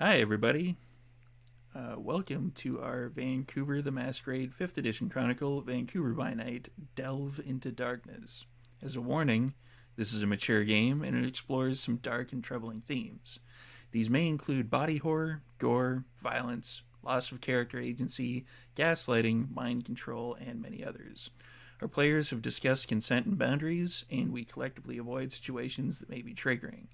Hi, everybody. Welcome to our Vancouver the Masquerade 5th Edition Chronicle, Vancouver by Night, Delve into Darkness. As a warning, this is a mature game and it explores some dark and troubling themes. These may include body horror, gore, violence, loss of character agency, gaslighting, mind control, and many others. Our players have discussed consent and boundaries, and we collectively avoid situations that may be triggering.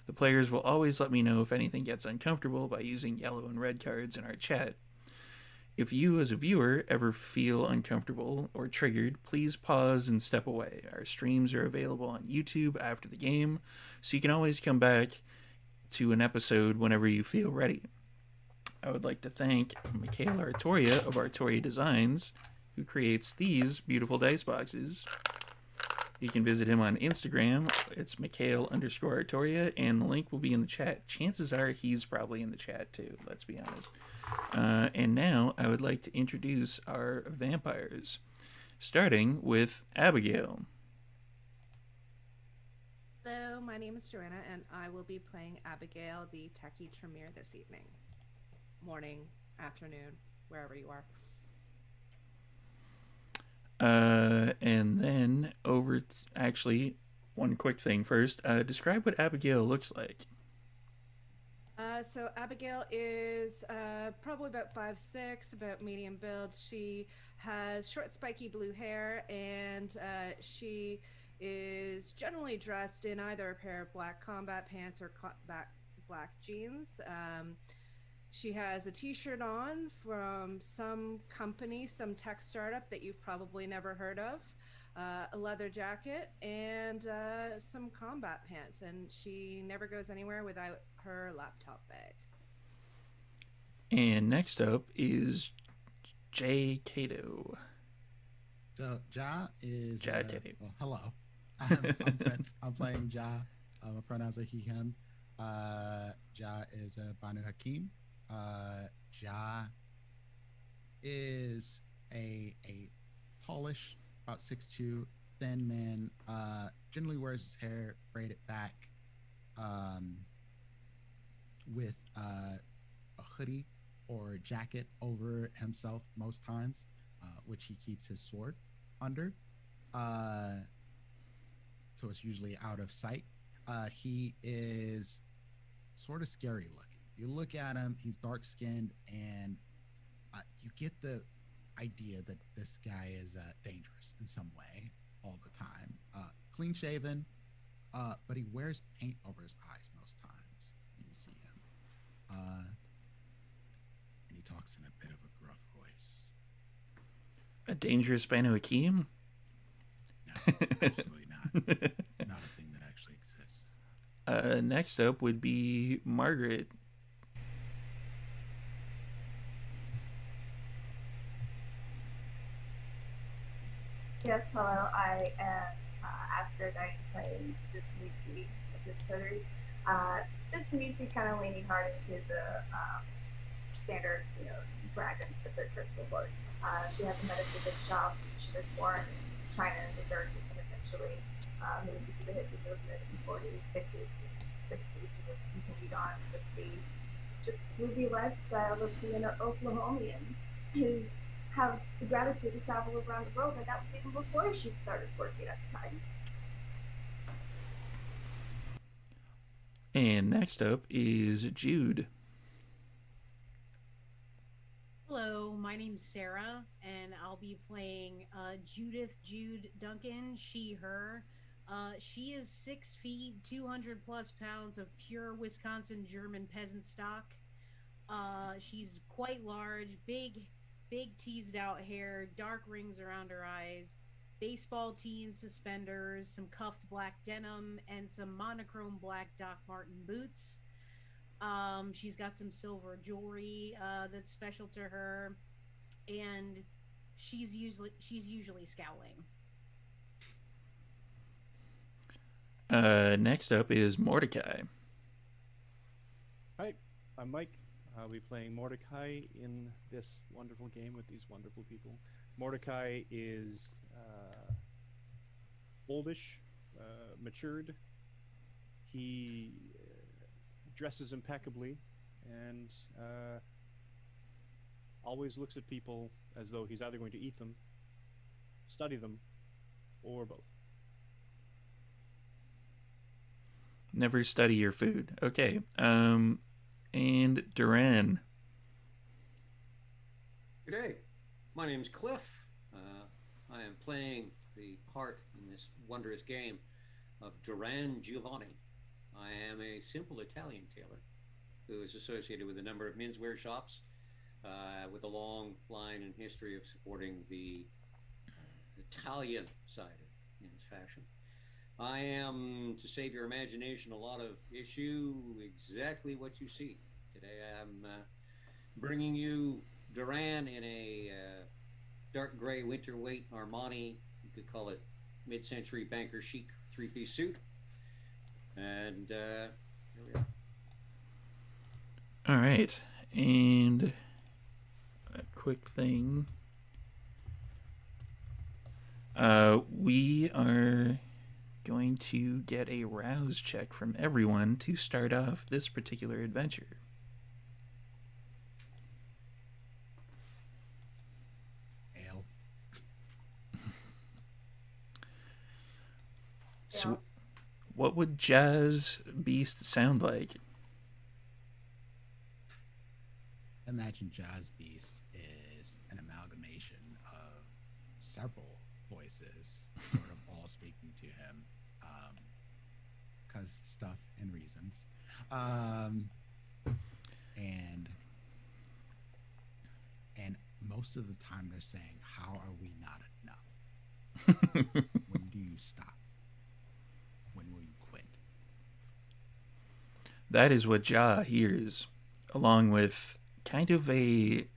The players will always let me know if anything gets uncomfortable by using yellow and red cards in our chat. If you, as a viewer, ever feel uncomfortable or triggered, please pause and step away. Our streams are available on YouTube after the game, so you can always come back to an episode whenever you feel ready. I would like to thank Michaela Artoria of Artoria Designs, who creates these beautiful dice boxes. You can visit him on Instagram. It's Mikhail_Artoria, and the link will be in the chat. Chances are he's probably in the chat too, let's be honest. And now I would like to introduce our vampires, starting with Abigail. Hello, my name is Joanna, and I will be playing Abigail, the techie Tremere this evening. Morning, afternoon, wherever you are. And then actually, one quick thing first. Describe what Abigail looks like. So Abigail is probably about 5'6", about medium build. She has short, spiky blue hair, and she is generally dressed in either a pair of black combat pants or black jeans. She has a t-shirt on from some company, some tech startup that you've probably never heard of, a leather jacket, and some combat pants. And she never goes anywhere without her laptop bag. And next up is Cato. So Ja is Cato. Well, hello. I'm playing Ja. My pronouns are he, him. Ja is Banu Hakim. Ja is a tallish, about 6'2", thin man. Generally wears his hair braided back, with a hoodie or jacket over himself most times, which he keeps his sword under. So it's usually out of sight. He is sort of scary looking. You look at him, he's dark skinned, and you get the idea that this guy is dangerous in some way all the time. Clean shaven, but he wears paint over his eyes most times when you see him. And he talks in a bit of a gruff voice. A dangerous Banu Hakim? No, absolutely not. Not a thing that actually exists. Next up would be Margaret. Yes, hello. I am Astrid. I play this Nisi of this coterie. This Nisi kind of leaning hard into the standard, dragons with their crystal blood. She has a metaphysics shop. She was born in China in the 30s and eventually moved into the hippie movement in the 40s, 50s, 60s, and just continued on with the just movie lifestyle of being an Oklahomian who's have the gratitude to travel around the world, and that was even before she started working as a guide. And next up is Jude. Hello, my name's Sara, and I'll be playing Judith, Jude, Duncan, she, her. She is 6 feet, 200 plus pounds of pure Wisconsin German peasant stock. She's quite large, big teased out hair, dark rings around her eyes, baseball tee and suspenders, some cuffed black denim, and some monochrome black Doc Martin boots. She's got some silver jewelry that's special to her, and she's usually scowling. Next up is Mordecai. Hi, I'm Mike. I'll be playing Mordecai in this wonderful game with these wonderful people. Mordecai is oldish, matured. He dresses impeccably and always looks at people as though he's either going to eat them, study them, or both. Never study your food. Okay. And Duran. Good day. My name's Cliff. I am playing the part in this wondrous game of Duran Giovanni. I am a simple Italian tailor who is associated with a number of menswear shops with a long line and history of supporting the Italian side of men's fashion. I am, to save your imagination, a lot of issue exactly what you see. Today I'm bringing you Duran in a dark gray winter weight Armani, you could call it mid-century banker chic three-piece suit. And here we are. All right. And a quick thing. We are going to get a rouse check from everyone to start off this particular adventure. Ale. So, what would Jazz Beast sound like? Imagine Jazz Beast is an amalgamation of several voices, sort of all speaking to him, because stuff and reasons. And most of the time they're saying, "How are we not enough? When do you stop? When will you quit?" That is what Ja hears, along with kind of a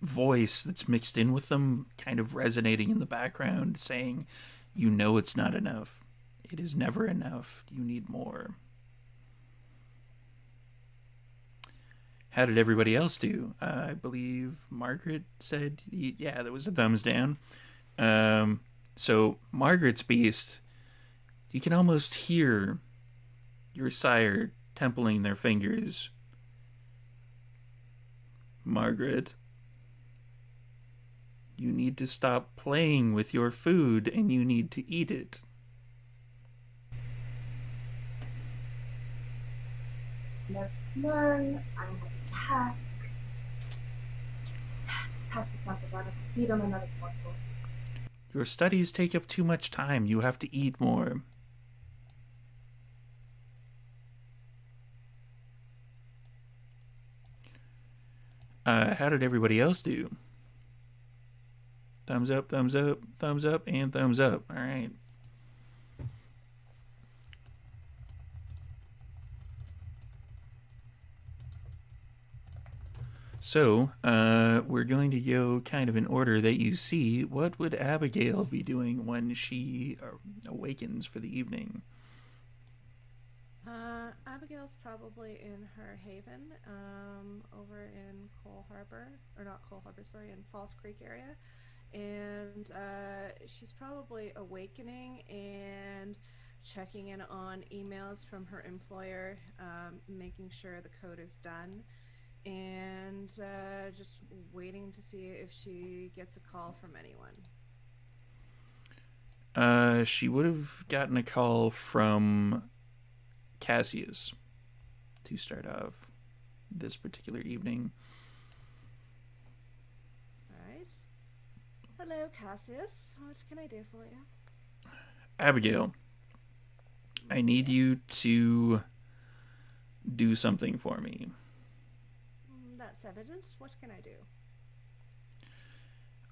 voice that's mixed in with them, kind of resonating in the background, saying, "You know it's not enough. It is never enough. You need more." How did everybody else do? I believe Margaret said, yeah, there was a thumbs down. So Margaret's beast, you can almost hear your sire templing their fingers. Margaret, you need to stop playing with your food and you need to eat it. Must learn. I have a task. This task is not divided. Feed on another morsel. Your studies take up too much time. You have to eat more. How did everybody else do? Thumbs up, thumbs up, thumbs up, and thumbs up. All right. So, we're going to go kind of in order that you see. What would Abigail be doing when she awakens for the evening? Abigail's probably in her haven, over in Coal Harbor, or not Coal Harbor, sorry, in Falls Creek area. And she's probably awakening and checking in on emails from her employer, making sure the code is done, and just waiting to see if she gets a call from anyone. She would have gotten a call from Cassius to start off this particular evening. Right. Hello, Cassius. What can I do for you? Abigail, I need you to do something for me. That's evident. What can I do?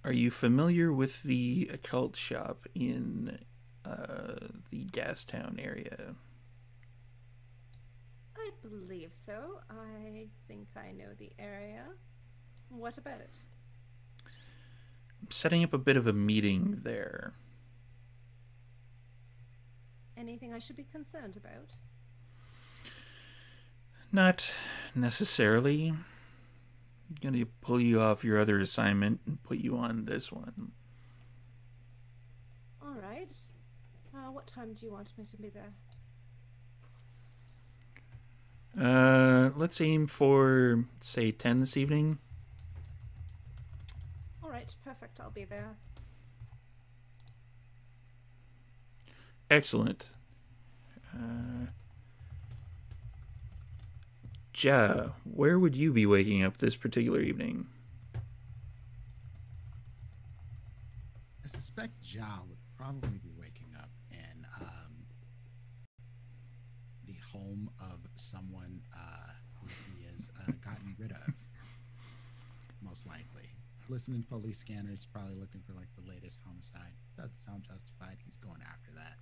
Are you familiar with the occult shop in the Gastown area? I believe so. I think I know the area. What about it? I'm setting up a bit of a meeting there. Anything I should be concerned about? Not necessarily. I'm going to pull you off your other assignment and put you on this one. All right. What time do you want me to be there? Let's aim for, say, 10 this evening. All right, perfect. I'll be there. Excellent. Ja, where would you be waking up this particular evening? I suspect Ja would probably be waking up in the home of someone who he has gotten rid of, most likely. Listening to police scanners, probably looking for like the latest homicide. Doesn't sound justified. He's going after that.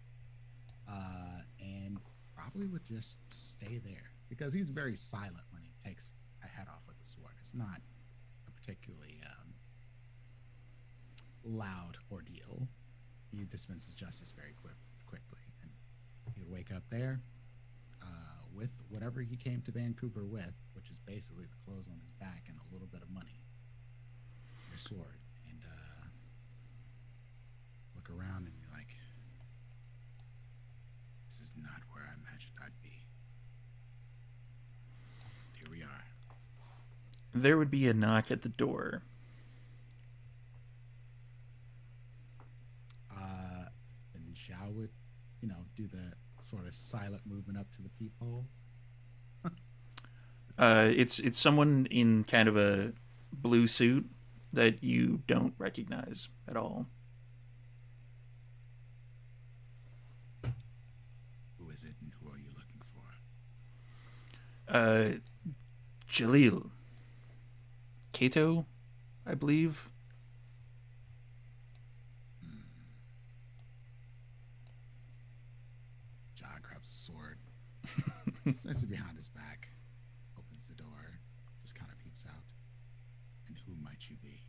And probably would just stay there because he's very silent when he takes a head off with a sword. It's not a particularly loud ordeal. He dispenses justice very quickly, and he would wake up there with whatever he came to Vancouver with, which is basically the clothes on his back and a little bit of money, and a sword, and look around and be like, "This is not where I imagined I'd be. Here we are." There would be a knock at the door. And Xiao would, do the sort of silent movement up to the peephole. It's someone in kind of a blue suit that you don't recognize at all. Who is it, and who are you looking for? Jalil. Cato, I believe. Ja grabs a sword, sets it behind his back, opens the door, just kind of peeps out. And who might you be?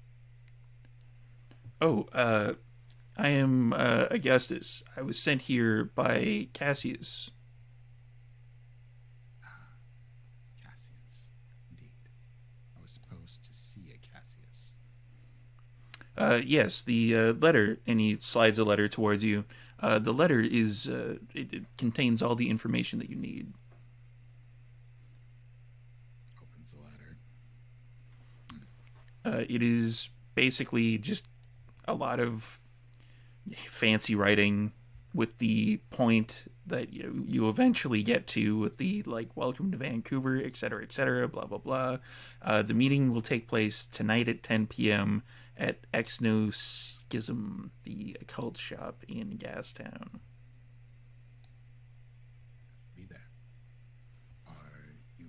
Oh, I am Augustus. I was sent here by Cassius. Cassius, indeed. I was supposed to see a Cassius. Yes, the letter, and he slides a letter towards you. The letter is, it contains all the information that you need. Opens the letter. It is basically just a lot of fancy writing with the point that you eventually get to with the, like, welcome to Vancouver, etc., blah, blah, blah. The meeting will take place tonight at 10 p.m. at Exnoschism, the occult shop in Gastown. Be there. Are you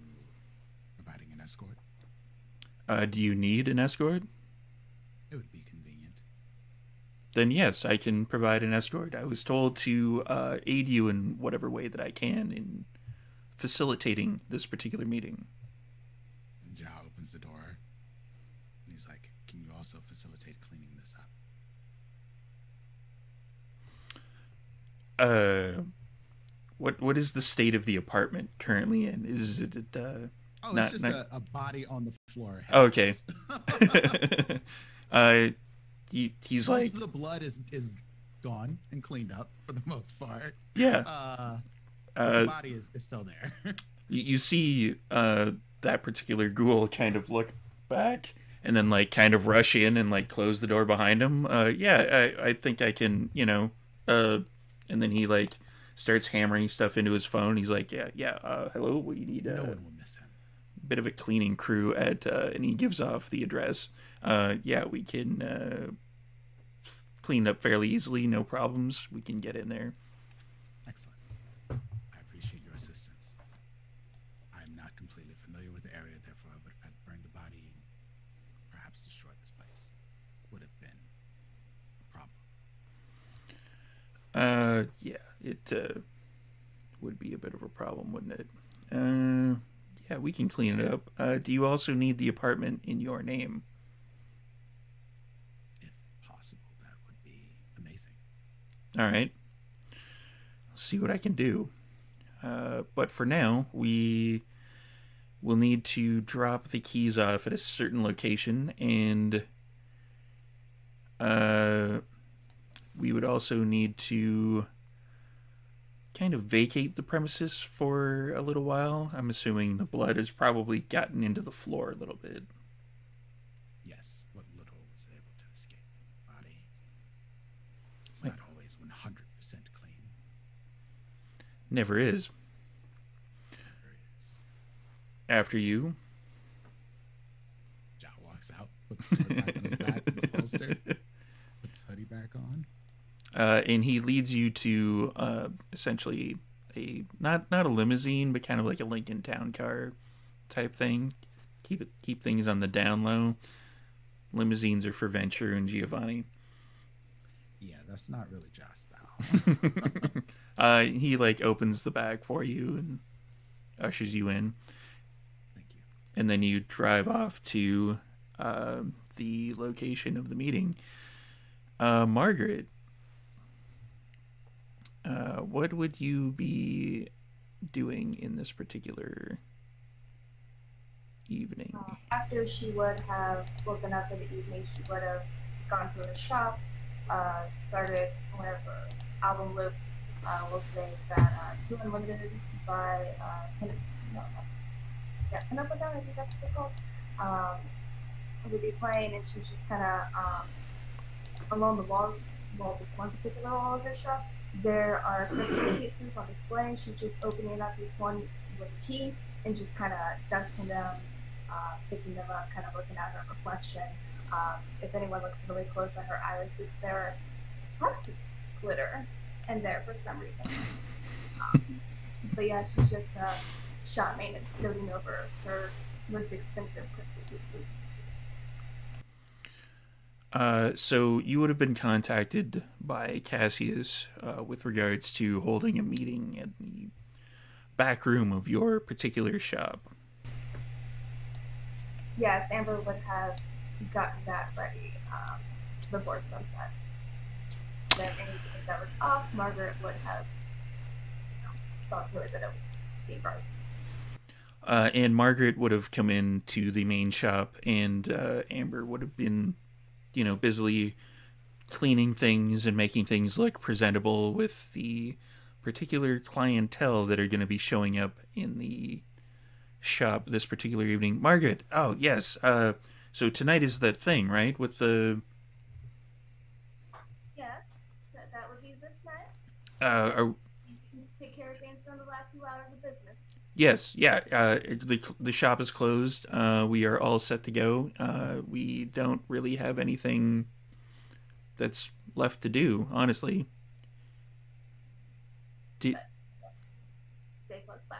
providing an escort? Do you need an escort? It would be convenient. Then yes, I can provide an escort. I was told to aid you in whatever way that I can in facilitating this particular meeting. And Ja opens the door. And he's like, "Can you also facilitate cleaning this up?" What is the state of the apartment currently in? Is it it's just a body on the floor. Okay. He's most like, of the blood is gone and cleaned up for the most part. Yeah. But the body is still there. You see that particular ghoul kind of look back and then like kind of rush in and like close the door behind him. I think I can, and then he like starts hammering stuff into his phone. He's like, hello, we need No one will miss him. bit of a cleaning crew at, and he gives off the address. We can clean up fairly easily, no problems. We can get in there. Excellent. I appreciate your assistance. I'm not completely familiar with the area, therefore I would have had to burn the body and perhaps destroy this place. Would have been a problem. It would be a bit of a problem, wouldn't it? We can clean it up. Do you also need the apartment in your name? If possible, that would be amazing. All right. I'll see what I can do. But for now, we will need to drop the keys off at a certain location, and we would also need to kind of vacate the premises for a little while. I'm assuming the blood has probably gotten into the floor a little bit. Yes, what little was able to escape from the body. It's not always 100% clean. Never is. Never is. After you. John walks out, puts his hood back on his back, his holster, puts the hoodie back on. And he leads you to essentially a not a limousine, but kind of like a Lincoln Town Car type thing. Keep things on the down low. Limousines are for Venture and Giovanni. Yeah, that's not really Josh style. He like opens the bag for you and ushers you in. Thank you. And then you drive off to the location of the meeting. Margaret, what would you be doing in this particular evening? After she would have woken up in the evening, she would have gone to her shop, started one of her album loops. We'll say that 2 Unlimited by Pinup Down, I think that's what they're called. Would be playing, and she's just kind of along the walls, well, this one particular wall of her shop, there are crystal cases on display, and she's just opening up each one with a key and just kind of dusting them, picking them up, kind of looking at her reflection. If anyone looks really close at her irises, there are flecks of glitter in there for some reason. But yeah, she's just shopping and noting over her most expensive crystal pieces. So you would have been contacted by Cassius with regards to holding a meeting at the back room of your particular shop. Yes, Amber would have gotten that ready before sunset. Then anything that was off, Margaret would have saw to it that it was seen right. And Margaret would have come in to the main shop, and Amber would have been busily cleaning things and making things look presentable with the particular clientele that are going to be showing up in the shop this particular evening. Margaret, oh, yes. So tonight is that thing, right? With the... Yes, that would be this night. You can take care of things during the last few hours of business. Yes, yeah. The shop is closed. We are all set to go. We don't really have anything that's left to do, honestly. Stay close by.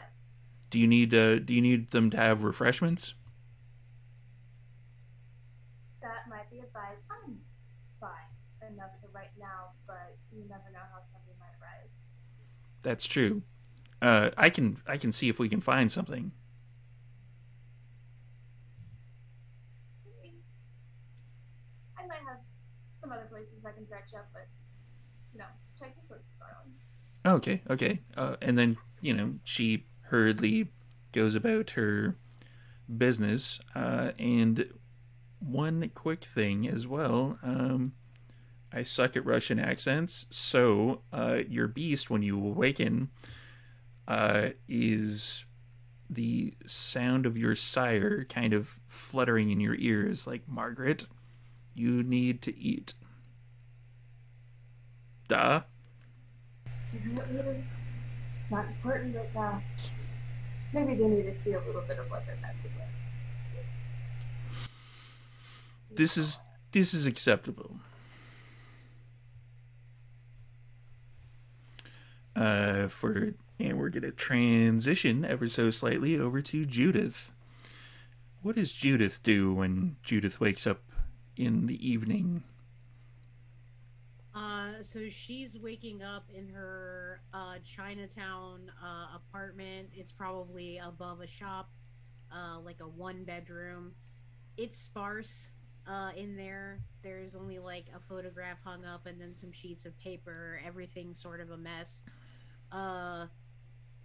Do you need them to have refreshments? That might be advised. I'm fine enough for right now, but you never know how somebody might arrive. That's true. I can see if we can find something. I might have some other places I can direct you up, but check your sources, darling. Okay. And then she hurriedly goes about her business. And one quick thing as well. I suck at Russian accents, so your beast, when you awaken, is the sound of your sire kind of fluttering in your ears, like, Margaret, you need to eat. Duh. It's not important right now. Maybe they need to see a little bit of what they're messing with. This is acceptable. And we're gonna transition ever so slightly over to Judith. What does Judith do when Judith wakes up in the evening? So she's waking up in her Chinatown apartment. It's probably above a shop, like a 1-bedroom. It's sparse in there. There's only like a photograph hung up and then some sheets of paper. Everything's sort of a mess.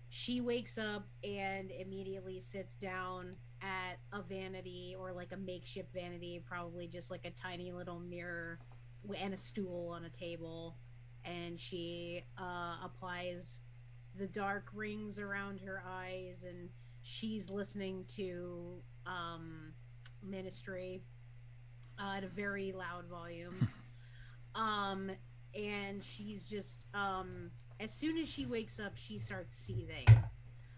She wakes up and immediately sits down at a vanity, or like a makeshift vanity, probably just like a tiny little mirror and a stool on a table, and she applies the dark rings around her eyes, and she's listening to Ministry at a very loud volume. And she's just as soon as she wakes up, she starts seething.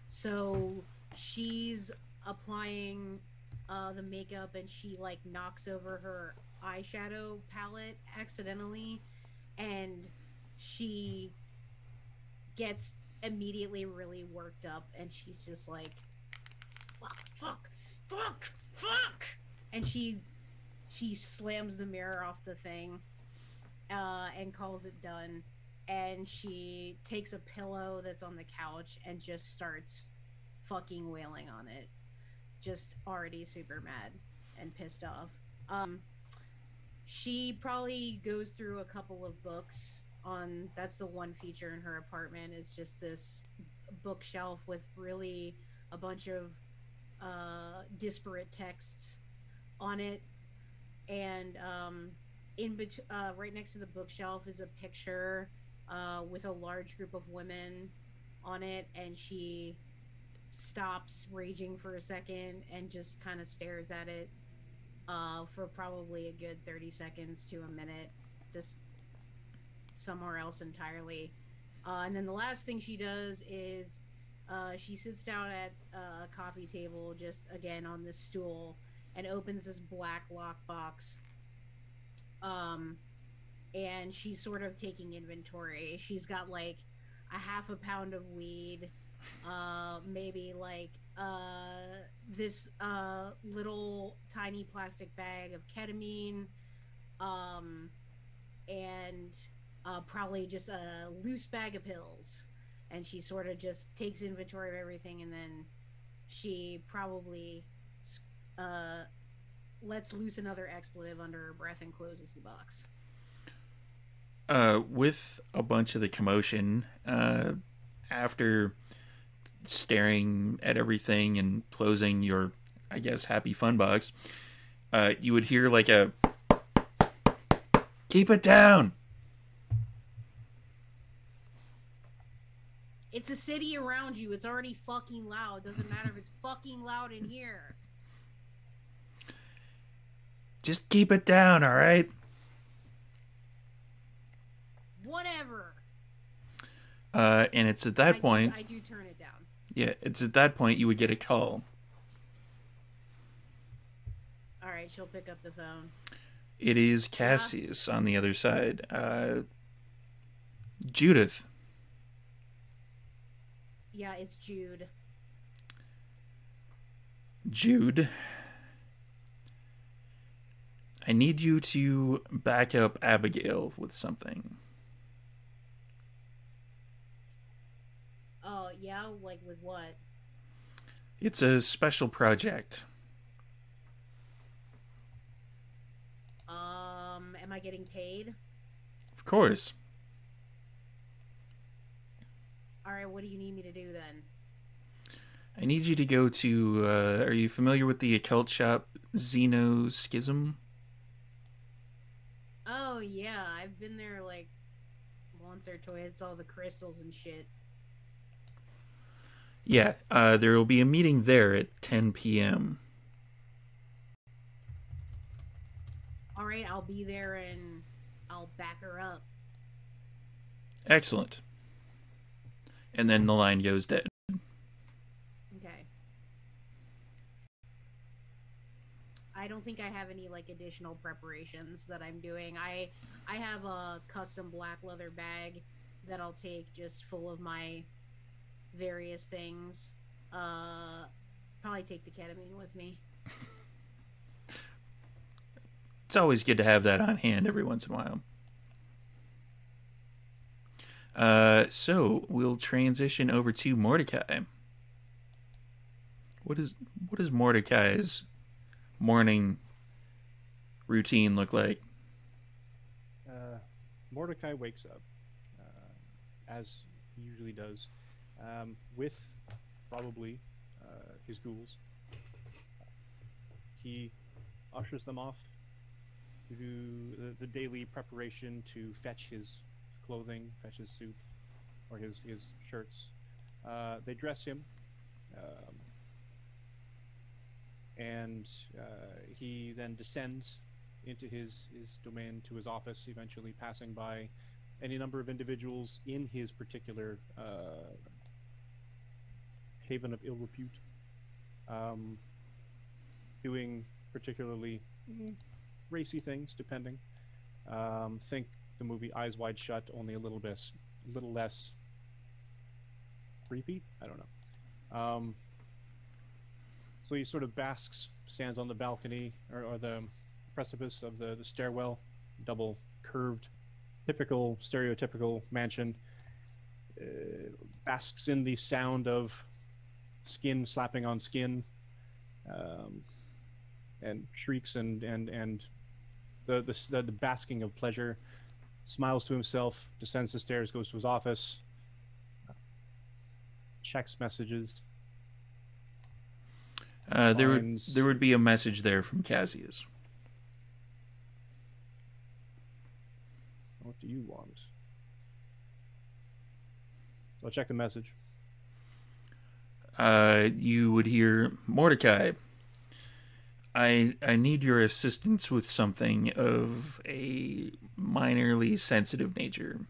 So she's applying the makeup, and she like knocks over her eyeshadow palette accidentally, and she gets immediately really worked up, and she's just like, fuck, and she slams the mirror off the thing and calls it done, and she takes a pillow that's on the couch and just starts fucking wailing on it, just already super mad and pissed off. She probably goes through a couple of books. That's the one feature in her apartment, is just this bookshelf with really a bunch of disparate texts on it, and right next to the bookshelf is a picture with a large group of women on it, and she stops raging for a second and just kind of stares at it for probably a good 30 seconds to a minute, just somewhere else entirely. And then the last thing she does is she sits down at a coffee table, just again on this stool, and opens this black lockbox. And she's sort of taking inventory. She's got like a half a pound of weed, maybe like this little tiny plastic bag of ketamine, and probably just a loose bag of pills. And she sort of just takes inventory of everything, and then she probably lets loose another expletive under her breath and closes the box. With a bunch of the commotion, after staring at everything and closing your, I guess, happy fun box, you would hear like a, "Keep it down!" It's a city around you. It's already fucking loud. Doesn't matter if it's fucking loud in here. Just keep it down, all right? Whatever. And it's at that point... I do turn it down. Yeah, it's at that point you would get a call. All right, she'll pick up the phone. It is Cassius on the other side. Judith. Yeah, it's Jude. Jude. I need you to back up Abigail with something. Oh, yeah? Like with what? It's a special project. Am I getting paid? Of course. Alright, what do you need me to do then? I need you to go to, are you familiar with the occult shop Xeno Schism? Oh, yeah, I've been there like once or twice. It's all the crystals and shit. Yeah, there will be a meeting there at 10 p.m. Alright, I'll be there and I'll back her up. Excellent. And then the line goes dead. Okay. I don't think I have any like additional preparations that I'm doing. I have a custom black leather bag that I'll take just full of my various things. Probably take the ketamine with me. It's always good to have that on hand every once in a while. So we'll transition over to Mordecai. What is Mordecai's morning routine look like? Mordecai wakes up, as he usually does, with probably his ghouls. He ushers them off to do the daily preparation to fetch his clothing, fetch his suit, or his shirts, They dress him, and he then descends into his domain, to his office, eventually passing by any number of individuals in his particular haven of ill repute, doing particularly racy things, depending. Think the movie Eyes Wide Shut, only a little less creepy. I don't know. So he sort of stands on the balcony or the precipice of the stairwell, double curved, typical stereotypical mansion. Basks in the sound of skin slapping on skin, and shrieks and the basking of pleasure. Smiles to himself, descends the stairs, goes to his office, checks messages. There would be a message there from Cassius. What do you want? So I'll check the message. You would hear, Mordecai, I need your assistance with something of a minorly sensitive nature.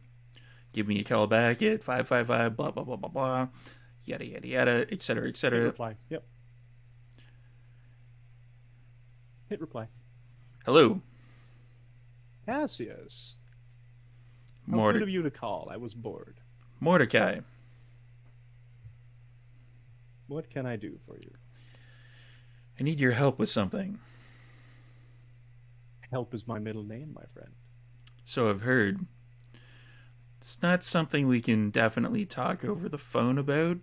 Give me a call back at 555 blah blah blah blah blah, yada yada yada, etc. etc. Hit reply. Yep. Hit reply. Hello. Cassius. How good of you to call. I was bored. Mordecai. What can I do for you? I need your help with something. Help is my middle name, my friend. So I've heard. It's not something we can definitely talk over the phone about.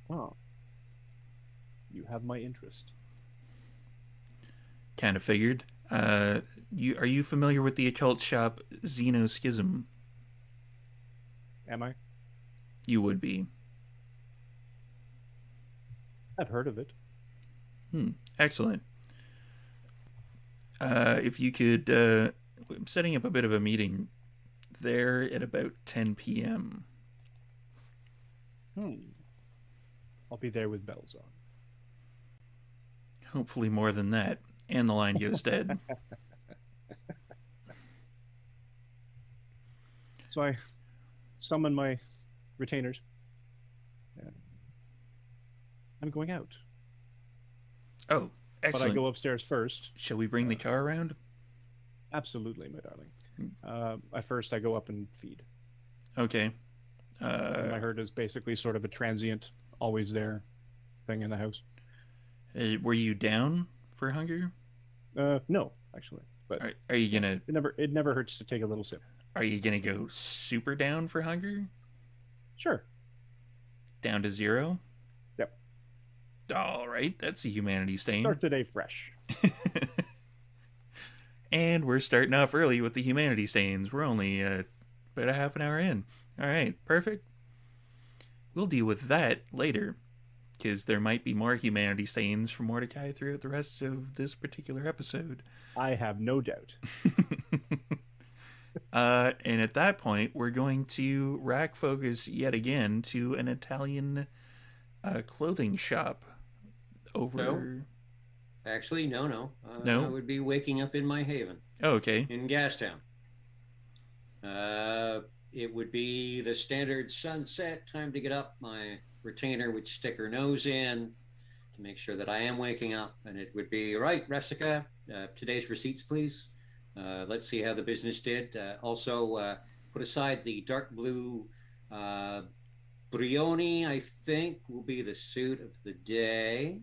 Oh. You have my interest. Kind of figured. Are you familiar with the occult shop Xenoschism? Am I? You would be. I've heard of it. Excellent. If you could, I'm setting up a bit of a meeting there at about 10 p.m. I'll be there with bells on. Hopefully more than that. And the line goes dead. So I summon my retainers. I'm going out. Oh, excellent. But I go upstairs first. Shall we bring the car around? Absolutely, my darling. I go up and feed. Okay. My herd is basically sort of a transient, always there thing in the house. Were you down for hunger? No, actually. But are you gonna? It never hurts to take a little sip. Are you gonna go super down for hunger? Sure. Down to 0? Yep. All right, that's a humanity stain. Start today fresh. And we're starting off early with the humanity stains. We're only about a half an hour in. All right, perfect. We'll deal with that later, because there might be more humanity stains for Mordecai throughout the rest of this particular episode. I have no doubt. And at that point, we're going to rack focus yet again to an Italian clothing shop over... No. Actually, no. No? I would be waking up in my haven. Oh, okay. In Gastown. It would be the standard sunset, time to get up. My retainer would stick her nose in to make sure that I am waking up. And it would be, right, Resica, today's receipts, please. Let's see how the business did. Also, put aside the dark blue Brioni, I think, will be the suit of the day.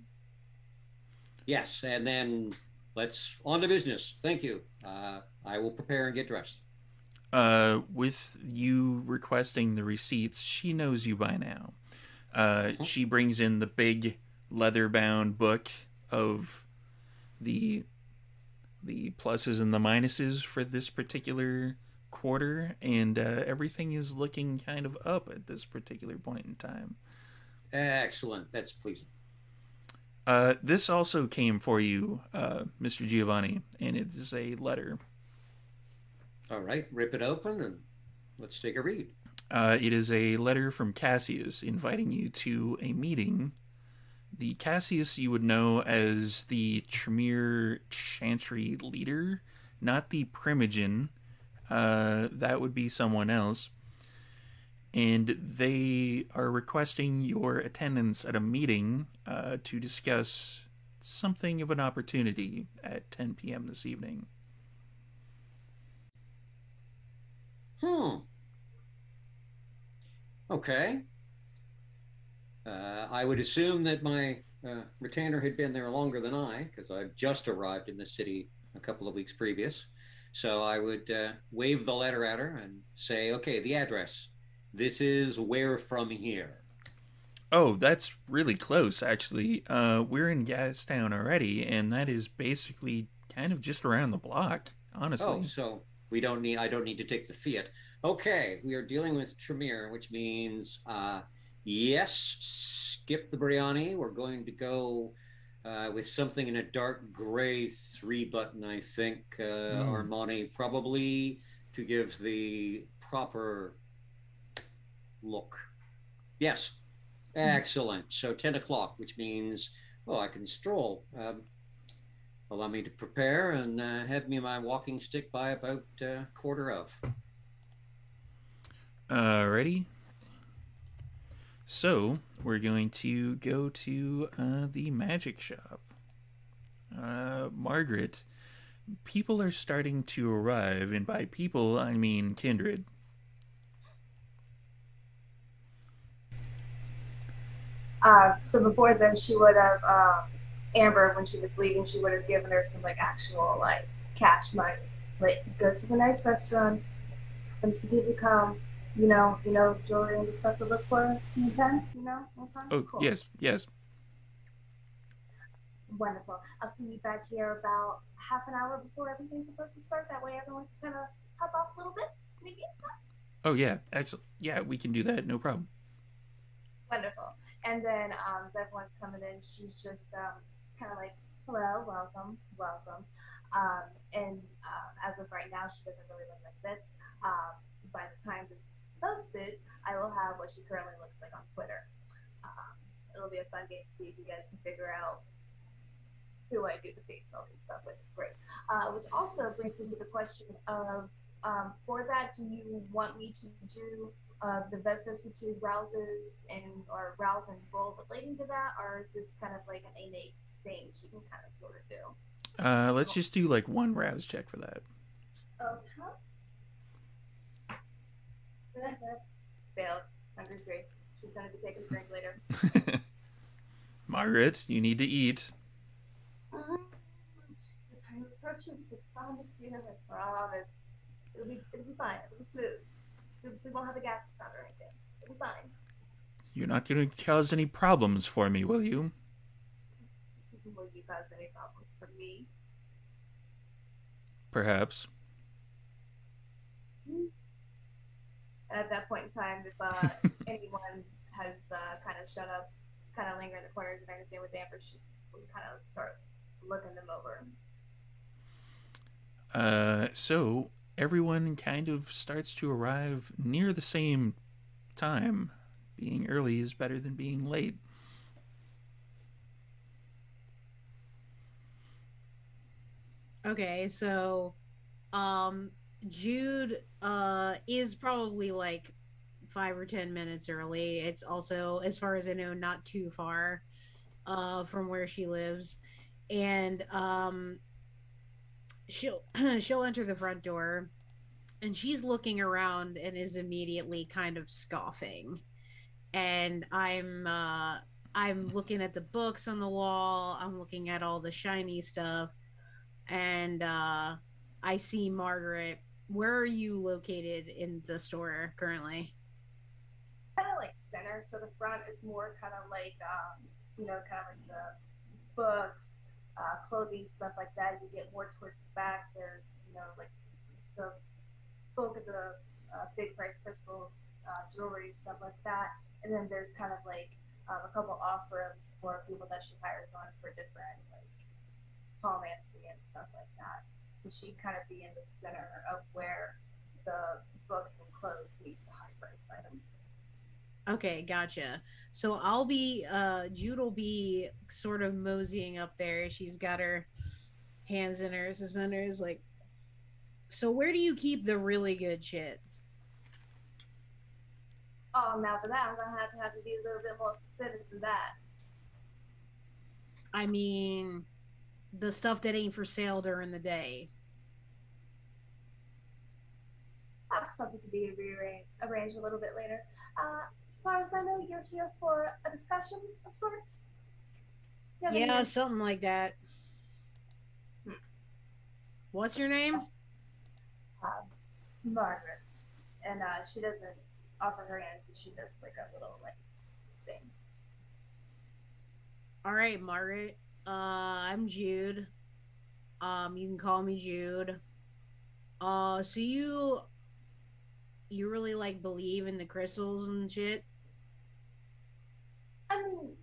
Yes, and then let's on to business. Thank you. I will prepare and get dressed. With you requesting the receipts, she knows you by now. She brings in the big leather-bound book of the pluses and the minuses for this particular quarter, and everything is looking kind of up at this particular point in time. Excellent. That's pleasing. This also came for you, Mr. Giovanni, and it is a letter. All right, rip it open and let's take a read. It is a letter from Cassius inviting you to a meeting. The Cassius you would know as the Tremere Chantry leader, not the Primogen. That would be someone else. And they are requesting your attendance at a meeting to discuss something of an opportunity at 10 p.m. this evening. Okay. I would assume that my retainer had been there longer than I, because I've just arrived in the city a couple of weeks previous. So I would wave the letter at her and say, okay, the address. This is where from here. Oh, that's really close, actually. We're in Gastown already, and that is basically kind of just around the block, honestly. Oh, so I don't need to take the Fiat. Okay, we are dealing with Tremere, which means, yes, skip the biryani. We're going to go with something in a dark gray 3-button, I think, Armani, probably to give the proper look. Yes. Excellent. So 10 o'clock, which means, I can stroll. Allow me to prepare and have me my walking stick by about quarter of. Alrighty. So, we're going to go to the magic shop. Margaret, people are starting to arrive, and by people, I mean Kindred. So before then, she would have, Amber, when she was leaving, she would have given her some like actual like cash money. Like, go to the nice restaurants, and see people come, jewelry and stuff to look for. Okay? Okay? Oh, Cool. yes. Wonderful. I'll see you back here about half an hour before everything's supposed to start. That way everyone can kind of hop off a little bit, maybe. Oh, yeah, excellent. Yeah, we can do that, no problem. Wonderful. And then as everyone's coming in, she's just kind of like, hello, welcome. And as of right now, she doesn't really look like this. By the time this is posted, I will have what she currently looks like on Twitter. It'll be a fun game to see if you guys can figure out who I do the face melting stuff with. It's great. Which also brings me to the question of, for that, do you want me to do the vicissitude rouses or rouse and roll relating to that, or is this kind of like an innate thing she can kind of sort of do? Let's just do like one rouse check for that. Okay. Failed. 103. She's gonna be taking a drink later. Margaret, you need to eat. The time approaches. I promise you. I promise. It'll be fine. It'll be smooth. We won't have a gas stop or anything. It'll be fine. You're not going to cause any problems for me, will you? Will you cause any problems for me? Perhaps. And at that point in time, if anyone has kind of shut up, kind of linger in the corners and everything with Amber, she will kind of start looking them over. So everyone kind of starts to arrive near the same time. Being early is better than being late. Okay, so Jude is probably like 5 or 10 minutes early. It's also, as far as I know, not too far from where she lives. And she'll enter the front door, and she's looking around and is immediately kind of scoffing. And I'm looking at the books on the wall. I'm looking at all the shiny stuff, and I see Margaret. Where are you located in the store currently? Kind of like center, so the front is more kind of like kind of like the books, clothing, stuff like that. You get more towards the back. There's like the bulk of the big price crystals, jewelry, stuff like that. And then there's kind of like a couple off rooms for people that she hires on for different like palmancy and stuff like that. So she'd kind of be in the center of where the books and clothes meet the high price items. Okay, gotcha. So I'll be Jude will be sort of moseying up there. She's got her hands in her suspenders, like, so where do you keep the really good shit? Oh, now for that, I'm gonna have to be a little bit more specific than that. I mean, the stuff that ain't for sale during the day. Perhaps something to be arranged a little bit later. As far as I know, you're here for a discussion of sorts. Yeah, something like that. What's your name? Margaret. And she doesn't offer her hand, but she does like a little like thing. All right, Margaret. I'm Jude. You can call me Jude. So you really like believe in the crystals and shit? I mean,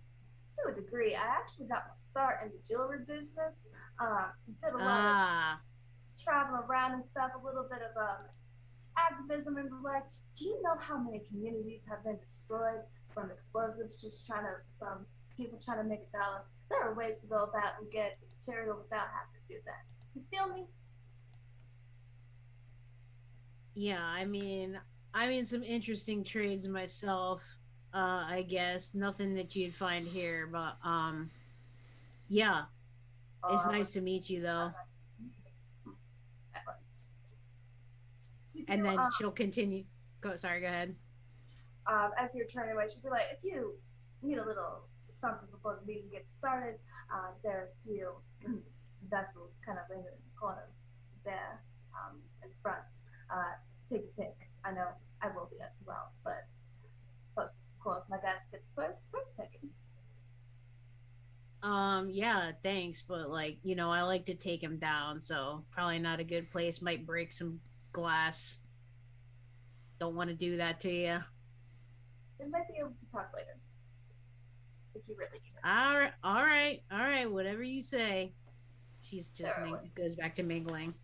to a degree. I actually got my start in the jewelry business. Did a lot of traveling around and stuff, a little bit of activism and the like. Do you know how many communities have been destroyed from explosives from people trying to make a dollar? There are ways to go about and get material without having to do that. You feel me? Yeah, I mean some interesting trades myself, I guess. Nothing that you'd find here, but yeah. It's nice to meet you though. And then she'll continue. Go ahead. As you're turning away, she'll be like, if you need a little something before the meeting gets started, there are a few vessels kind of in the corners there in front. Take a pick. I know I will be as well, but of course, my guys get first pickings. Yeah, thanks, but like, I like to take him down, so probably not a good place. Might break some glass. Don't want to do that to you. We might be able to talk later. If you really need it. All right, whatever you say. She's just goes back to mingling.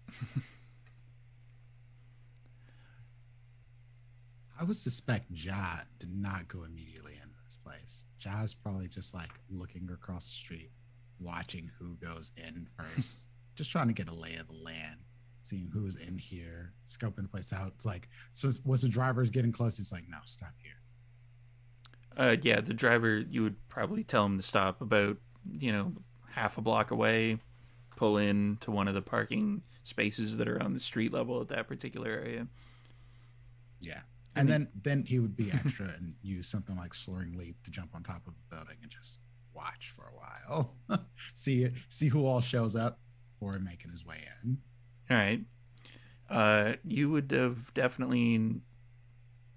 I would suspect Ja did not go immediately into this place. Ja's probably just like looking across the street, watching who goes in first, just trying to get a lay of the land, seeing who's in here, scoping the place out. It's like, so once the driver's getting close, it's like, no, stop here. Yeah, the driver, you would probably tell him to stop about, half a block away, pull in to one of the parking spaces that are on the street level at that particular area. Yeah. And then he would be extra and use something like Soaring Leap to jump on top of the building and just watch for a while. see who all shows up before making his way in. All right. You would have definitely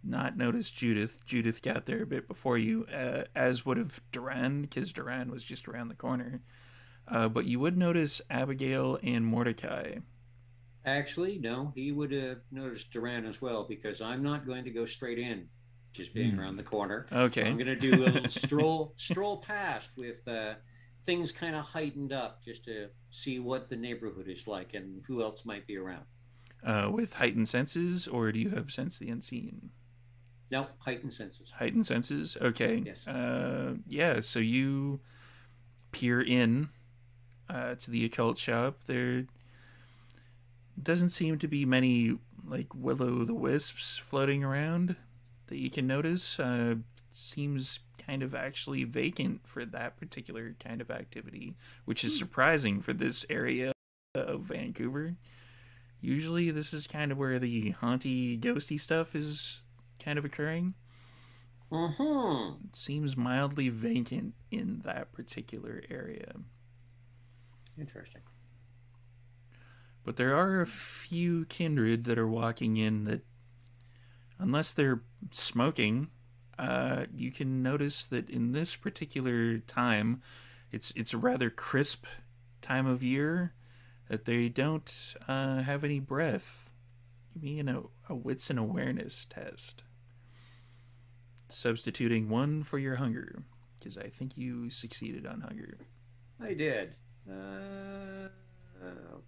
not noticed Judith. Judith got there a bit before you, as would have Duran, because Duran was just around the corner. But you would notice Abigail and Mordecai. Actually, no, he would have noticed Duran as well, because I'm not going to go straight in, just being around the corner. Okay. I'm going to do a little stroll past with things kind of heightened up, just to see what the neighborhood is like and who else might be around. With heightened senses, or do you have sense the unseen? No, heightened senses. Heightened senses? Okay. Yes. Yeah, so you peer in to the occult shop. There doesn't seem to be many like will-o'-the-wisps floating around that you can notice. Seems kind of actually vacant for that particular kind of activity, which is surprising for this area of Vancouver. Usually this is kind of where the haunty, ghosty stuff is kind of occurring. It seems mildly vacant in that particular area. Interesting. But there are a few kindred that are walking in that, unless they're smoking, you can notice that in this particular time, it's a rather crisp time of year, that they don't have any breath. Give me a wits and awareness test. Substituting 1 for your hunger, because I think you succeeded on hunger. I did.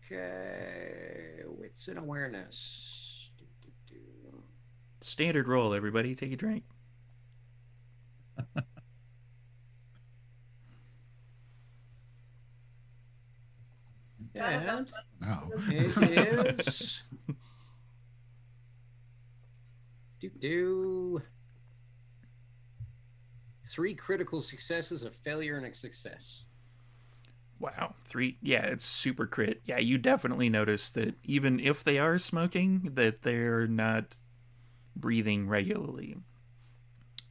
Okay, wits and awareness. Standard roll, everybody. Take a drink. And No. it is do 3 critical successes, a failure, and a success. Wow. 3. Yeah, it's super crit. Yeah, you definitely notice that even if they are smoking, that they're not breathing regularly.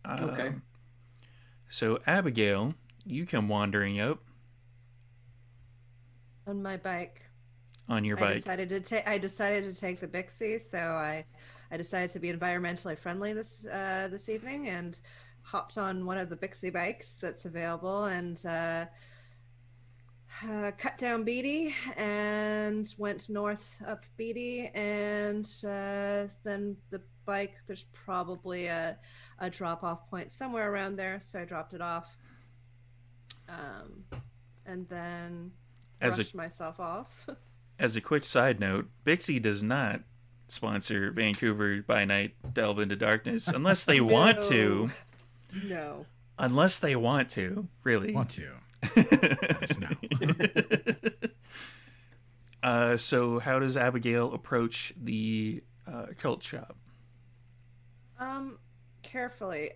Okay. So, Abigail, you come wandering up On my bike. on your I bike. decided to take the Bixie, so I decided to be environmentally friendly this evening and hopped on one of the Bixie bikes that's available and cut down Beatty and went north up Beatty, and then the bike, there's probably a drop off point somewhere around there, so I dropped it off, and then brushed myself off. As a quick side note, Bixie does not sponsor Vancouver by Night Delve into Darkness unless they want to. No. Unless they want to, really. Want to. No. So how does Abigail approach the cult shop? Carefully.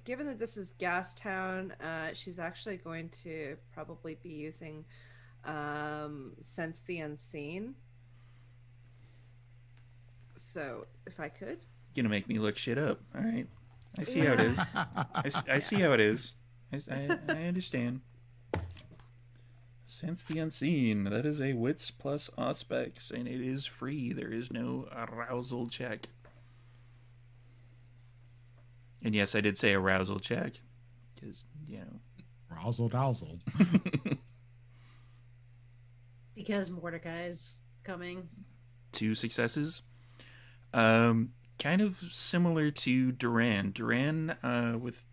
Given that this is Gastown, she's actually going to probably be using Sense the Unseen. So if I could. You're gonna make me look shit up. All right. I see how it is. I see how it is. I understand. Sense the Unseen. That is a wits plus aspects, and it is free. There is no arousal check. And yes, I did say arousal check. Because, you know. Razzle-dazzle. Because Mordecai's coming. 2 successes. Kind of similar to Duran. Duran, with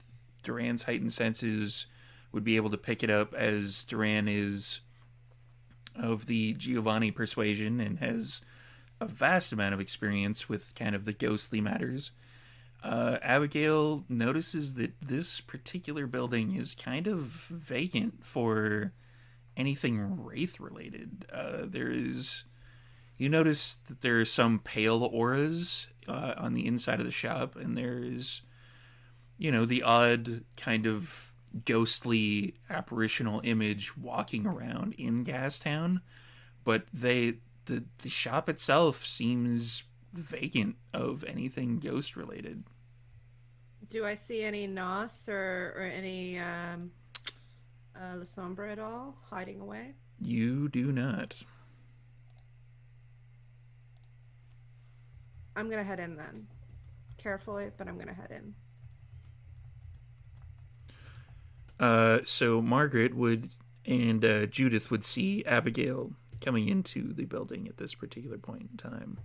Duran's heightened senses, would be able to pick it up, as Duran is of the Giovanni persuasion and has a vast amount of experience with kind of the ghostly matters. Abigail notices that this particular building is kind of vacant for anything wraith related. You notice that there are some pale auras on the inside of the shop, and there's, the odd kind of ghostly apparitional image walking around in Gastown, but the shop itself seems vacant of anything ghost related. Do I see any Nos or any La Sombra at all hiding away? You do not. I'm gonna head in then. Carefully, but I'm gonna head in. So Margaret and Judith would see Abigail coming into the building at this particular point in time.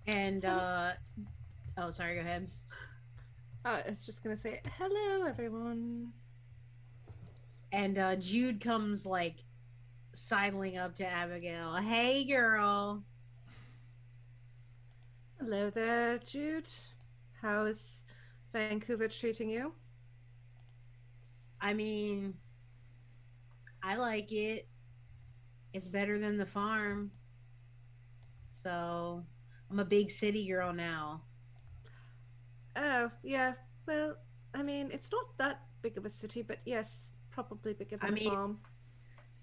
And, oh, sorry, go ahead. I was just gonna say, hello, everyone. And Jude comes, sidling up to Abigail. Hey, girl. Hello there, Jude. How's Vancouver treating you? I mean, I like it. It's better than the farm. So, I'm a big city girl now. Oh, yeah. Well, I mean, it's not that big of a city, but yes, probably bigger than a farm.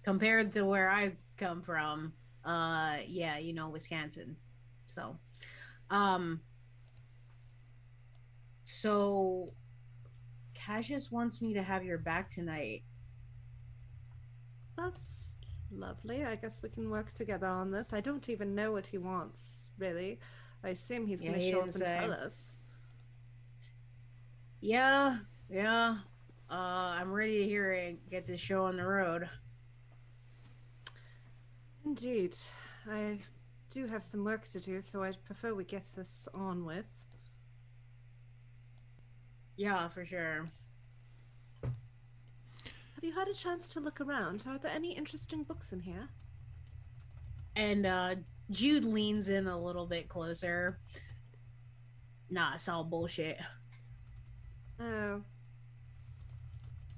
Compared to where I come from, yeah, Wisconsin. So Cassius wants me to have your back tonight. That's lovely. I guess we can work together on this. I don't even know what he wants, really. I assume he's going to show up and tell us. Yeah. I'm ready to hear it. Get this show on the road. Indeed. I do have some work to do, so I'd prefer we get this on with. Yeah, for sure. Have you had a chance to look around? Are there any interesting books in here? And Jude leans in a little bit closer. Nah, it's all bullshit. Oh.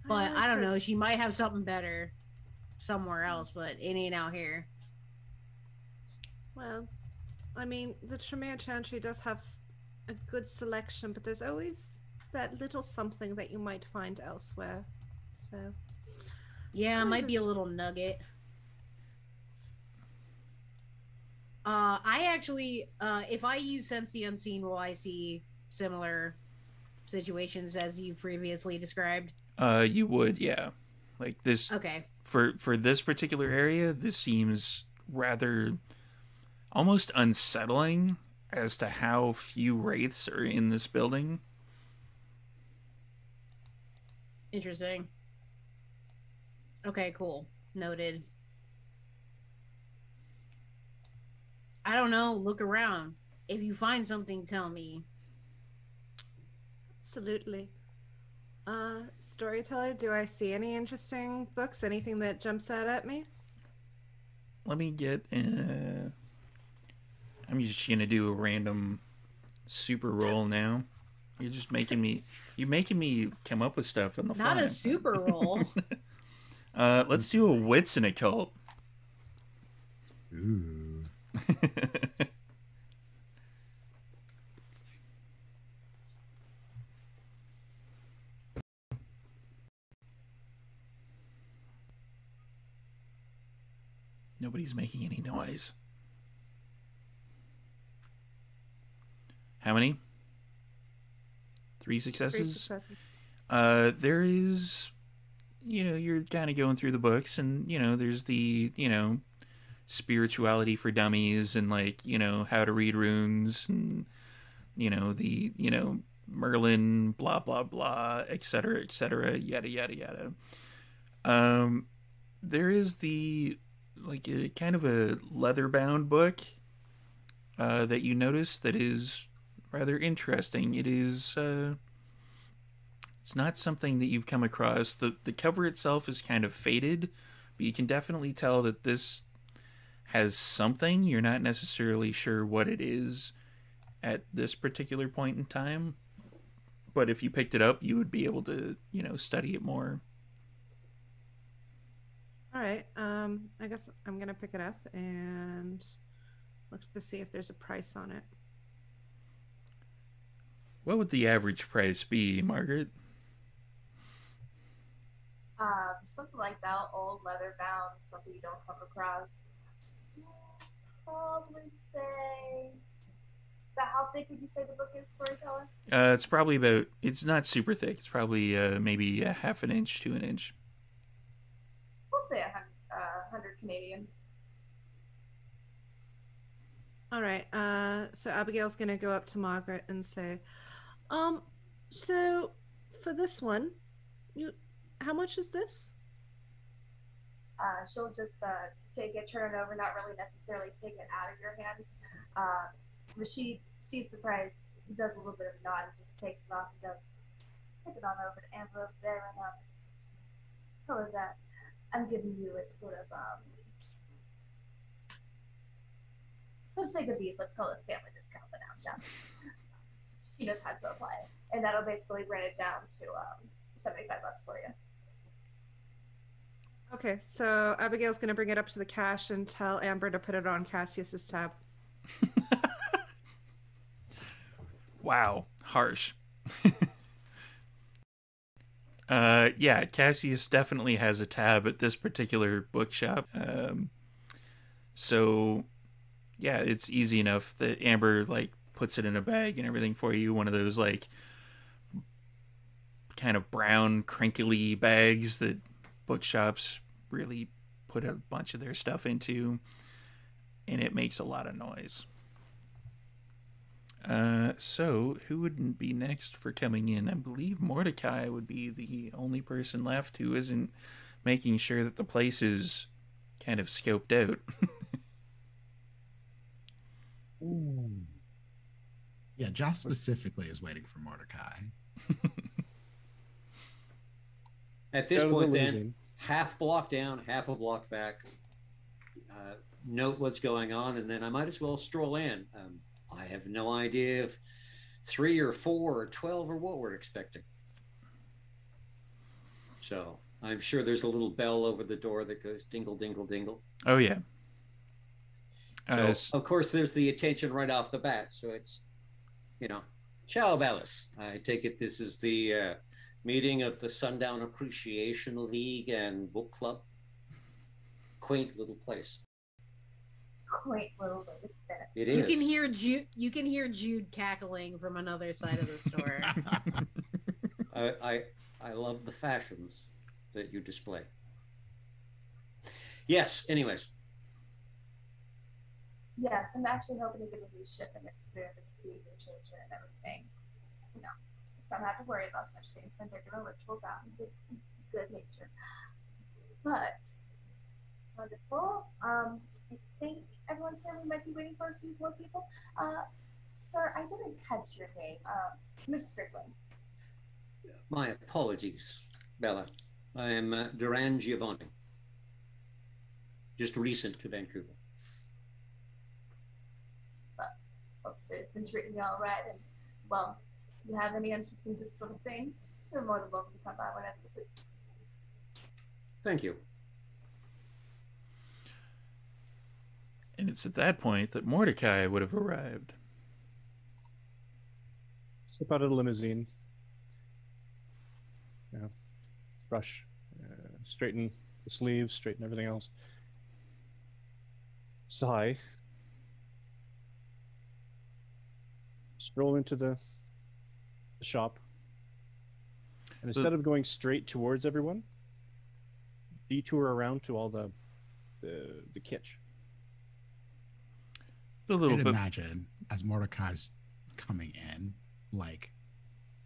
But always I don't heard- know. She might have something better somewhere else, but it ain't out here. Well, I mean, the Tremere Chantry does have a good selection, but there's always that little something that you might find elsewhere. So, Yeah, it Kind might of. be a little nugget. I actually, if I use Sense the Unseen, will I see similar situations as you previously described? You would, yeah. Like this Okay. for this particular area, this seems rather almost unsettling as to how few wraiths are in this building. Interesting. Okay, cool. Noted. I don't know. Look around. If you find something, tell me. absolutely. Storyteller, do I see any interesting books? Anything that jumps out at me? Let me get I'm just gonna do a random super roll now. You're making me come up with stuff on the fly. Not a super roll. Let's do a wits and occult. Ooh. Nobody's making any noise. How many? 3 successes? 3 successes. There is, you're kind of going through the books, and, there's the, spirituality for dummies, and, like, how to read runes, and, the, Merlin, blah, blah, blah, etc., yada, yada, yada. There is the, like, a kind of a leather-bound book that you notice that is rather interesting. It is, it's not something that you've come across. The cover itself is kind of faded, but you can definitely tell that this has something. You're not necessarily sure what it is at this particular point in time, but if you picked it up, you would be able to, study it more. All right. I guess I'm gonna pick it up and look to see if there's a price on it. What would the average price be, Margaret? Something like that, old leather bound, something you don't come across. Probably say. How thick would you say the book is, Storyteller? It's probably about. It's not super thick. It's probably maybe a half an inch to an inch. We'll say 100 Canadian. All right. So Abigail's gonna go up to Margaret and say, so for this one, how much is this? She'll just take it, turn it over, not really necessarily take it out of your hands. When she sees the price, does a little bit of a nod and just takes it off and goes, take it on over to Amber over there and tell her that I'm giving you a sort of, let's take a bees, let's call it a family discount for now, shall we? She knows how to apply it. And that'll basically bring it down to $75 for you. Okay, so Abigail's gonna bring it up to the cash and tell Amber to put it on Cassius's tab. Wow, harsh. Yeah, Cassius definitely has a tab at this particular bookshop. So, yeah, it's easy enough that Amber, like, puts it in a bag and everything for you. One of those, like, kind of brown, crinkly bags that bookshops really put a bunch of their stuff into. And it makes a lot of noise. So, who would be next for coming in? I believe Mordecai would be the only person left who isn't making sure that the place is kind of scoped out. Yeah, Josh specifically is waiting for Mordecai. At this Go to the point, then, limousine. half block down, half a block back, note what's going on, and then I might as well stroll in. I have no idea if 3 or 4 or 12 or what we're expecting. So I'm sure there's a little bell over the door that goes dingle, dingle, dingle. Oh, yeah. So, of course, there's the attention right off the bat. So it's, ciao, Bellis. I take it this is the meeting of the Sundown Appreciation League and Book Club. Quaint little place. Quaint little place. It You is. can hear Jude. You can hear Jude cackling from another side of the store. I love the fashions that you display. Yes. Anyways. Yes, I'm actually hoping to get a new ship in it soon with the season changer and everything. So I don't have to worry about such things. My regular rituals out in good nature. But wonderful. I think everyone's here. We might be waiting for a few more people. Sir, I didn't catch your name. Miss Strickland. My apologies, Bella. I am Duran Giovanni. Just recent to Vancouver. Hope it's been treating you all right. And, well, if you have any interest in this sort of thing, you're more than welcome to come by whenever you please. Thank you. And it's at that point that Mordecai would have arrived. Step out of the limousine. Brush, straighten the sleeves, straighten everything else. Sigh. Stroll into the shop. And instead of going straight towards everyone, detour around to all the kitsch. A little bit. Imagine as Mordecai's coming in, like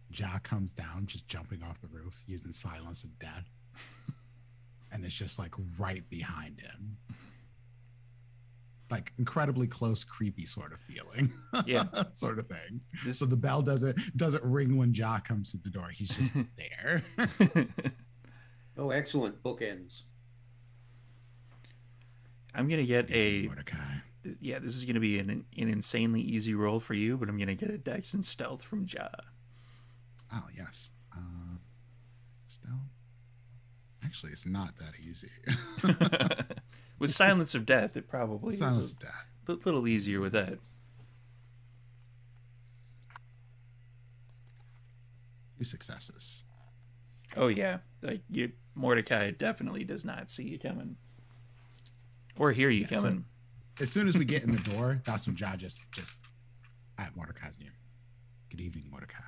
Ja comes down, just jumping off the roof using Silence of Death, and it's just like right behind him, like incredibly close, creepy sort of feeling. Yeah, sort of thing. So the bell doesn't ring when Ja comes to the door. He's just there. Oh, excellent bookends. I'm gonna get a Mordecai. Yeah, this is gonna be an insanely easy roll for you, but I'm gonna get a Dex and Stealth from Ja. Oh, yes. Stealth. Actually, it's not that easy. With Silence of Death, it probably Silence is of Death. a little easier with that. 2 successes. Oh yeah, like Mordecai definitely does not see you coming, or hear you coming. So as soon as we get in the door, that's when Ja just at Mordecai's near. Good evening, Mordecai.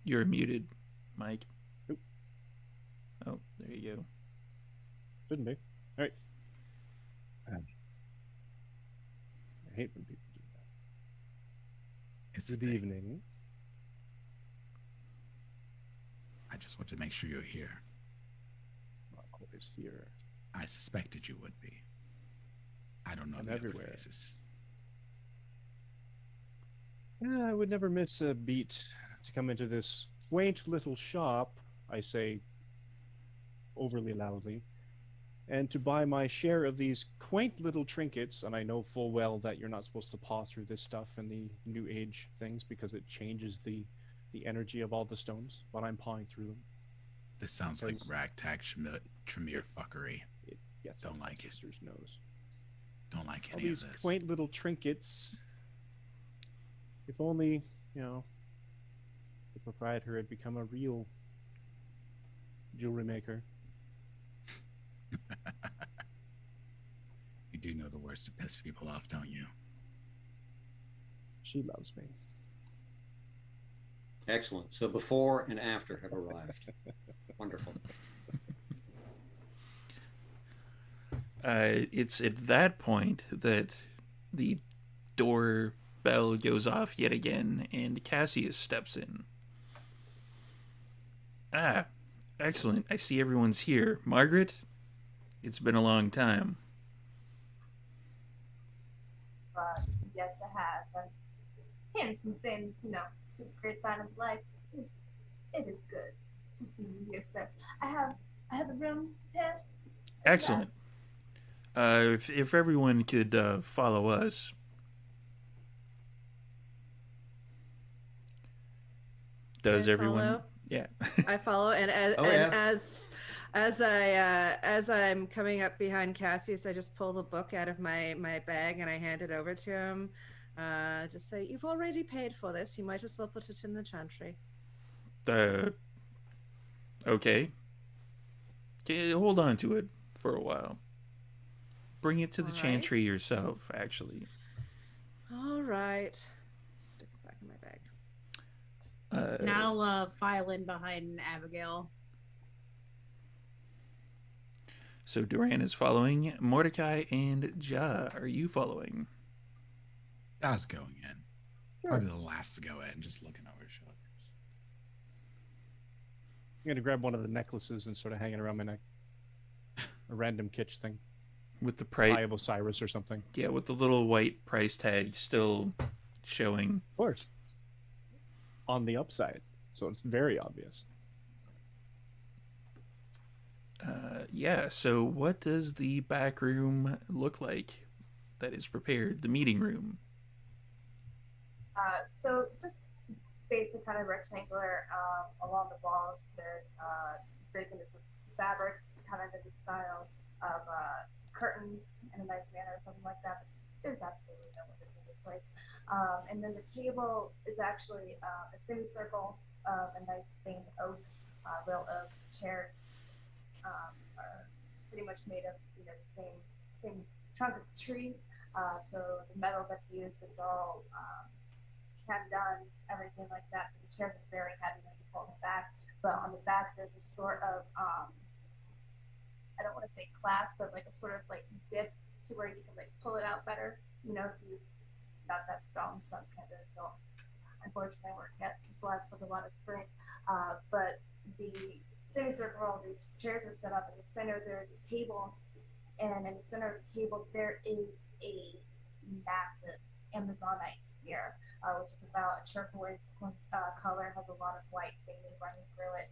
You're muted, Mike. Oop. Oh, there you go. Shouldn't be. All right. I hate when people do that. It's Good evening. I just want to make sure you're here. Not always here. I suspected you would be. I don't know I'm the everywhere. other faces. I would never miss a beat to come into this quaint little shop, I say overly loudly, and to buy my share of these quaint little trinkets. And I know full well that you're not supposed to paw through this stuff and the new age things because it changes the energy of all the stones, but I'm pawing through them. This sounds like ragtag Tremere fuckery. Yes, Don't like it. sister's nose. Don't like All any of these this. quaint little trinkets. If only, the proprietor had become a real jewelry maker. You do know the words to piss people off, don't you? She loves me. Excellent. So before and after have arrived. Wonderful. It's at that point that the door bell goes off yet again, and Cassius steps in. Ah, excellent. I see everyone's here. Margaret, it's been a long time. Yes, it has. And hearing some things, the great fun of life it is good to see you here, sir. I have the room here. Excellent. Yes. If everyone could follow us. Does I everyone? follow? Yeah. I follow, and Oh, yeah. as I'm coming up behind Cassius, I just pull the book out of my bag and I hand it over to him. Just say, "You've already paid for this. You might as well put it in the chantry." Okay. Okay, hold on to it for a while. Bring it to the All chantry right. yourself, actually. All right. Stick it back in my bag. And I'll file in behind Abigail. So Duran is following. Mordecai and Ja, are you following? I was going in. Probably the last to go in, just looking over his shoulders. I'm going to grab one of the necklaces and sort of hang it around my neck. A random kitsch thing. With the Eye price, of Osiris or something. yeah, with the little white price tag still showing. Of course. On the upside. So it's very obvious. Yeah, so what does the back room look like that is prepared? The meeting room. So just basic kind of rectangular. Along the walls, there's draping this fabrics, kind of in the style of curtains in a nice manner or something like that. But there's absolutely no windows in this place. And then the table is actually a semicircle of a nice stained oak, real oak chairs. Are pretty much made of the same trunk of the tree. So the metal that's used, it's all hand done, everything like that. So the chairs are very heavy when you pull them back. But on the back, there's a sort of I don't want to say clasp, but like a sort of like dip to where you can like pull it out better. If you're not that strong, some kind of don't. Unfortunately, we're blessed with a lot of strength. But the semicircle, these chairs are set up in the center. There's a table, and in the center of the table, there is a massive Amazonite sphere, which is about a turquoise color, has a lot of white veining running through it,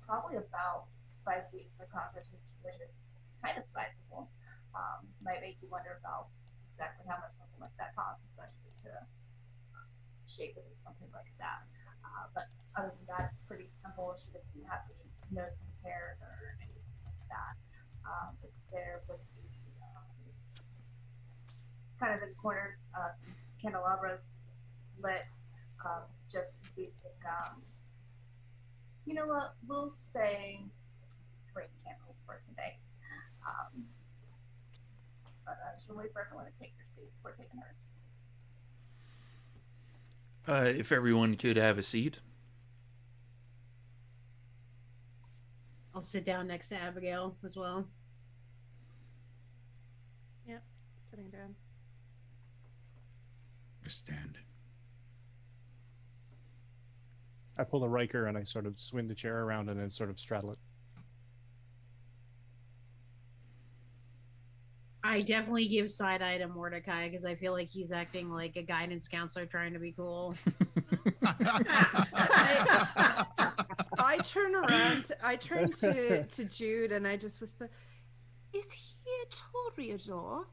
probably about 5 feet circumference, which is kind of sizable. Might make you wonder about exactly how much something like that costs, especially to shape it or something like that. But other than that, it's pretty simple. She doesn't have any nose repaired or anything like that. But there would be kind of in corners some candelabras lit, just basic, you know what, we'll say green candles for today. But she'll wait for everyone to take their seat before taking hers. If everyone could have a seat. I'll sit down next to Abigail as well. Yep, sitting down. Just stand. I pull a Riker and I sort of swing the chair around and then sort of straddle it. I definitely give side eye to Mordecai because I feel like he's acting like a guidance counselor trying to be cool. I turn around. I turn to Jude and I just whisper, "Is he a Toreador?"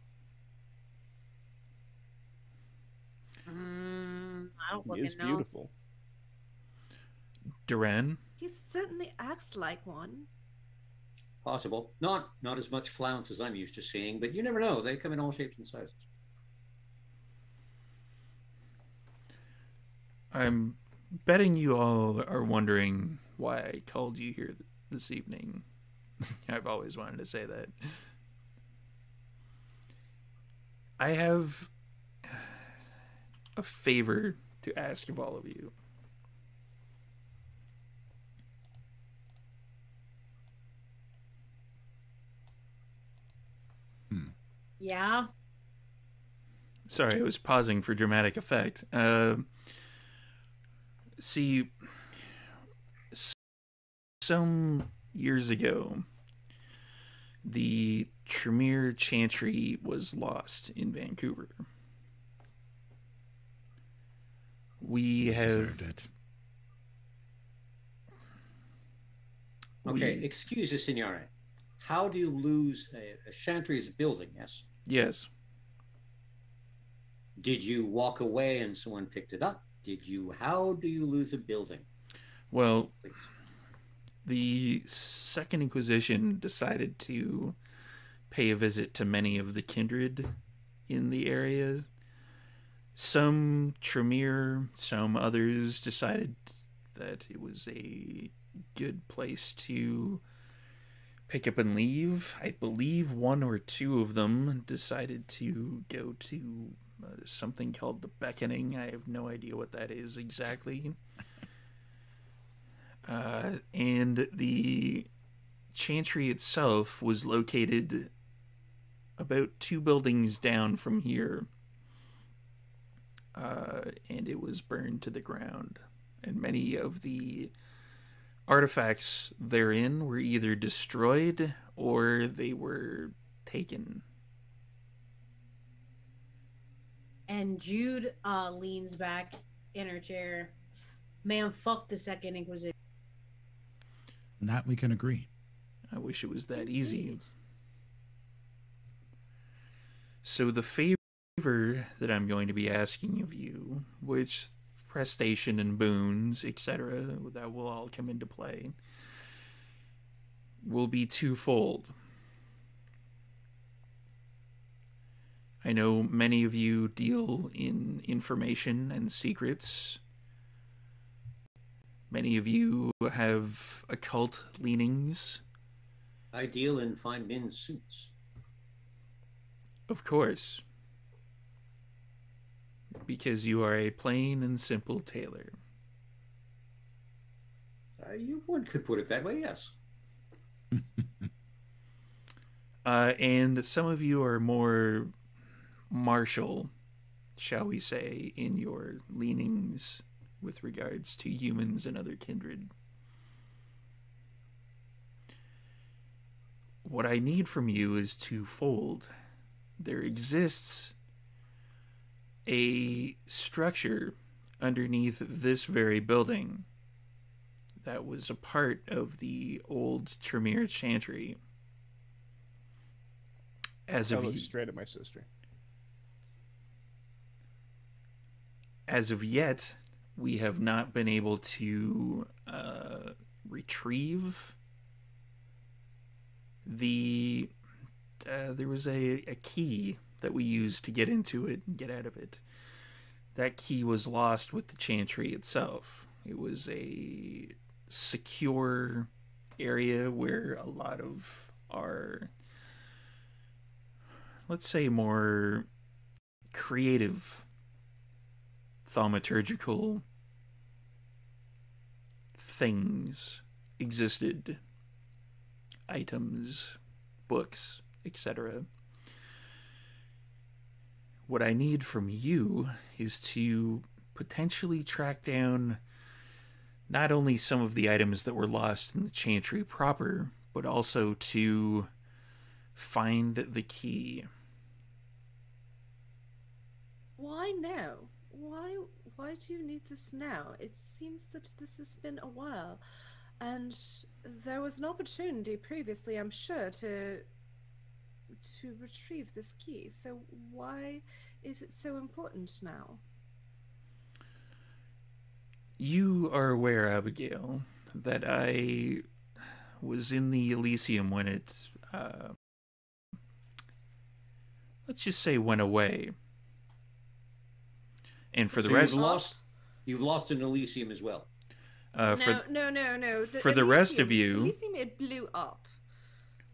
I don't He fucking is know. beautiful. Duran. He certainly acts like one. Possible. Not as much flounce as I'm used to seeing, but you never know. They come in all shapes and sizes. I'm betting you all are wondering why I called you here this evening. I've always wanted to say that. I have a favor to ask of all of you. Yeah. Sorry, I was pausing for dramatic effect. See, some years ago, the Tremere Chantry was lost in Vancouver. We They have... deserved it. Okay, excuse us, Signore. how do you lose a chantry is a building? Yes. Yes. Did you walk away and someone picked it up? How do you lose a building? Well, Please. the Second Inquisition decided to pay a visit to many of the kindred in the area. Some Tremere, some others decided that it was a good place to pick up and leave. I believe one or two of them decided to go to something called the Beckoning. I have no idea what that is exactly. And the chantry itself was located about 2 buildings down from here. And it was burned to the ground. And many of the artifacts therein were either destroyed or they were taken. And Jude leans back in her chair. Man, fuck the Second Inquisition. On that we can agree. I wish it was that easy. So the favor that I'm going to be asking of you, which prestation and boons, etc., that will all come into play, will be twofold. I know many of you deal in information and secrets. Many of you have occult leanings. I deal in fine men's suits. Of course. Because you are a plain and simple tailor. One could put it that way, yes. And some of you are more martial, shall we say, in your leanings with regards to humans and other kindred. What I need from you is twofold. There exists a structure underneath this very building that was a part of the old Tremere Chantry. I look straight at my sister. As of yet, we have not been able to retrieve the... there was a key that we used to get into it and get out of it. That key was lost with the chantry itself. It was a secure area where a lot of our, let's say, more creative thaumaturgical things existed. Items, books, etc. What I need from you is to potentially track down not only some of the items that were lost in the chantry proper, but also to find the key. Why now? Why do you need this now? It seems that this has been a while, and there was an opportunity previously, I'm sure, to retrieve this key. So why is it so important now? You are aware, Abigail, that I was in the Elysium when it, let's just say, went away. And for the rest, you've lost an Elysium as well. No. For the rest of you, Elysium, it blew up.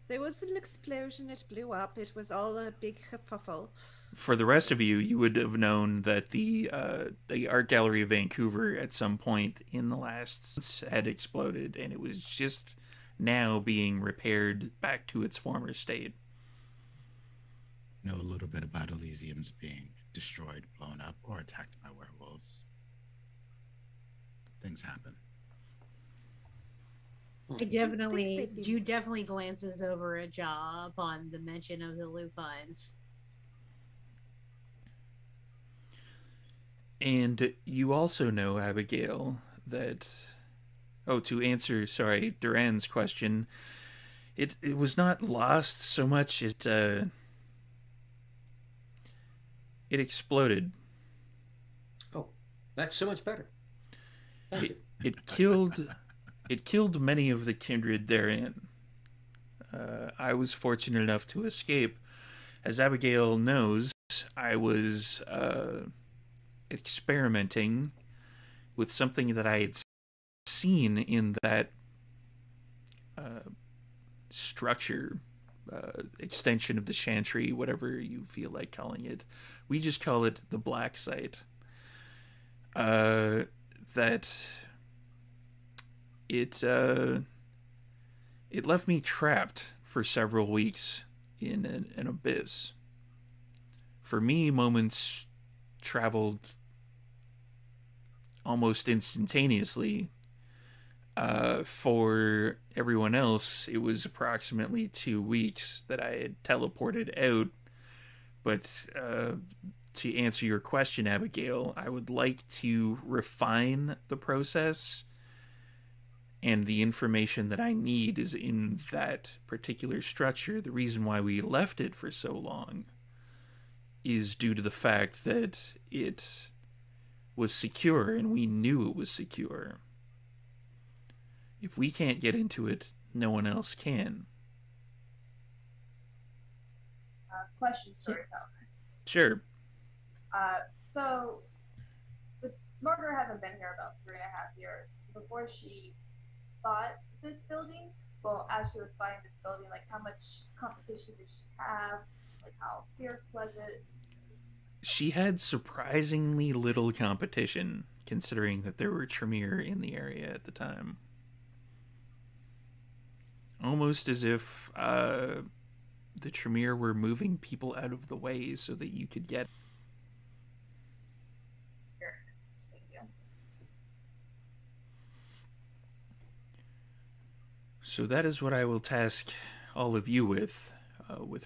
There was an explosion. It blew up. It was all a big kerfuffle. For the rest of you, you would have known that the Art Gallery of Vancouver at some point in the last had exploded, and it was just now being repaired back to its former state. Know a little bit about Elysiums being destroyed, blown up, or attacked by werewolves. Things happen. Jude definitely glances over a jaw upon the mention of the lupines. And you also know, Abigail, that... Oh, to answer, Duran's question, It was not lost so much. It exploded. Oh, that's so much better. Thank you. It killed many of the kindred therein. I was fortunate enough to escape. As Abigail knows, I was experimenting with something that I had seen in that structure, extension of the chantry, whatever you feel like calling it. We just call it the black site. That it left me trapped for several weeks in an abyss. For me, moments traveled almost instantaneously. For everyone else, it was approximately 2 weeks that I had teleported out. But to answer your question, Abigail, I would like to refine the process, and the information that I need is in that particular structure. The reason why we left it for so long is due to the fact that it was secure, and we knew it was secure. If we can't get into it, no one else can. Question, storyteller. Sure. So, with Margaret having been here about 3.5 years, before she bought this building, well, as she was buying this building, like how much competition did she have? Like how fierce was it? She had surprisingly little competition, considering that there were Tremere in the area at the time. Almost as if the Tremere were moving people out of the way so that you could get. Thank you. So that is what I will task all of you with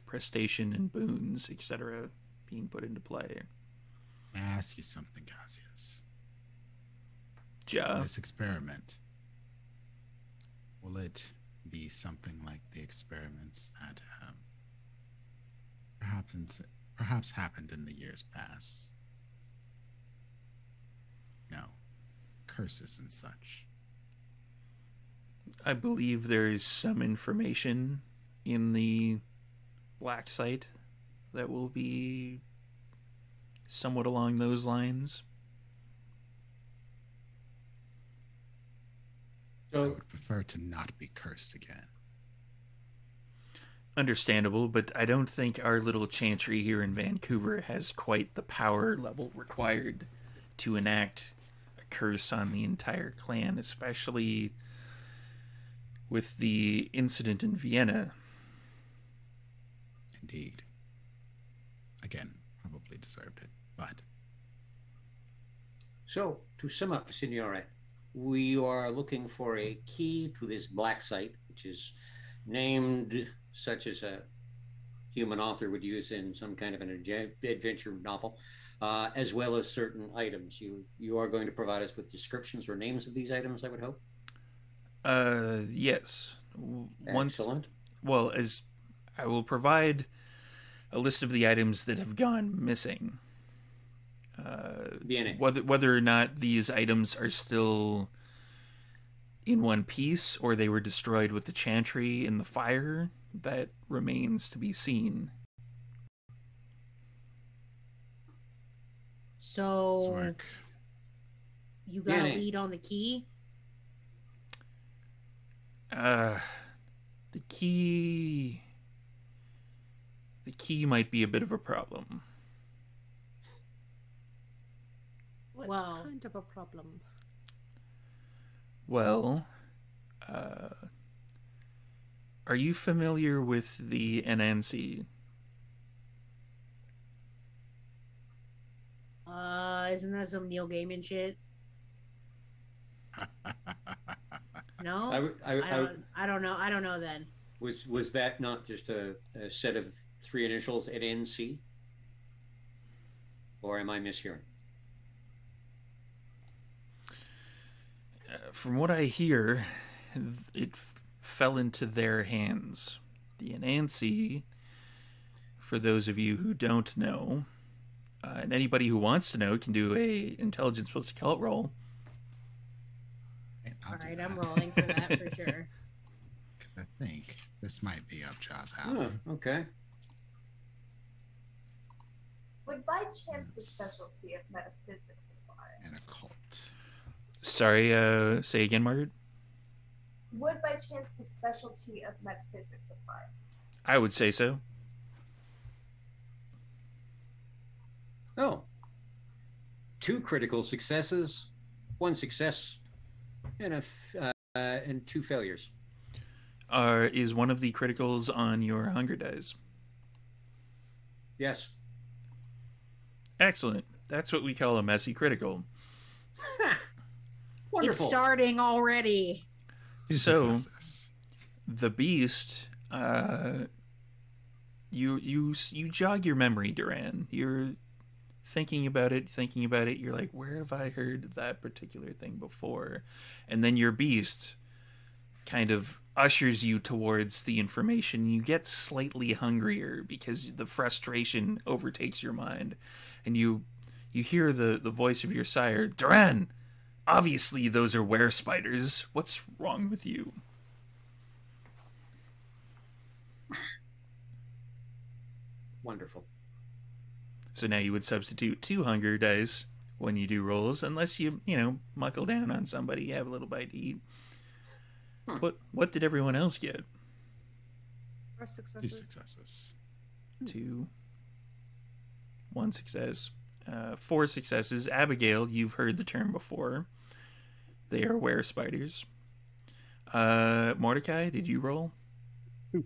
prestation and boons, etc., being put into play. May I ask you something, Cassius? Ja. This experiment, will it be something like the experiments that perhaps happened in the years past? No, curses and such. I believe there is some information in the black site that will be somewhat along those lines. I would prefer to not be cursed again. Understandable, but I don't think our little chantry here in Vancouver has quite the power level required to enact a curse on the entire clan, especially with the incident in Vienna. Indeed. Again, probably deserved it, but... So, to sum up, Signore, we are looking for a key to this black site, which is named such as a human author would use in some kind of an adventure novel, as well as certain items. You are going to provide us with descriptions or names of these items, I would hope? Yes. Excellent. Well, as I will provide a list of the items that have gone missing. Whether or not these items are still in one piece or they were destroyed with the chantry in the fire, that remains to be seen. So you got a lead on the key? The key might be a bit of a problem. What kind of a problem? Well, are you familiar with the Anansi? Isn't that some Neil Gaiman shit? No? I don't know. I don't know then. Was that not just a set of 3 initials at NC? Or am I mishearing? From what I hear, it fell into their hands. The Anansi, for those of you who don't know, and anybody who wants to know can do a intelligence plus occult roll. All right, I'm rolling for that for sure. Because I think this might be up Josh's alley. Oh, okay. Would by chance the specialty of metaphysics apply? And occult. Sorry, say again, Margaret? Would by chance the specialty of metaphysics apply? I would say so. Oh. 2 critical successes, 1 success, and 2 failures. Is one of the criticals on your hunger dice? Yes. Excellent. That's what we call a messy critical. Wonderful. It's starting already. So, the beast, you jog your memory, Duran. You're thinking about it. You're like, where have I heard that particular thing before? And then your beast kind of ushers you towards the information. You get slightly hungrier because the frustration overtakes your mind. And you hear the voice of your sire, Duran! Obviously, those are were spiders. What's wrong with you? Wonderful. So now you would substitute 2 hunger dice when you do rolls, unless you muckle down on somebody, you have a little bite to eat. What did everyone else get? 4 successes. 2 successes. 2. 1 success. 4 successes. Abigail, you've heard the term before. They are were spiders. Mordecai, did you roll? 2.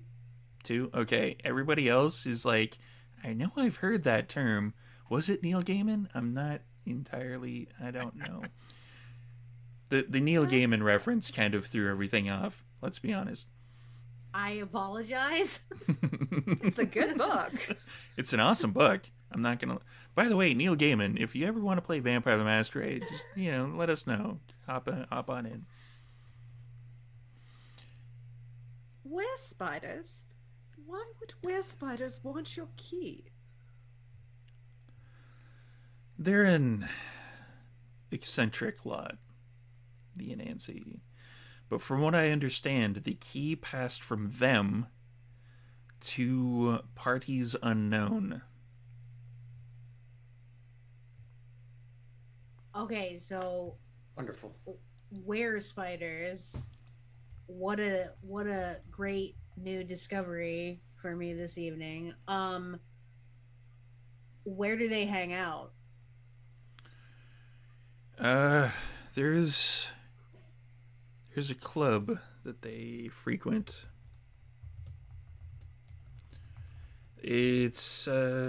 2? Okay. Everybody else is like, I know I've heard that term. Was it Neil Gaiman? I'm not entirely... I don't know. The Neil Gaiman reference kind of threw everything off. Let's be honest. I apologize. It's a good book. It's an awesome book. I'm not gonna. By the way, Neil Gaiman, if you ever want to play Vampire the Masquerade, just let us know. Hop on in. Were spiders? Why would were spiders want your key? They're an eccentric lot, the Anansi. But from what I understand, the key passed from them to parties unknown. Okay, so Wonderful. were spiders? What a great new discovery for me this evening. Where do they hang out? There's a club that they frequent. It's I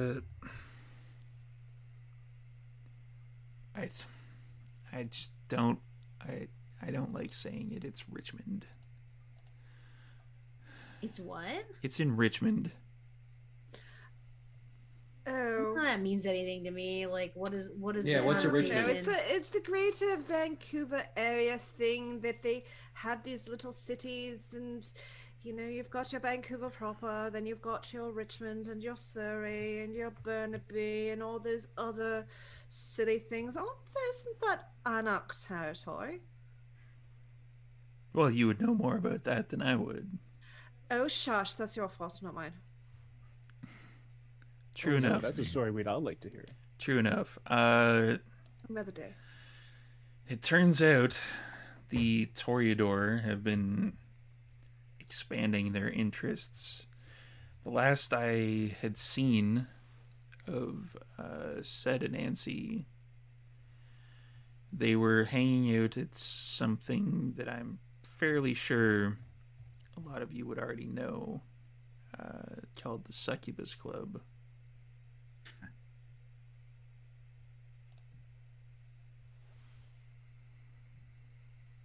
just don't I don't like saying it. It's Richmond. It's what? It's in Richmond. Oh. None of that means anything to me. Like, what is? Yeah, the what's a connotation? Richmond? No, it's the greater Vancouver area thing that they have these little cities, and you've got your Vancouver proper, then you've got your Richmond and your Surrey and your Burnaby and all those other silly things. Isn't that Anarch territory? Well, you would know more about that than I would. Oh, shush! That's your fault, not mine. True enough. That's a story we'd all like to hear. True enough. Another day. It turns out the Toreador have been expanding their interests. The last I had seen of said Anansi, they were hanging out at something that I'm fairly sure a lot of you would already know, called the Succubus Club.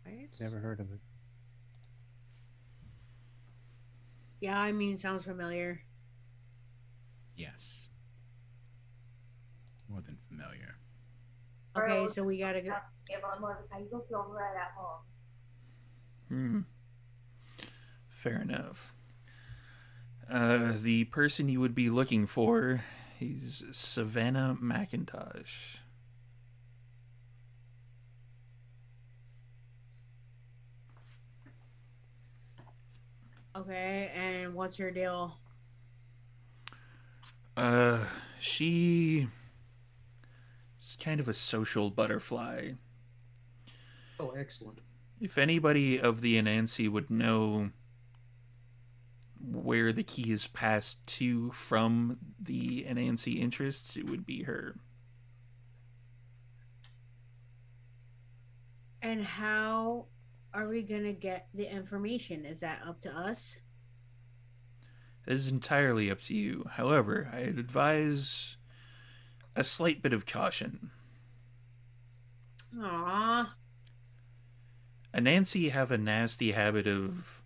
Right? Never heard of it. Yeah, I mean, sounds familiar. Yes. More than familiar. Okay, so we gotta go. Fair enough. The person you would be looking for is Savannah McIntosh. Okay, and what's your deal? She is kind of a social butterfly. Oh, excellent. If anybody of the Anansi would know where the key is passed to from the Anansi interests, it would be her. And how are we going to get the information? Is that up to us? It is entirely up to you. However, I'd advise a slight bit of caution. Aww. Anansi have a nasty habit of...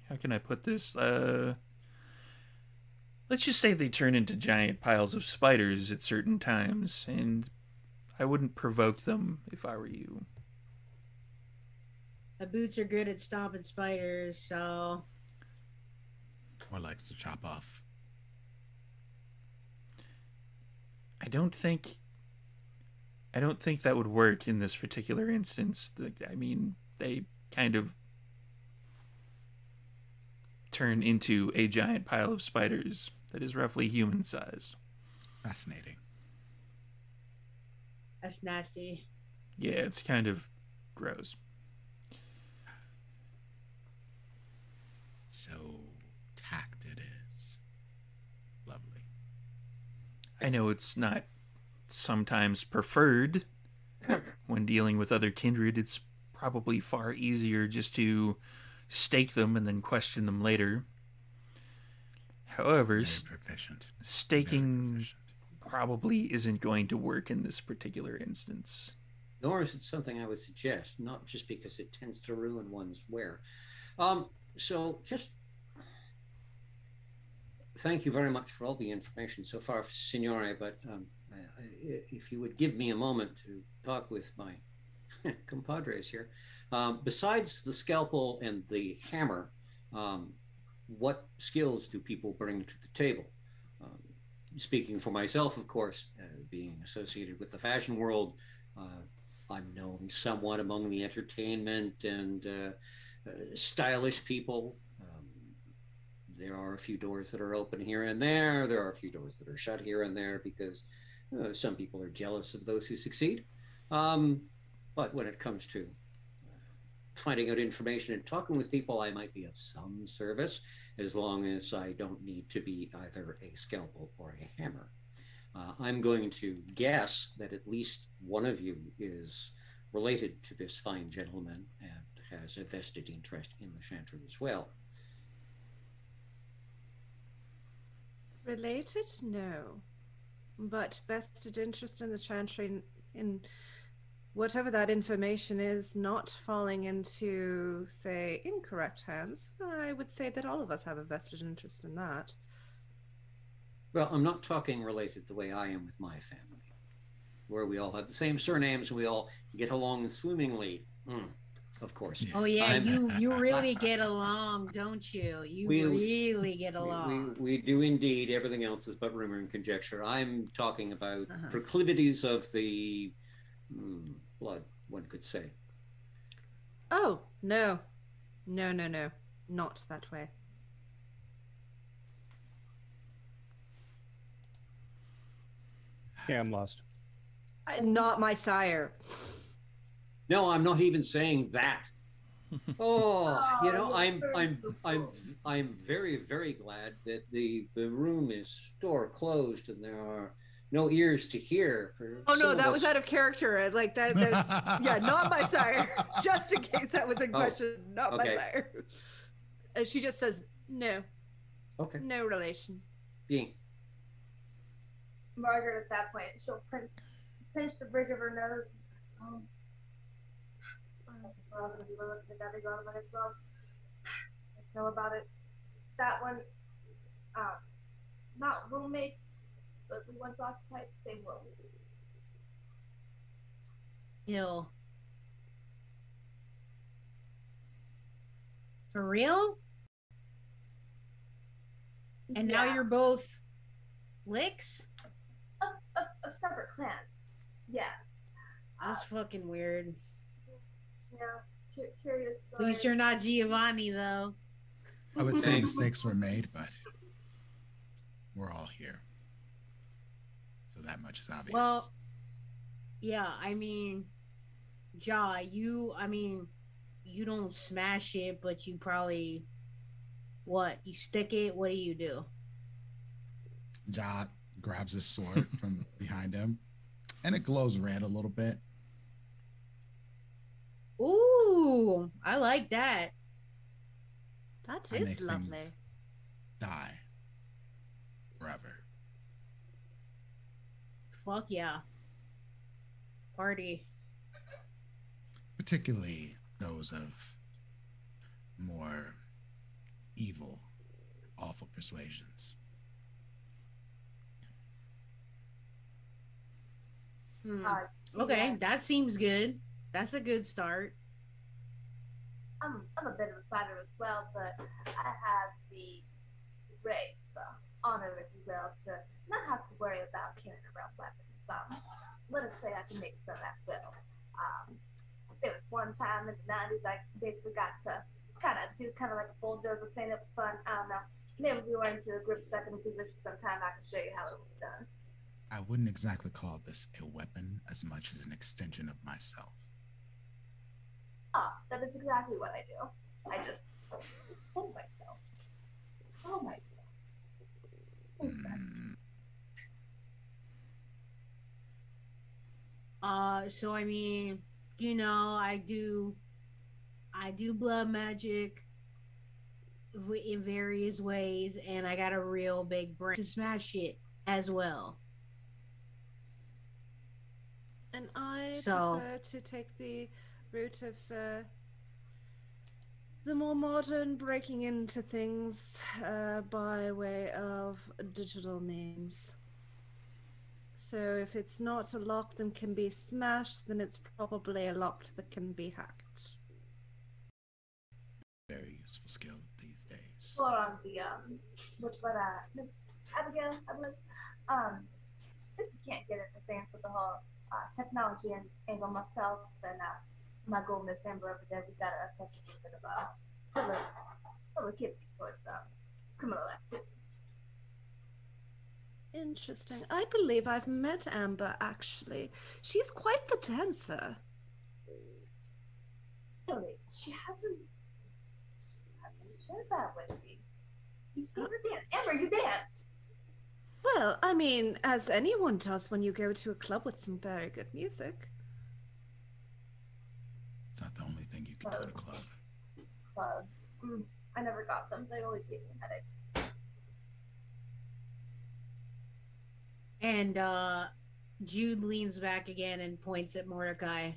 How can I put this? Let's just say they turn into giant piles of spiders at certain times, and I wouldn't provoke them if I were you. My boots are good at stomping spiders, so... Or likes to chop off. I don't think that would work in this particular instance. I mean, they kind of turn into a giant pile of spiders that is roughly human-sized. Fascinating. That's nasty. Yeah, it's kind of gross. So tact it is. Lovely. I know it's not sometimes preferred when dealing with other kindred. It's probably far easier just to stake them and then question them later. However, Very proficient. staking Very proficient. probably isn't going to work in this particular instance. Nor is it something I would suggest, not just because it tends to ruin one's wear. So just thank you very much for all the information so far, Signore, but if you would give me a moment to talk with my compadres here. Besides the scalpel and the hammer, what skills do people bring to the table? Speaking for myself, of course, being associated with the fashion world, I'm known somewhat among the entertainment and stylish people. There are a few doors that are open here and there. There are a few doors that are shut here and there because some people are jealous of those who succeed. But when it comes to finding out information and talking with people, I might be of some service as long as I don't need to be either a scalpel or a hammer. I'm going to guess that at least one of you is related to this fine gentleman and has a vested interest in the Chantry as well. Related? No. But vested interest in the Chantry in whatever that information is not falling into, say, incorrect hands. I would say that all of us have a vested interest in that. Well, I'm not talking related the way I am with my family, where we all have the same surnames and we all get along swimmingly. Of course. Oh yeah, you really get along, don't you? You really get along. We do indeed. Everything else is but rumor and conjecture. I'm talking about proclivities of the blood, one could say. Oh, no. No. Not that way. Yeah, I'm lost. Not my sire. No, I'm not even saying that. You know, I'm very, very glad that the room is door closed and there are no ears to hear. Oh no, that was out of character. Like that's yeah, not my sire. Just in case that was in question, not my sire. And she just says no. Okay. No relation. Being. Margaret, at that point, she'll pinch the bridge of her nose. We're all going to be looking at that Abigail as well. Let's know about it. That one, not roommates, but we once occupied the same room. Ew. For real? And now Yeah. you're both licks? Of separate clans. Yes. That's fucking weird. Yeah. Curious. At least you're not Giovanni, though. I would say Thanks. mistakes were made, but we're all here. So that much is obvious. Well, yeah, I mean, you don't smash it, but you probably, you stick it? What do you do? Ja grabs his sword from behind him, and it glows red a little bit. Ooh, I like that. That I is make lovely. things die forever. Fuck yeah. Party. Particularly those of more evil, awful persuasions. Okay, that seems good. That's a good start. I'm a bit of a fighter as well, but I have the grace, the honor, if you will, to not have to worry about carrying around weapons. Let us say I can make some at will. There was one time in the 90s I basically got to do like a bulldozer thing. It was fun. I don't know. Maybe we were into a group second position sometime. I can show you how it was done. I wouldn't exactly call this a weapon as much as an extension of myself. That is exactly what I do. I just extend myself. Oh, myself. So I mean, I do blood magic in various ways, and I got a real big brain to smash it as well. And I So- prefer to take the route of the more modern breaking into things by way of digital means. So if it's not a lock that can be smashed, then it's probably a lock that can be hacked. Very useful skill these days. Or on the Miss Abigail, if you can't get into things with the whole technology and angle myself, then my girl Miss Amber over there, we got ourselves a little bit of a proclivity towards criminal activity. Interesting. I believe I've met Amber, actually. She's quite the dancer. Really, she hasn't shared that with me. You see her dance. Amber, you dance! Well, I mean, as anyone does when you go to a club with some very good music. It's not the only thing you can do in a club. Clubs. I never got them. They always gave me headaches. And Jude leans back again and points at Mordecai.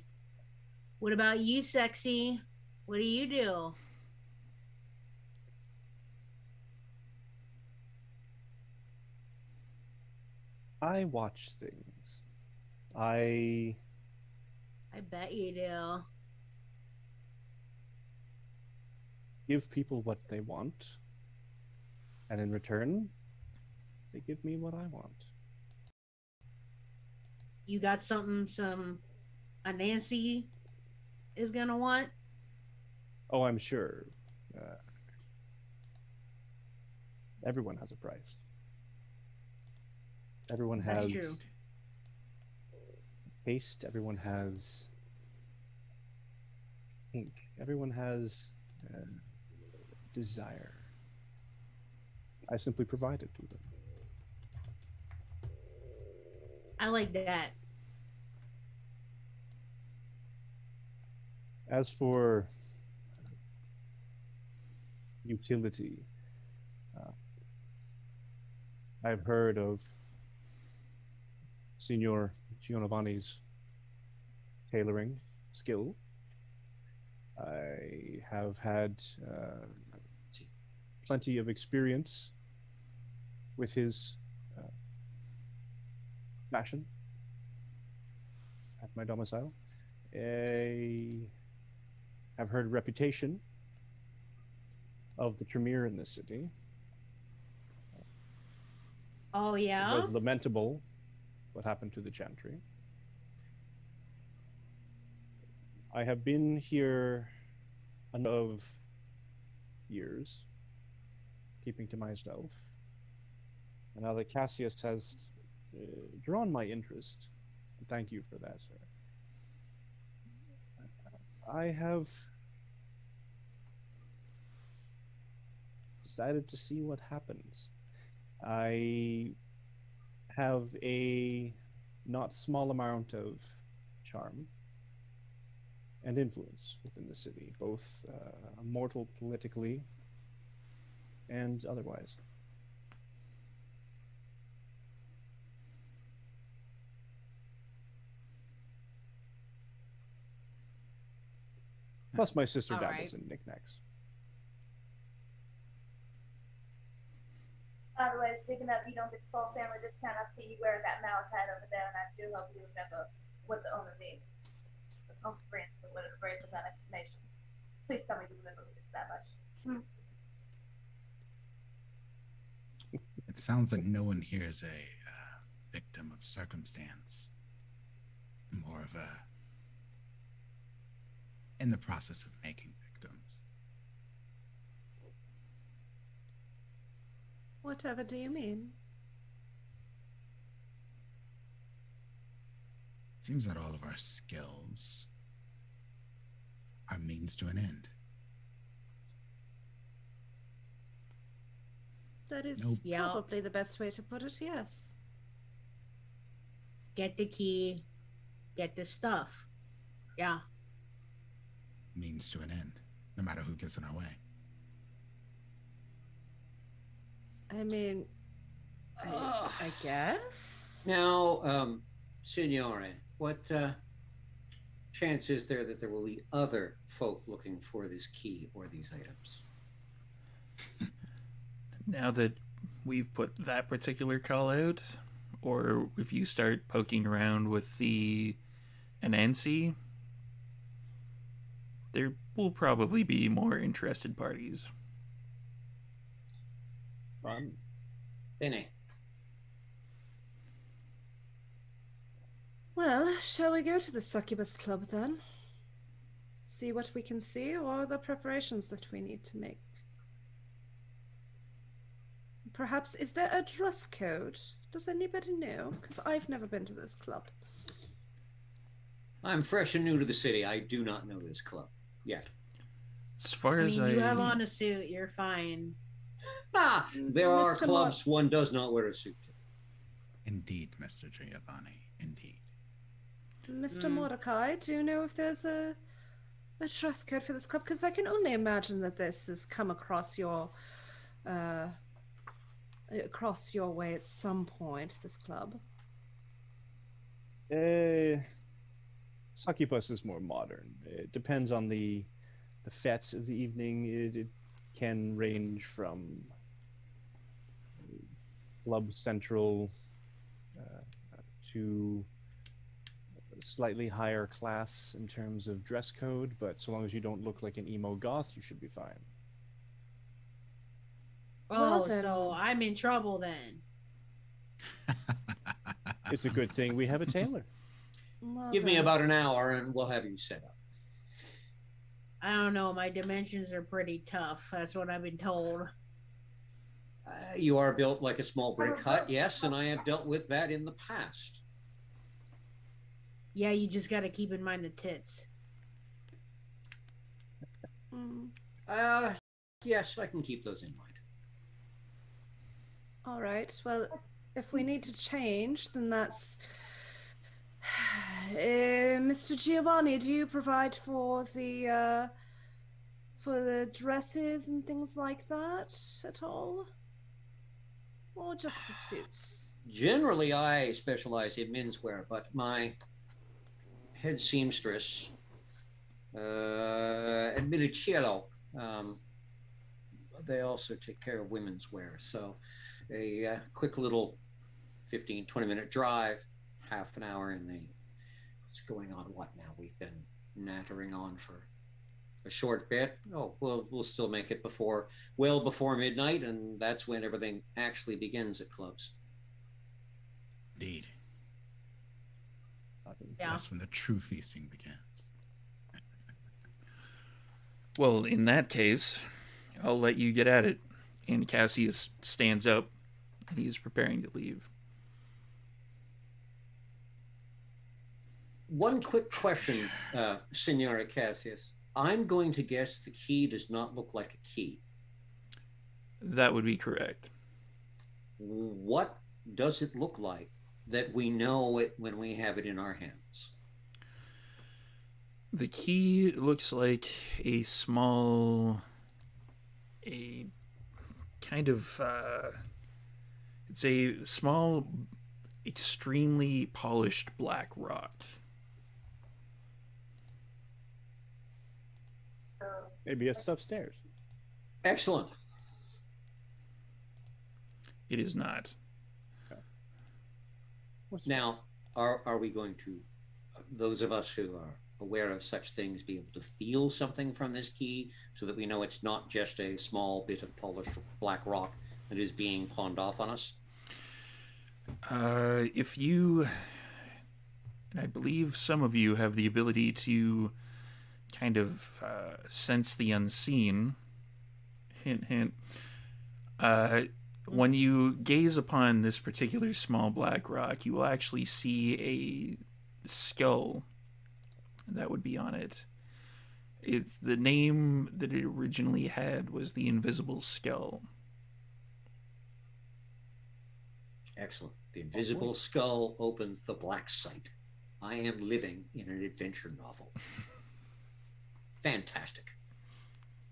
What about you, sexy? What do you do? I watch things. I bet you do. give people what they want, and in return, they give me what I want. You got something a Nancy is gonna want? Oh, I'm sure. Everyone has a price. Everyone That's has true. taste. Everyone has ink. Everyone has desire. I simply provide it to them. I like that. As for utility, I've heard of Signor Giovanni's tailoring skill. I have had plenty of experience with his fashion at my domicile. I have heard reputation of the Tremere in this city. Oh, It yeah? was lamentable what happened to the Chantry. I have been here a number of years, keeping to myself. And now that Cassius has drawn my interest, and thank you for that, sir, I have decided to see what happens. I have a not small amount of charm and influence within the city, both mortal politically and otherwise. Plus, my sister All dabbles right. in knickknacks. By the way, speaking of, you don't get the full family discount. I see you wearing that malachite over there, and I do hope you remember what the owner means. The owner brings the word of the brave without explanation. Please tell me you remember it's that much. It sounds like no one here is a victim of circumstance. More of a in the process of making victims. Whatever do you mean? It seems that all of our skills are means to an end. That is Nope. Yeah. probably the best way to put it, yes. Get the key, get the stuff. Yeah. Means to an end, no matter who gets in our way. I mean, I guess. Now, Signore, what chance is there that there will be other folk looking for this key or these items? Now that we've put that particular call out, or if you start poking around with the Anansi, there will probably be more interested parties. Bene. Well, shall we go to the Succubus Club then? See what we can see, or the preparations that we need to make. Perhaps, is there a dress code? Does anybody know? Because I've never been to this club. I'm fresh and new to the city. I do not know this club yet. As far I as mean, you have on a suit, you're fine. There are Mr. clubs one does not wear a suit to. Indeed, Mr. Giovanni, indeed. Mr. Mordecai, do you know if there's a dress code for this club? Because I can only imagine that this has come across your way at some point, this club. Succubus is more modern. It depends on the fetes of the evening. It can range from Club Central to slightly higher class in terms of dress code, but so long as you don't look like an emo goth, you should be fine. Oh, then- so I'm in trouble then. It's a good thing we have a tailor. Well, Give me then- about an hour and we'll have you set up. I don't know. My dimensions are pretty tough. That's what I've been told. You are built like a small brick hut, yes, and I have dealt with that in the past. Yeah, you just got to keep in mind the tits. Mm, Yes, I can keep those in mind. all right. Well, if we need to change, then that's. Mr. Giovanni, do you provide for the dresses and things like that at all? Or just the suits? Generally, I specialize in menswear, but my head seamstress, admitted cielo, they also take care of women's wear. So a quick little 15, 20-minute drive, half an hour in the, it's going on what now? We've been nattering on for a short bit. Oh, we'll still make it well before midnight, and that's when everything actually begins at clubs. Indeed. Yeah. That's when the true feasting begins. Well, in that case, I'll let you get at it. And Cassius stands up, and he is preparing to leave. One quick question, Senora Cassius. I'm going to guess the key does not look like a key. That would be correct. What does it look like that we know it when we have it in our hands? The key looks like a kind of, it's a small, extremely polished black rock. Maybe it's upstairs. Excellent. It is not. Now, are we going to, those of us who are aware of such things, be able to feel something from this key so that we know it's not just a small bit of polished black rock that is being pawned off on us? If you, and I believe some of you have the ability to kind of sense the unseen, hint, hint, when you gaze upon this particular small black rock, you will actually see a skull that would be on it. It's the name that it originally had was the Invisible Skull. Excellent. The Invisible Skull opens the black sight. I am living in an adventure novel. Fantastic.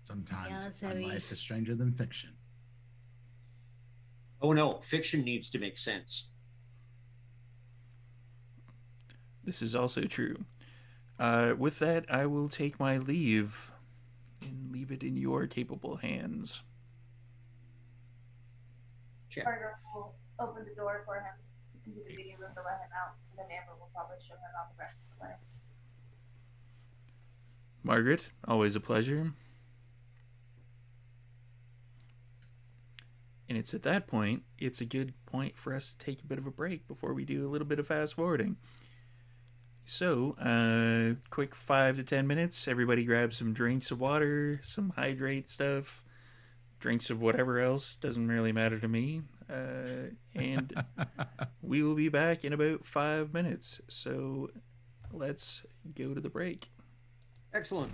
Sometimes life is stranger than fiction. Oh no, fiction needs to make sense. This is also true. With that, I will take my leave and leave it in your capable hands. Check. Margaret will open the door for him into the meeting room to let him out, and then Amber will probably show him out the rest of the way. Margaret, always a pleasure. And it's at that point, it's a good point for us to take a bit of a break before we do a little bit of fast forwarding. So, quick 5 to 10 minutes. Everybody grab some drinks of water, some hydrate stuff, drinks of whatever else. Doesn't really matter to me. And we will be back in about 5 minutes. So, let's go to the break. Excellent.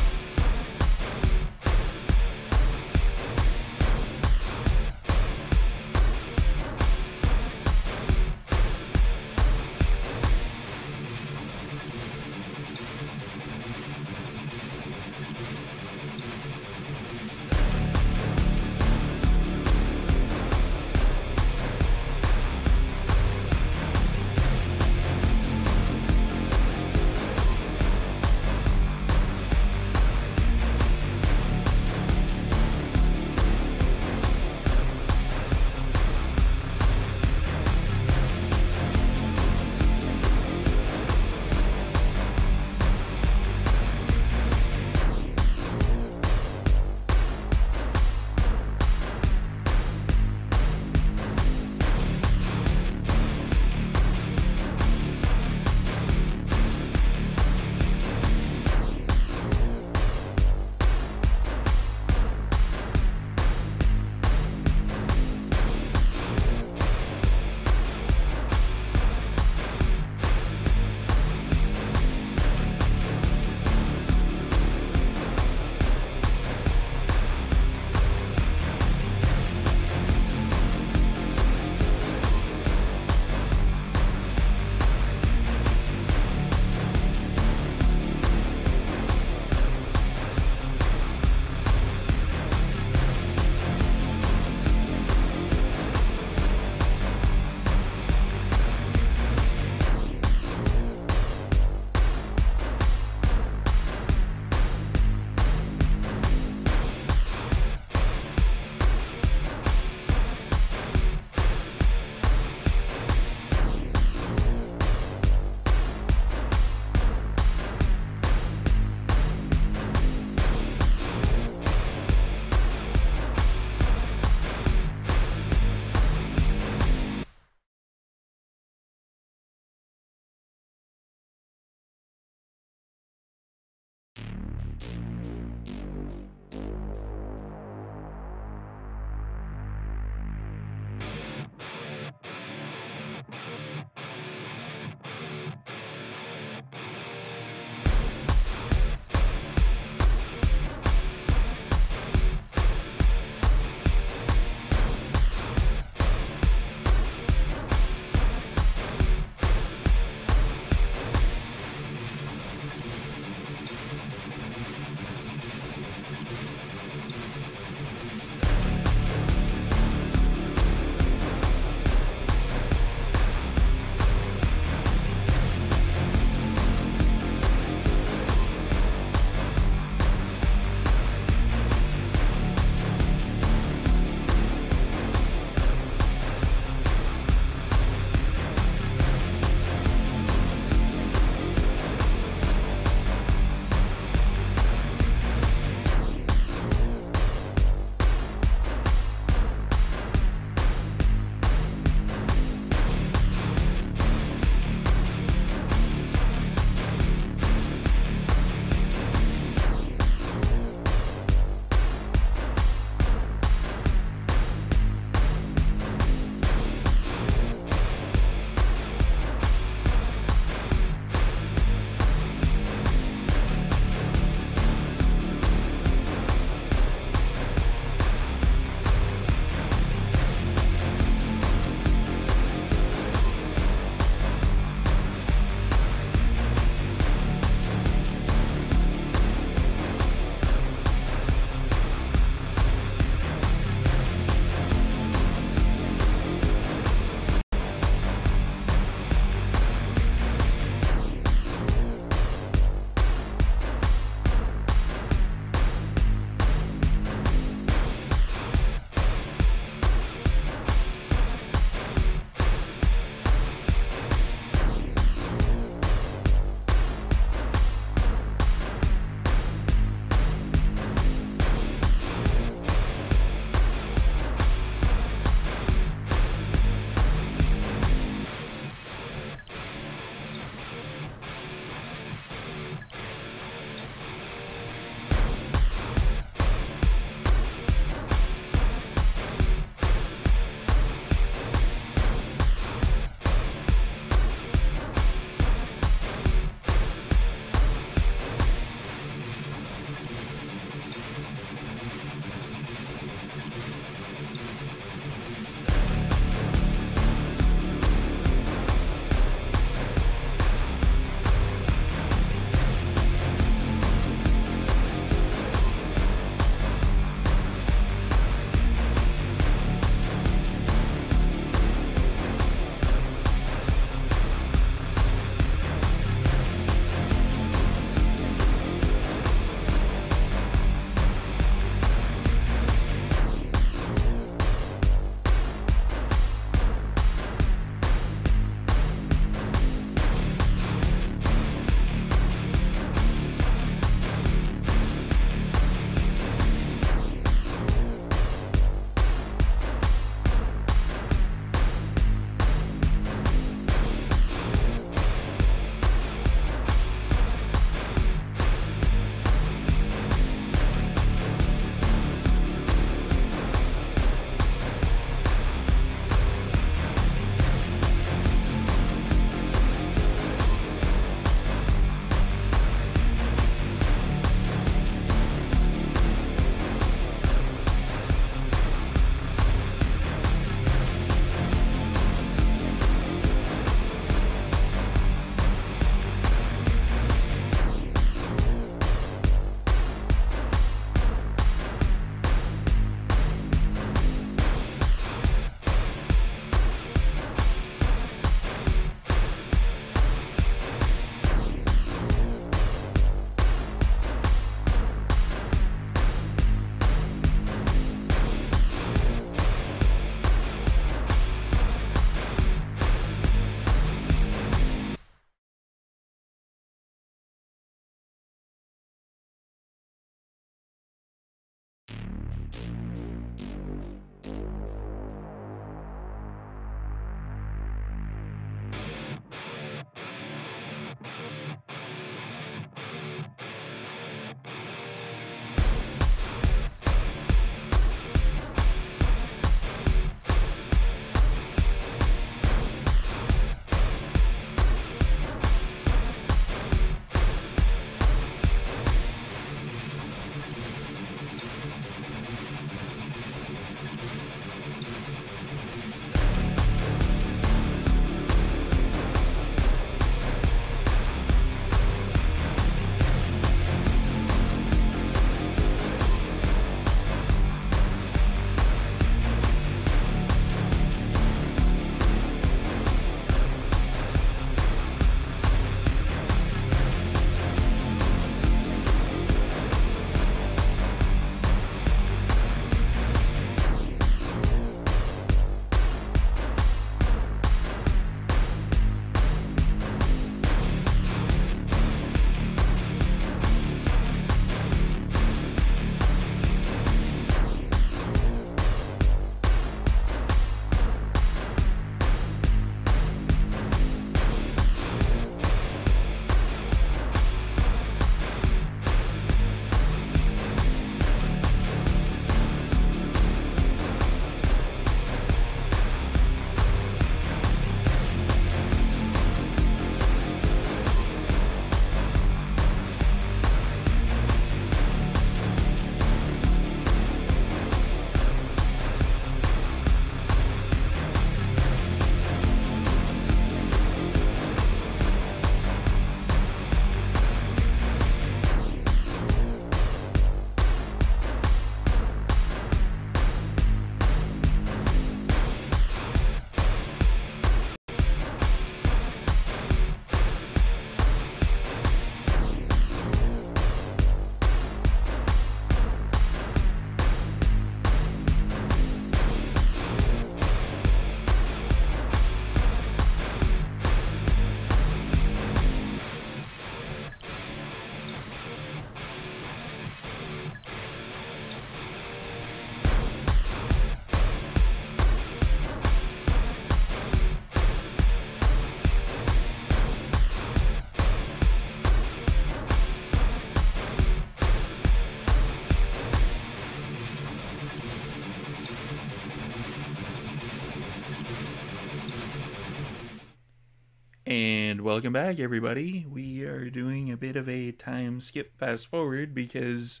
And welcome back, everybody. We are doing a bit of a time skip fast forward because,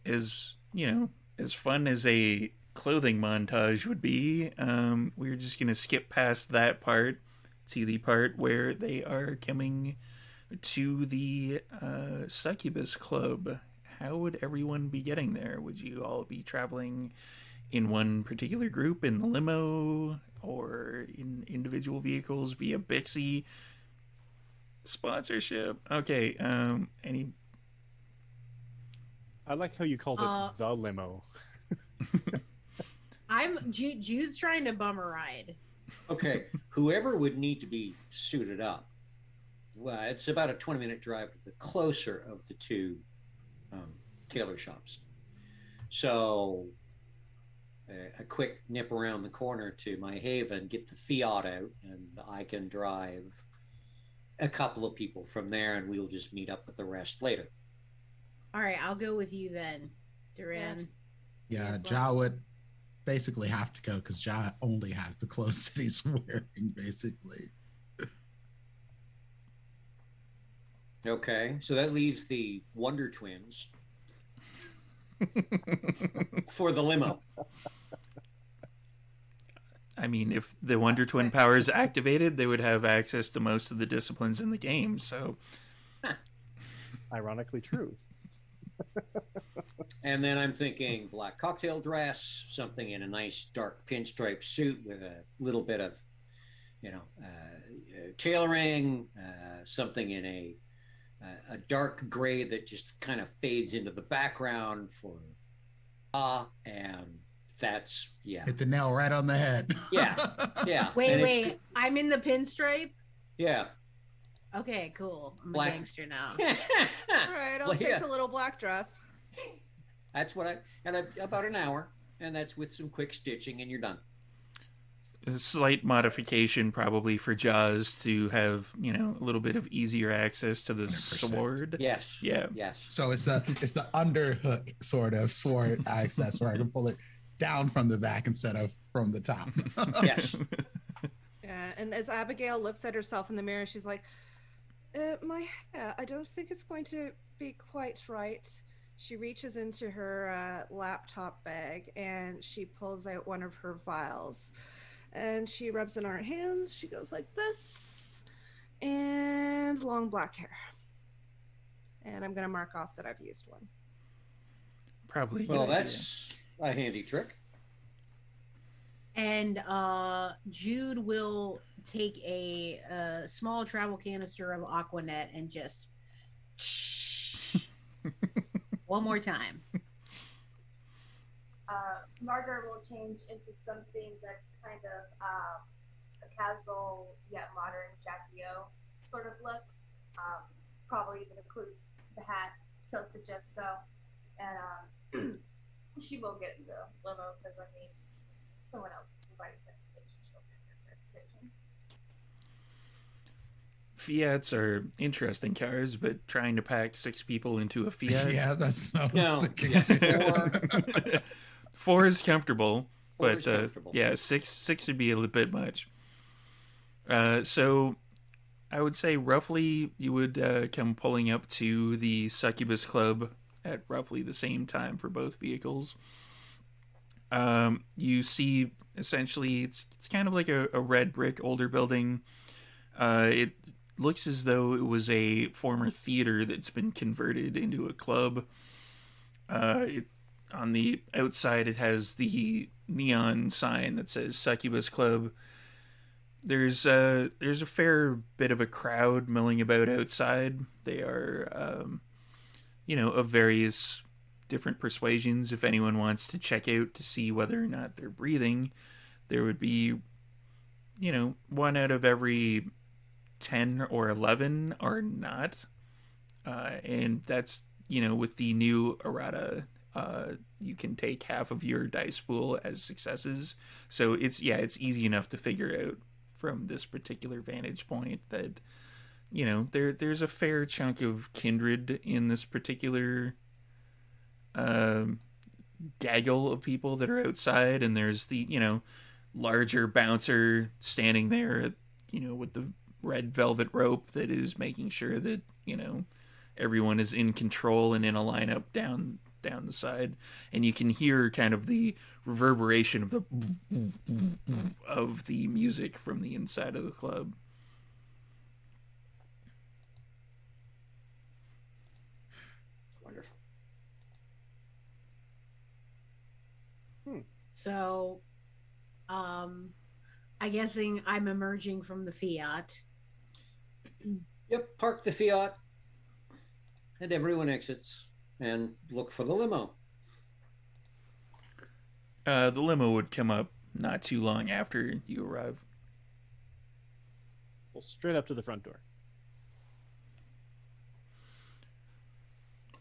as as fun as a clothing montage would be, we're just going to skip past that part to the part where they are coming to the Succubus Club. How would everyone be getting there? Would you all be traveling in one particular group in the limo or in individual vehicles via Bixie? Sponsorship. Okay, any... I like how you called it the limo. Jude's trying to bum a ride. Okay, whoever would need to be suited up. Well, it's about a 20-minute drive to the closer of the two tailor shops. So a quick nip around the corner to my haven, get the Fiat out, and I can drive a couple of people from there, and we'll just meet up with the rest later. All right, I'll go with you then, Duran. Yeah, Ja would basically have to go because Ja only has the clothes that he's wearing, basically. Okay, so that leaves the Wonder Twins for the limo. I mean, if the Wonder Twin power is activated, they would have access to most of the disciplines in the game, so... Ironically true. And then I'm thinking black cocktail dress, something in a nice dark pinstripe suit with a little bit of, tailoring, something in a dark gray that just kind of fades into the background for, and that's, yeah. Hit the nail right on the head. Yeah. Wait, I'm in the pinstripe? Yeah. Okay, cool. I'm black. A gangster now. All right, I'll take the little black dress. That's what about an hour, and that's with some quick stitching, and you're done. A slight modification probably for Jaws to have, a little bit of easier access to the 100%. Yes. Sword. Yeah. Yes. So it's the underhook sort of sword access where I can pull it down from the back instead of from the top. Yes. Yeah, and as Abigail looks at herself in the mirror, she's like, my hair, I don't think it's going to be quite right. She reaches into her laptop bag and she pulls out one of her vials. And she rubs it on her hands. She goes like this. And long black hair. And I'm going to mark off that I've used one. Probably. Well, that's a handy trick. And Jude will take a small travel canister of Aquanet and just one more time. Margaret will change into something that's kind of a casual yet modern Jackie O sort of look. Probably even include the hat tilted just so. And she will get in the limo because, someone else is providing transportation. She'll get their transportation. Fiats are interesting cars, but trying to pack 6 people into a Fiat... Yeah, that's what I No, was thinking. yeah, 4 is comfortable, Four but is comfortable. yeah, six would be a little bit much. So I would say roughly you would come pulling up to the Succubus Club at roughly the same time for both vehicles. You see essentially it's kind of like a red brick older building. It looks as though it was a former theater that's been converted into a club. On the outside, it has the neon sign that says Succubus Club. There's a fair bit of a crowd milling about outside. They are, of various different persuasions. If anyone wants to check out to see whether or not they're breathing, there would be, 1 out of every 10 or 11 are not. And that's, with the new errata, you can take half of your dice pool as successes. So it's easy enough to figure out from this particular vantage point that, there's a fair chunk of kindred in this particular gaggle of people that are outside, and there's the, larger bouncer standing there, with the red velvet rope that is making sure that, you know, everyone is in control and in a lineup down the side. And you can hear kind of the reverberation of the music from the inside of the club. Wonderful. So, I'm guessing I'm emerging from the Fiat. Yep, park the Fiat, and everyone exits, and look for the limo. The limo would come up not too long after you arrive. Well, straight up to the front door.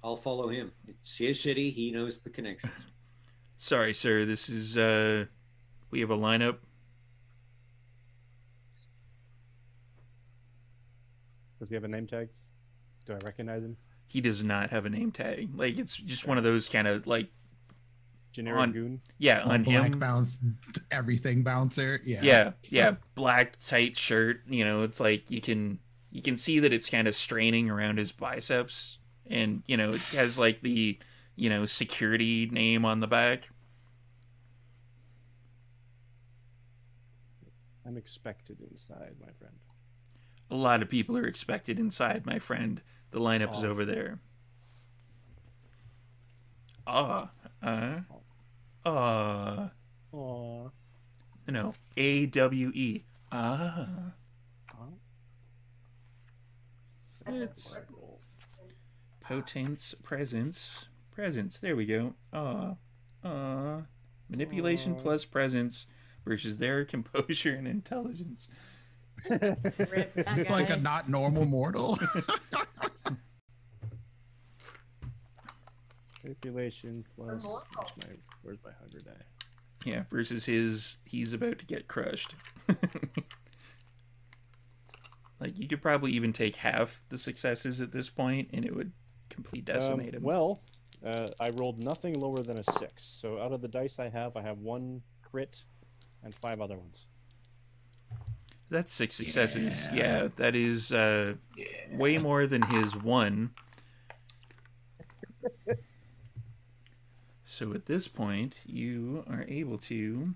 I'll follow him. It's his city. He knows the connections. Sorry, sir. This is, we have a lineup. Does he have a name tag? Do I recognize him? He does not have a name tag. Like, it's just one of those kind of, like... Generic goon? Yeah, on black him. Bounce, everything bouncer. Yeah. Black, tight shirt. You know, it's like, you can see that it's kind of straining around his biceps. And, you know, it has, like, the, you know, security name on the back. I'm expected inside, my friend. A lot of people are expected inside, my friend. The lineup is over there. No, AWE. It's potence, presence. There we go. Manipulation plus presence versus their composure and intelligence. Is this like a not normal mortal? Manipulation plus. Where's my hunger die? Yeah, versus he's about to get crushed. Like, you could probably even take half the successes at this point, and it would completely decimate him. Well, I rolled nothing lower than a 6. So out of the dice I have 1 crit and 5 other ones. That's 6 successes. Yeah, that is way more than his 1. So at this point, you are able to...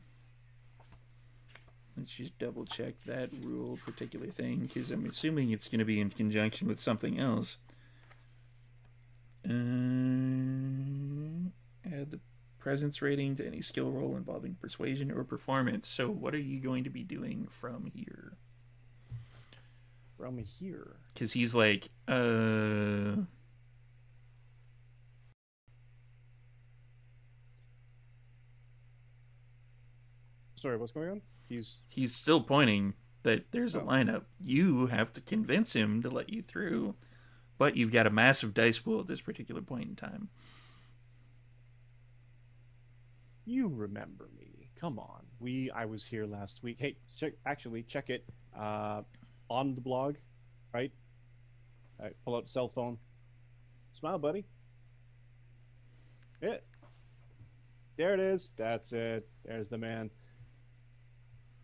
Let's just double check that rule particular thing, because I'm assuming it's going to be in conjunction with something else. Add the presence rating to any skill roll involving persuasion or performance. So what are you going to be doing from here? From here? Because he's like, Sorry, what's going on? He's still pointing that there's a lineup. You have to convince him to let you through, but you've got a massive dice pool at this particular point in time. You remember me. Come on. I was here last week. Hey, check it. On the blog, right? All right, pull out cell phone. Smile, buddy. There it is. That's it. There's the man.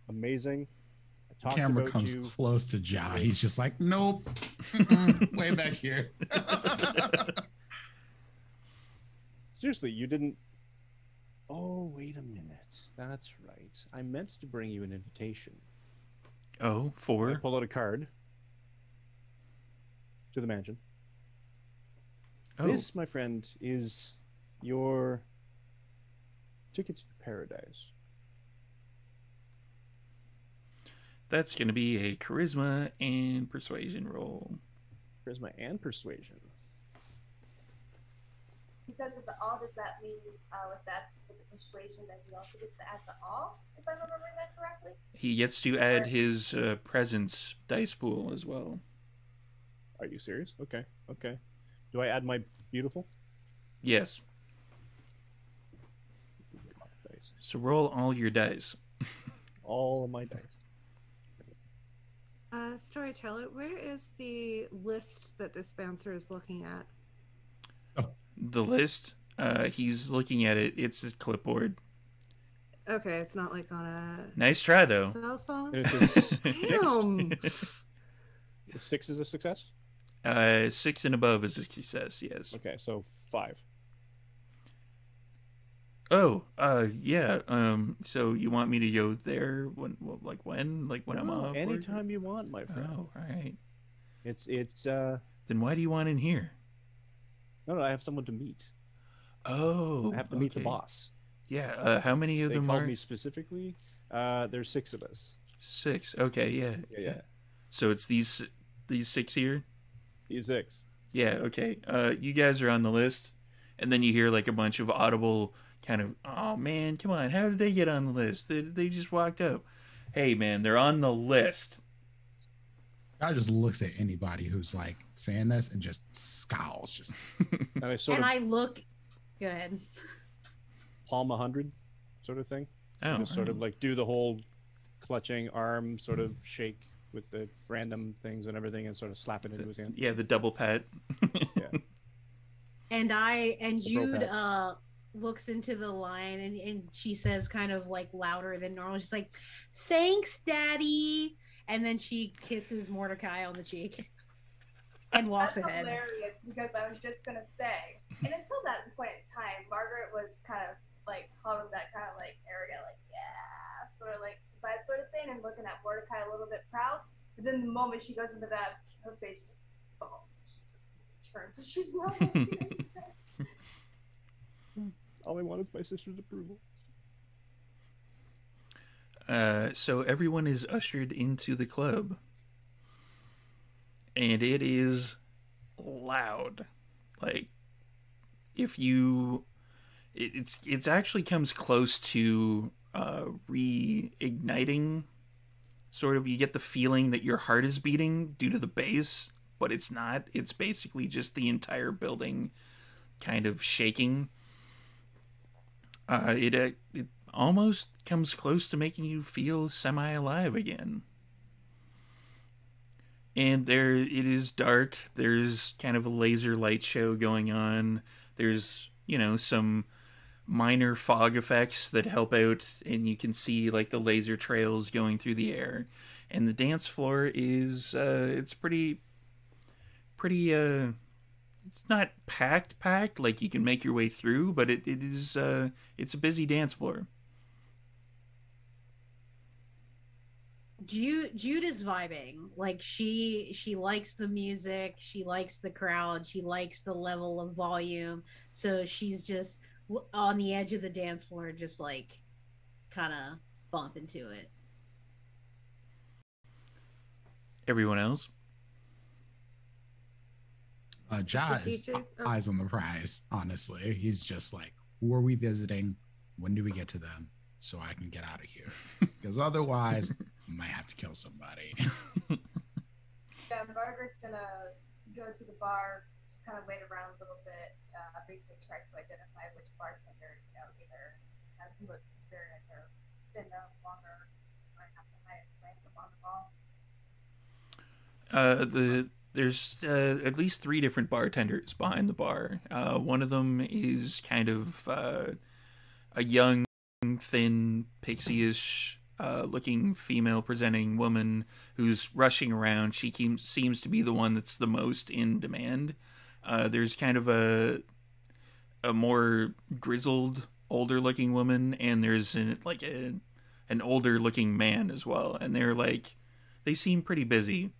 Amazing. I talked Camera about comes you. close to Ja. He's just like, nope. Way back here. Seriously, you didn't... Oh, wait a minute. That's right. I meant to bring you an invitation. Oh, I for? pull out a card. To the mansion. Oh. This, my friend, is your tickets to paradise. That's going to be a charisma and persuasion roll. Charisma and persuasion. Because of the all, does that mean with the persuasion that he also gets to add the all, if I'm remembering that correctly? He gets to add his presence dice pool as well. Are you serious? Okay. Do I add my beautiful? Yes. Dice. So roll all your dice. All of my dice. Storyteller, where is the list that this bouncer is looking at? The list, he's looking at it. It's a clipboard. Okay, it's not like on a Nice try, though. cell phone. And it says, Damn. 6 is a success? 6 and above is a success, yes. Okay, so 5. Oh, yeah. So you want me to go there when? Like when I'm No, off? anytime you want, my friend. Oh, all right. It's Then why do you want in here? No, I have someone to meet. Oh, I have to meet the okay. boss. Yeah. How many of They them called are? me specifically. There's 6 of us. 6. Okay, yeah. Yeah. So it's these 6 here. He's 6. Yeah. Okay. You guys are on the list, and then you hear like a bunch of audible kind of, "Oh man, come on! How did they get on the list? They just walked up." Hey man, they're on the list. I just looks at anybody who's like saying this and just scowls. Just And I sort And of I look. Go ahead. palm 100 sort of thing. Oh, Just sort of right. like do the whole clutching arm sort of shake with the random things and everything and sort of slap it into his hand. Yeah, the double pat. And The bro Jude pat. looks into the line and she says kind of like louder than normal. She's like, "Thanks, Daddy." And then she kisses Mordecai on the cheek and walks That's ahead. hilarious because I was just gonna say, and until that point in time, Margaret was kind of like huddled that kind of like area, like yeah, sort of like vibe sort of thing, and looking at Mordecai a little bit proud. But then the moment she goes into that, her face just falls. She just turns, and she's not. All I want is my sister's approval. So everyone is ushered into the club, and it is loud. Like, if you, it's actually comes close to reigniting. Sort of, you get the feeling that your heart is beating due to the bass, but it's not. It's basically just the entire building kind of shaking. It almost comes close to making you feel semi-alive again. And there, it is dark. There's kind of a laser light show going on. There's, some minor fog effects that help out, and you can see like the laser trails going through the air. And the dance floor is, it's pretty, it's not packed, like you can make your way through, but it is, it's a busy dance floor. Jude is vibing. Like she likes the music, she likes the crowd, she likes the level of volume. So she's just on the edge of the dance floor, just like kind of bump into it. Everyone else? Ja The is DJ oh. eyes on the prize, honestly. He's just like, who are we visiting? When do we get to them? So I can get out of here. Because otherwise, I might have to kill somebody. Yeah, Margaret's gonna go to the bar, just kind of wait around a little bit, basically try to identify which bartender, either has the most experience or been there longer or have the highest rank on the ball. There's at least 3 different bartenders behind the bar. One of them is kind of a young, thin, pixie-ish looking female-presenting woman who's rushing around. She seems to be the one that's the most in demand. There's kind of a more grizzled, older-looking woman, and there's an older-looking man as well. And they seem pretty busy.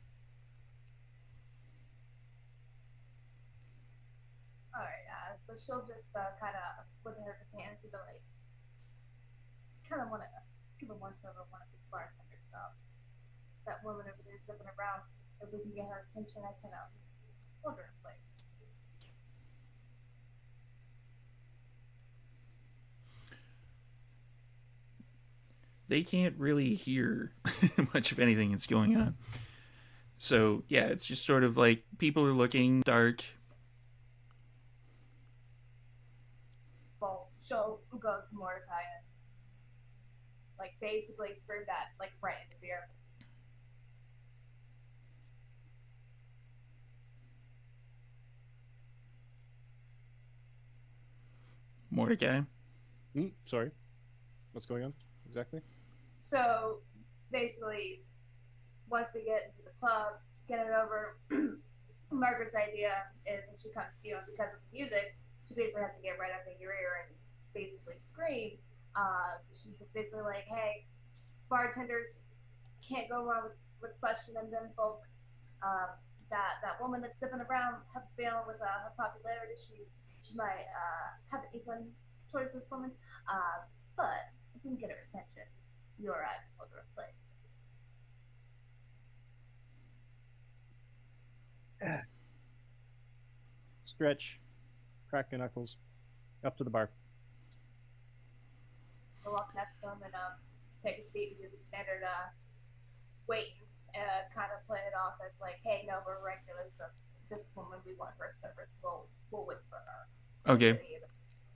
So she'll just kind of look at her hands and be like, kind of want to give a once over one of these bartenders. So that woman over there zipping around, if we can get her attention, I can hold her in place. They can't really hear much of anything that's going on. So, yeah, it's just sort of like people are looking dark. Well, she'll go to Mordecai and, like, basically scream that, like, right in his ear. Mordecai? Sorry. What's going on exactly? So basically, once we get into the club, to get it over, Margaret's idea is if she comes to you and because of the music, she basically has to get right up in your ear and basically scream. So she's just basically like, hey, bartenders can't go wrong with questioning them folk. That woman that's sipping around have been with her popularity. She might have an inkling towards this woman. But if we can get her attention, you're at a place. Stretch, crack your knuckles, up to the bar. We'll walk next to him and take a seat and do the standard waiting. Kind of play it off as like, hey, no, we're regulars. So this woman, we want her service. We'll wait for her. Okay.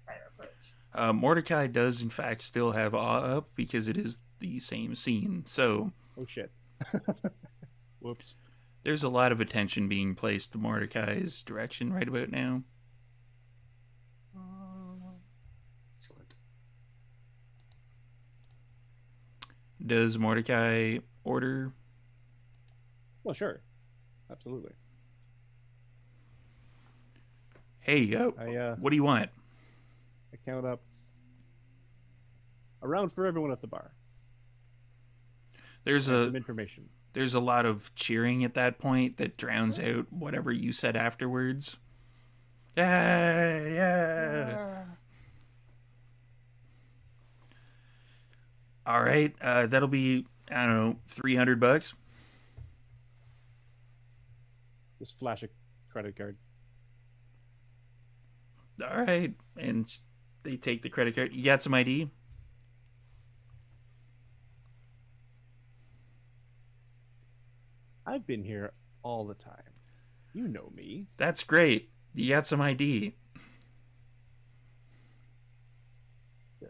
Try to approach. Mordecai does, in fact, still have awe up because it is the same scene. So, oh shit! Whoops. There's a lot of attention being placed to Mordecai's direction right about now. Excellent. Does Mordecai order? Well, sure, absolutely. Hey, what do you want? I count up a round for everyone at the bar. There's some information. There's a lot of cheering at that point that drowns out whatever you said afterwards. Yeah. All right, that'll be, I don't know, $300. Just flash a credit card. All right, and they take the credit card. You got some ID? I've been here all the time. You know me. That's great. You got some ID. Yeah.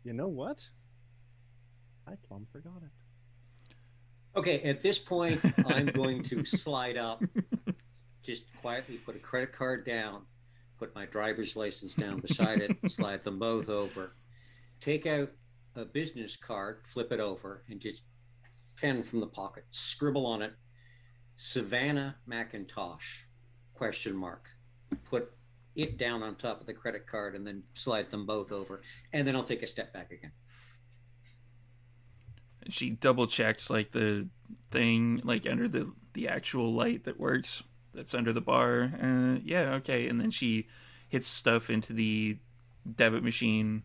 You know what? I plumb forgot it. Okay, at this point, I'm going to slide up, just quietly put a credit card down, put my driver's license down beside it, slide them both over, take out a business card, flip it over, and just pen from the pocket, scribble on it, Savannah McIntosh, ? Put it down on top of the credit card and then slide them both over, and then I'll take a step back again. She double checks like the thing like under the actual light that works that's under the bar. Yeah, okay. And then she hits stuff into the debit machine,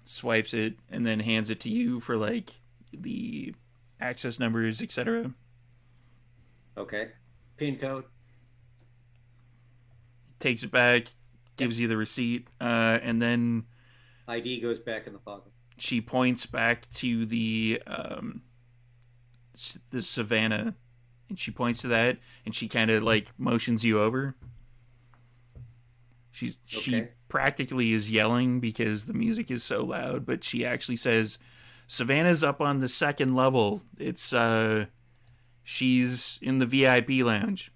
swipes it, and then hands it to you for like the access numbers, etc. Okay. PIN code. Takes it back, gives you the receipt, and then ID goes back in the pocket. She points back to the Savannah, and she points to that, and she kind of like motions you over. She practically is yelling because the music is so loud, but she actually says, "Savannah's up on the second level. It's she's in the VIP lounge."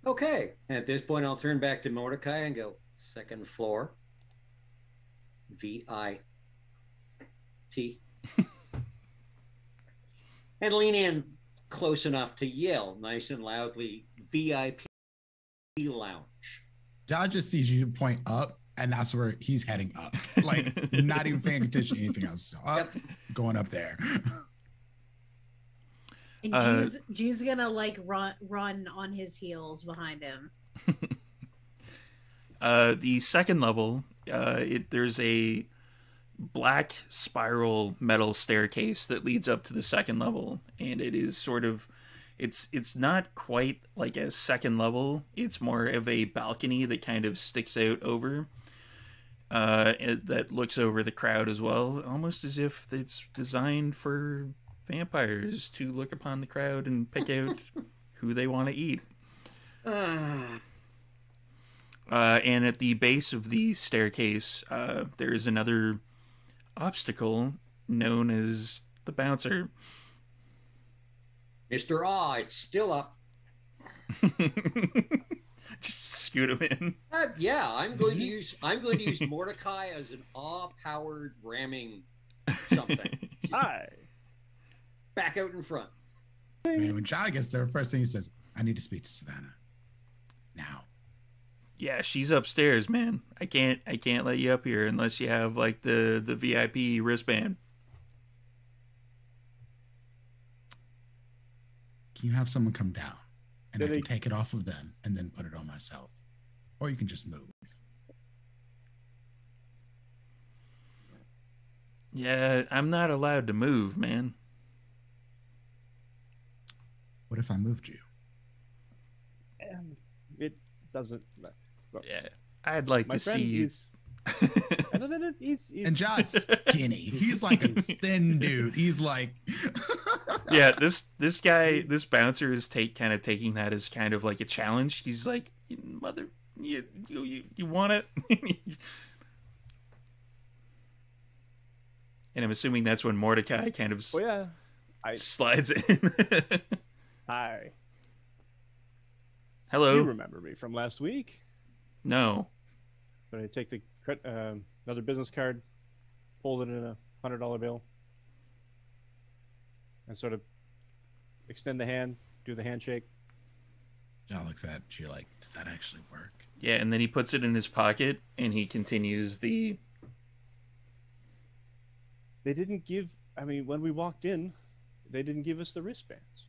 Okay. And at this point, I'll turn back to Mordecai and go, second floor. VIP. And lean in close enough to yell nice and loudly, VIP lounge. John just sees you point up, and that's where he's heading up. Like, not even paying attention to anything else. So up, going up there. And Jude's gonna like run on his heels behind him. The second level, there's a black spiral metal staircase that leads up to the second level, and it is sort of, it's not quite like a second level. It's more of a balcony that kind of sticks out over, that looks over the crowd as well, almost as if it's designed for vampires to look upon the crowd and pick out who they want to eat. And at the base of the staircase, there is another obstacle known as the bouncer. Mr. Ah, it's still up. Just scoot him in. Yeah, I'm going to use Mordecai as an awe-powered ramming something. Hi. Back out in front. I mean, when John gets there, first thing he says, "I need to speak to Savannah now." Yeah, she's upstairs, man. I can't let you up here unless you have like the VIP wristband. Can you have someone come down and I Did can they- take it off of them and then put it on myself? Or you can just move. Yeah, I'm not allowed to move, man. What if I moved you? It doesn't. Well, Yeah, I'd like my to friend, see you. he's And John's skinny. He's like a thin dude. He's like, Yeah, this guy, this bouncer is kind of taking that as kind of like a challenge. He's like, "Mother, you want it?" And I'm assuming that's when Mordecai kind of Oh yeah. slides in. Hi. Hello. You remember me from last week? No. When I take the another business card, fold it in a $100 bill, and sort of extend the hand, do the handshake. John looks at you like, does that actually work? Yeah, and then he puts it in his pocket and he continues the. They didn't give. I mean, when we walked in, they didn't give us the wristbands.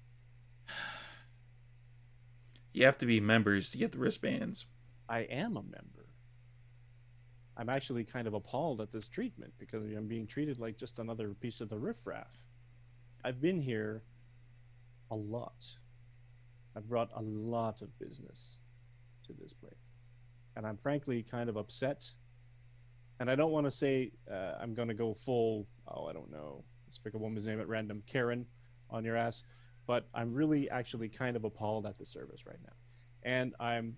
You have to be members to get the wristbands. I am a member. I'm actually kind of appalled at this treatment because I'm being treated like just another piece of the riffraff. I've been here a lot. I've brought a lot of business to this place. And I'm frankly kind of upset. And I don't want to say I'm going to go full, I don't know, let's pick a woman's name at random, Karen, on your ass. But I'm really actually kind of appalled at the service right now. And I'm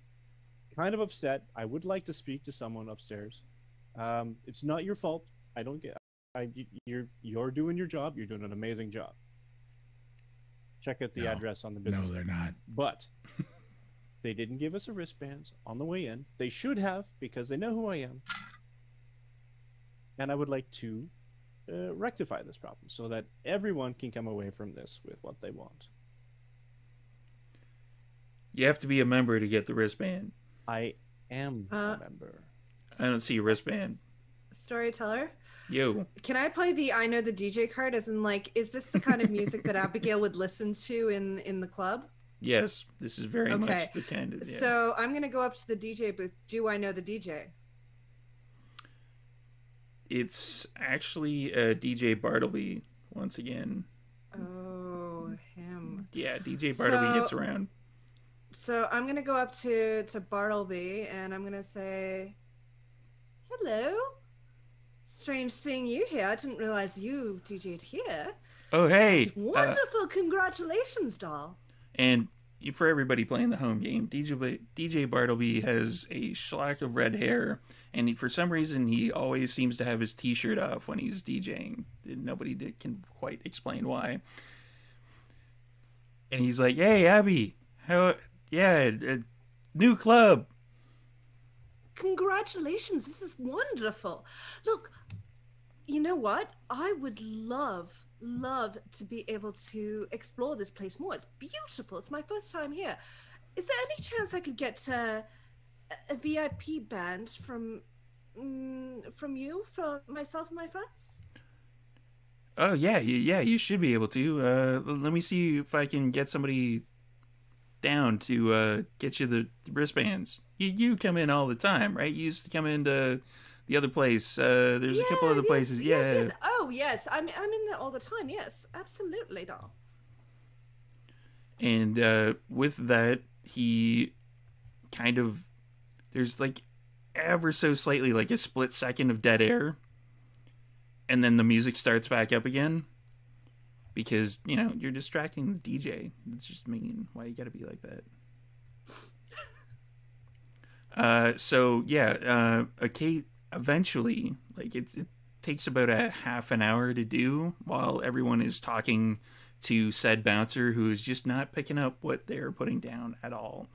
kind of upset. I would like to speak to someone upstairs. It's not your fault. I don't get. You're doing your job. You're doing an amazing job. Check out the No. address on the business. No, they're not. But they didn't give us a wristbands on the way in. They should have because they know who I am. And I would like to rectify this problem so that everyone can come away from this with what they want. You have to be a member to get the wristband. I am a member. I don't see a wristband. Storyteller, Yo. can I play the I know the DJ card? As in, like, is this the kind of music that Abigail would listen to in the club? Yes, this is very Okay. much the kind of. Yeah. So I'm gonna go up to the DJ booth. Do I know the DJ? It's actually DJ Bartleby once again. Oh, him. Yeah, DJ Bartleby So- gets around. So I'm gonna go up to Bartleby and I'm gonna say, "Hello. Strange seeing you here. I didn't realize you DJ'd here. Oh, hey. Wonderful. Congratulations, doll." And for everybody playing the home game, DJ Bartleby has a shellac of red hair, and for some reason he always seems to have his t-shirt off when he's DJing. Nobody can quite explain why. And he's like, "Hey, Abby, new club." Congratulations. This is wonderful. Look, you know what? I would love to be able to explore this place more. It's beautiful. It's my first time here. Is there any chance I could get a VIP band from you, for myself and my friends? Oh, yeah, you should be able to. Let me see if I can get somebody down to get you the wristbands. You come in all the time, right? You used to come into the other place. There's a couple other places. Yes. Oh, yes. I'm in there all the time. Yes, absolutely, doll. And with that, he kind of, there's like ever so slightly like a split second of dead air, and then the music starts back up again because, you know, you're distracting the DJ. It's just mean. Why you gotta be like that? Eventually, like it takes about a half an hour to do while everyone is talking to said bouncer who is just not picking up what they're putting down at all.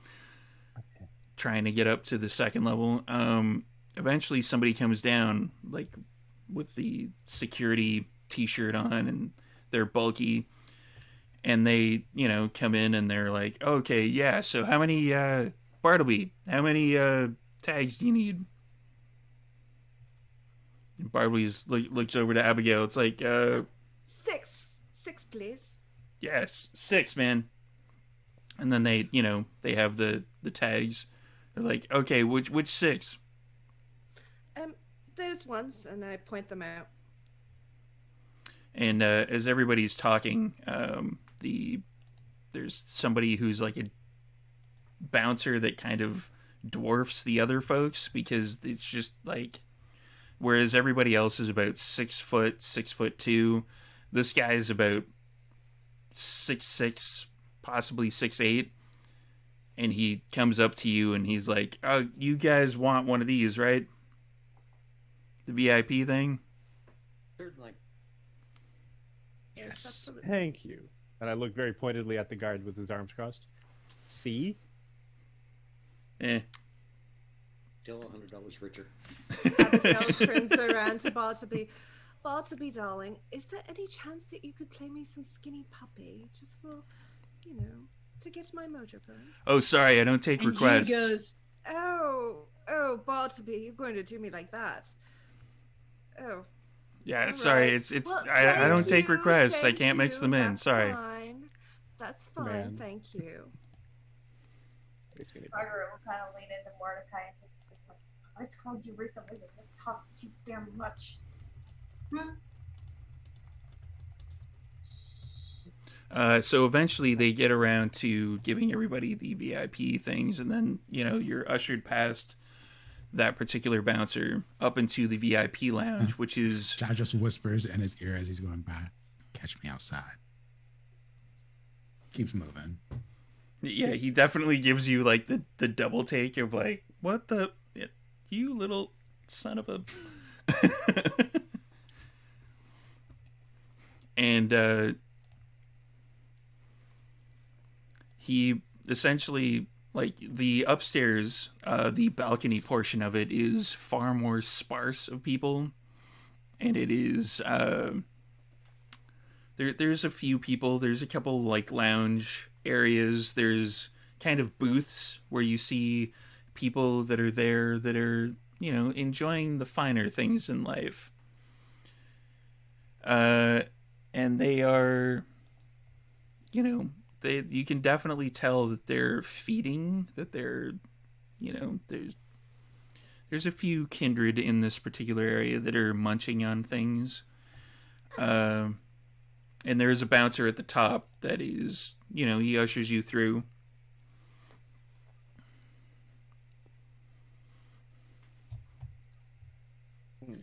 Okay. trying to get up to the second level. Eventually somebody comes down, like with the security t-shirt on, and they're bulky, and they, you know, come in and they're like, okay, yeah, so how many, Bartleby, how many tags do you need? And Bartleby's looks over to Abigail. It's like, Six, please. yes, 6, man. And then they, you know, they have the tags. They're like, okay, which 6? Those ones, and I point them out. And as everybody's talking, there's somebody who's like a bouncer that kind of dwarfs the other folks, because it's just like, whereas everybody else is about 6 foot, 6'2", this guy's about 6'6", possibly 6'8", and he comes up to you and he's like, "Oh, you guys want one of these, right? The VIP thing?" Certainly. Yes. Thank you. And I look very pointedly at the guard with his arms crossed. See? Still $100 richer. Abigail turns around to Bartleby. Bartleby, darling, is there any chance that you could play me some Skinny Puppy, just for, you know, to get my mojo going? Oh, sorry, I don't take And requests. Jude goes, Oh, Bartleby, you're going to do me like that? Oh. Yeah, All sorry, right. it's Well, I don't take you, requests. I thank can't mix you, them in. that's Sorry. Fine. That's fine, Man. thank you. Margaret will kind of lean into Mordecai and just like, I told you recently that you talk too damn much. So eventually they get around to giving everybody the VIP things, and then, you know, you're ushered past that particular bouncer up into the VIP lounge, which is... John just whispers in his ear as he's going by, "Catch me outside." Keeps moving. Yeah, he definitely gives you like the double take of like, what the... You little son of a... And he essentially, like, the upstairs, the balcony portion of it is far more sparse of people, and it is there's a few people. There's a couple like lounge areas. There's kind of booths where you see people that are there that are, you know, enjoying the finer things in life. And they are, you know, you can definitely tell that they're feeding, that they're, you know, there's a few kindred in this particular area that are munching on things. And there's a bouncer at the top that is, you know, he ushers you through.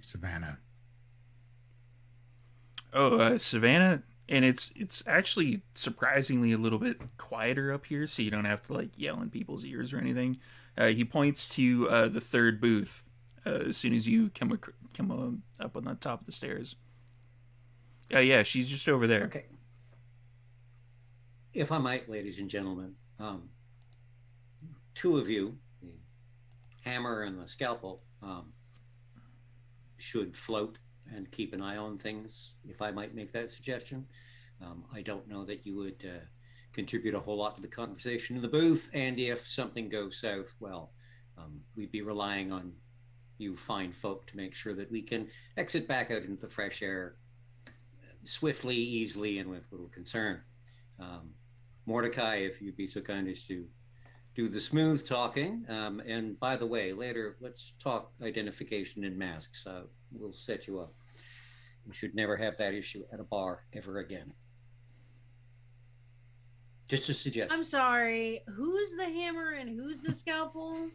Savannah. Oh, Savannah, and it's actually surprisingly a little bit quieter up here, so you don't have to like yell in people's ears or anything. He points to the third booth as soon as you come up on the top of the stairs. Yeah, she's just over there. Okay. If I might, ladies and gentlemen, 2 of you, the hammer and the scalpel, should float and keep an eye on things, if I might make that suggestion. I don't know that you would contribute a whole lot to the conversation in the booth, and if something goes south, well, we'd be relying on you fine folk to make sure that we can exit back out into the fresh air swiftly, easily, and with little concern. Mordecai, if you'd be so kind as to do the smooth talking. And by the way, later, let's talk identification and masks. We'll set you up. We should never have that issue at a bar ever again. Just a suggestion. I'm sorry, who's the hammer and who's the scalpel?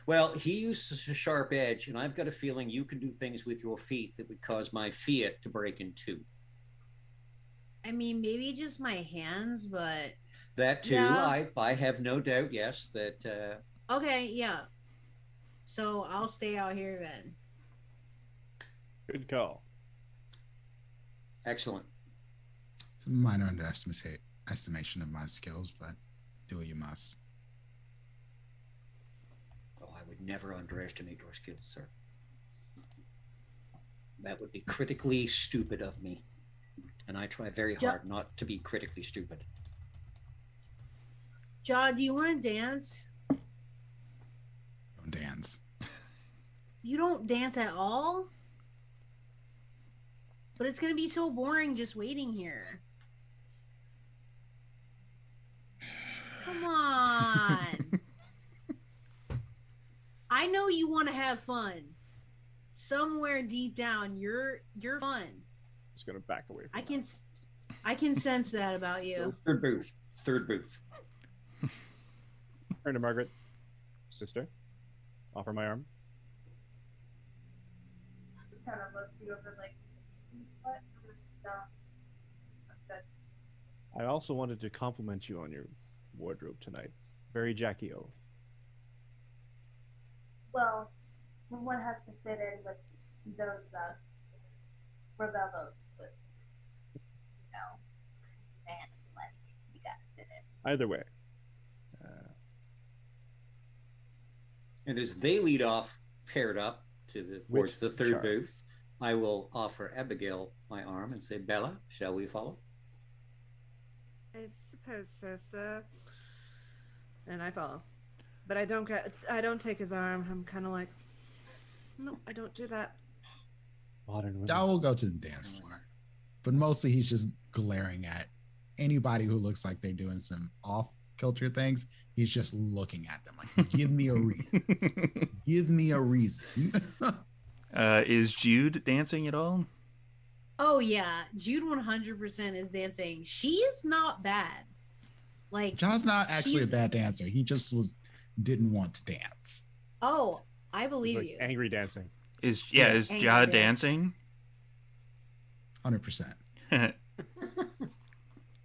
Well, he uses a sharp edge, and I've got a feeling you can do things with your feet that would cause my Fiat to break in 2. I mean, maybe just my hands, but... That too, Yeah. I have no doubt, yes, that... Okay, yeah. So I'll stay out here then. Good call. Excellent. It's a minor estimation of my skills, but do what you must. would never underestimate your skills, sir. That would be critically stupid of me. And I try very hard not to be critically stupid. John, do you want to dance? Don't dance. You don't dance at all? But it's going to be so boring just waiting here. Come on. I know you want to have fun. Somewhere deep down, you're fun. Just gonna back away. I can sense that about you. Third booth. Third booth. Turn to Margaret. Sister. Offer my arm. Just kind of looks you over like, what? No. I'm good. I also wanted to compliment you on your wardrobe tonight. Very Jackie O. Well, one has to fit in with those rebellos, but man, like you got to fit in. Either way. And as they lead off, paired up towards the third booth, I will offer Abigail my arm and say, Bella, shall we follow? I suppose so, sir. And I follow. But I don't take his arm. I'm kind of like, no, I don't do that. I will go to the dance floor. But mostly he's just glaring at anybody who looks like they're doing some off-kilter things. He's just looking at them like, give me a reason. Give me a reason. Is Jude dancing at all? Oh, yeah. Jude 100% is dancing. She is not bad. Like, John's not actually a bad dancer. He just didn't want to dance. Oh, I believe you. Angry dancing. Is Ja dancing? 100%.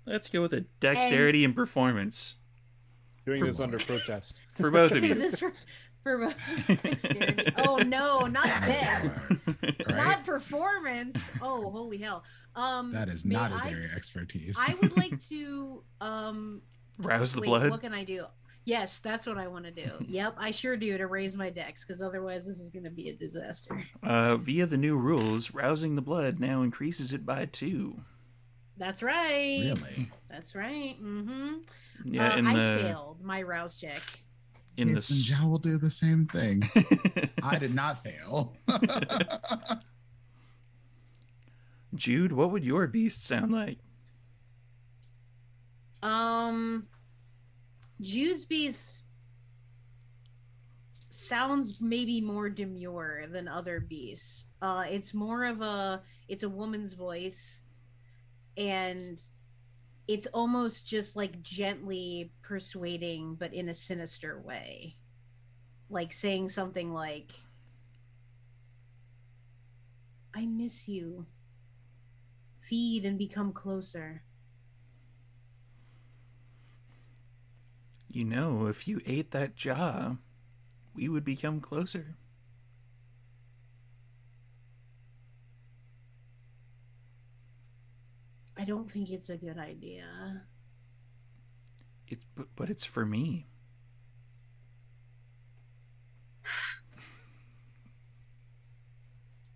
Let's go with a dexterity and performance. Doing this under protest. For both of you. Is this for both dexterity? Oh no, not dex. Right? Not performance. Oh, holy hell. That is not his area of expertise. I would like to rouse the blood. What can I do? Yes, that's what I want to do. Yep, I sure do, to raise my dex, because otherwise this is going to be a disaster. Via the new rules, rousing the blood now increases it by 2. That's right. Really? That's right. Mm-hmm. Yeah, I failed my rouse check. And Ja will do the same thing. I did not fail. Jude, what would your beast sound like? Jude's beast sounds maybe more demure than other beasts. It's more of it's a woman's voice, and it's almost just like gently persuading, but in a sinister way. Like saying something like, I miss you. Feed and become closer. You know, if you ate that jaw, we would become closer. I don't think it's a good idea. But it's for me.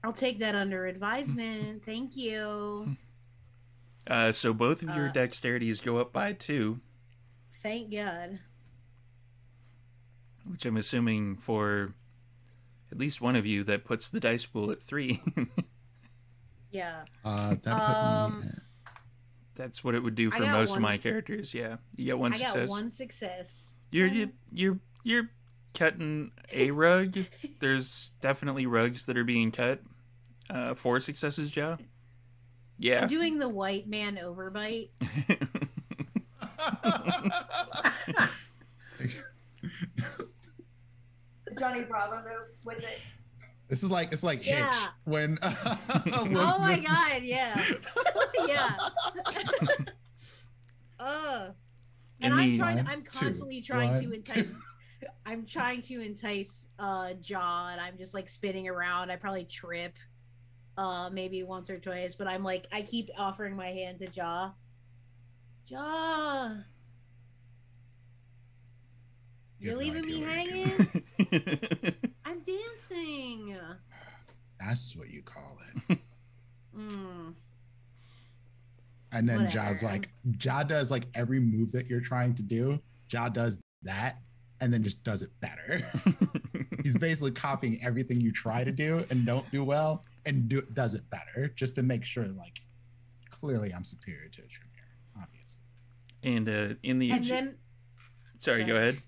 I'll take that under advisement. Thank you. So both of your dexterities go up by 2. Thank God. Which I'm assuming for at least one of you that puts the dice pool at 3. Yeah. That put me. That's what it would do for most of my characters. Yeah, you get one success. I got 1 success. You're cutting a rug. There's definitely rugs that are being cut. 4 successes, Joe. Yeah. I'm doing the white man overbite. Johnny Bravo move with it. It's like Yeah. Hitch when oh my God, yeah. Yeah. And I'm constantly trying to entice I'm trying to entice Jaw, and I'm just like spinning around. I probably trip maybe once or twice, but I'm like, I keep offering my hand to Jaw. You You're have no leaving idea me what you're hanging? doing. I'm dancing. That's what you call it. Mm. And then Whatever. Ja does like every move that you're trying to do. Ja does that and then just does it better. He's basically copying everything you try to do and don't do well and does it better just to make sure like clearly I'm superior to a Tremere, obviously. And in the sorry, go ahead.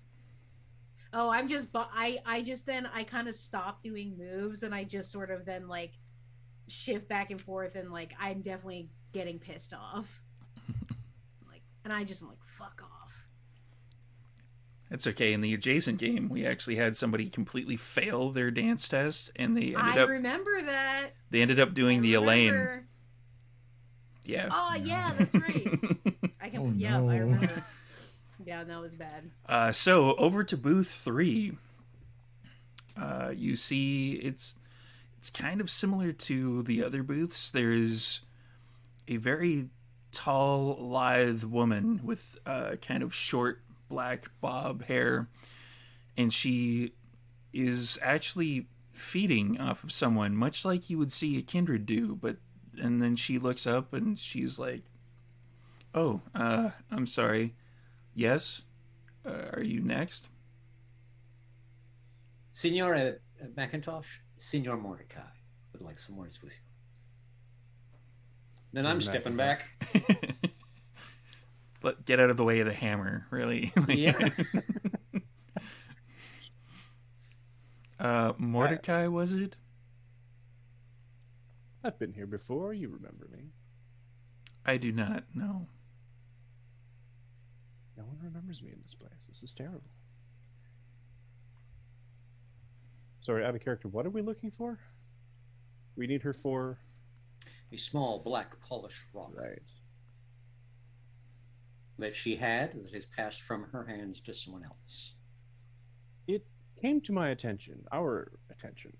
Oh, I'm just I just then I kind of stop doing moves and I just sort of then like shift back and forth and like I'm definitely getting pissed off. Like, and I'm like, fuck off. That's okay. In the adjacent game, we actually had somebody completely fail their dance test, and they ended up. Remember that. They ended up doing the Elaine. Yeah. Oh yeah, that's right. I remember. Yeah, that was bad. So over to booth 3. You see, it's kind of similar to the other booths. There's a very tall, lithe woman with kind of short black bob hair, and she is actually feeding off of someone, much like you would see a kindred do. And then she looks up and she's like, "Oh, I'm sorry. Yes, are you next?" Signora McIntosh, Signor Mordecai would like some words with you. Then I'm stepping back. But get out of the way of the hammer, really. Yeah. Mordecai, was it? I've been here before. You remember me. I do not know. No one remembers me in this place. This is terrible. Sorry, out of character. What are we looking for? We need her for a small black polished rock. Right. That she had, that has passed from her hands to someone else. It came to my attention, our attention,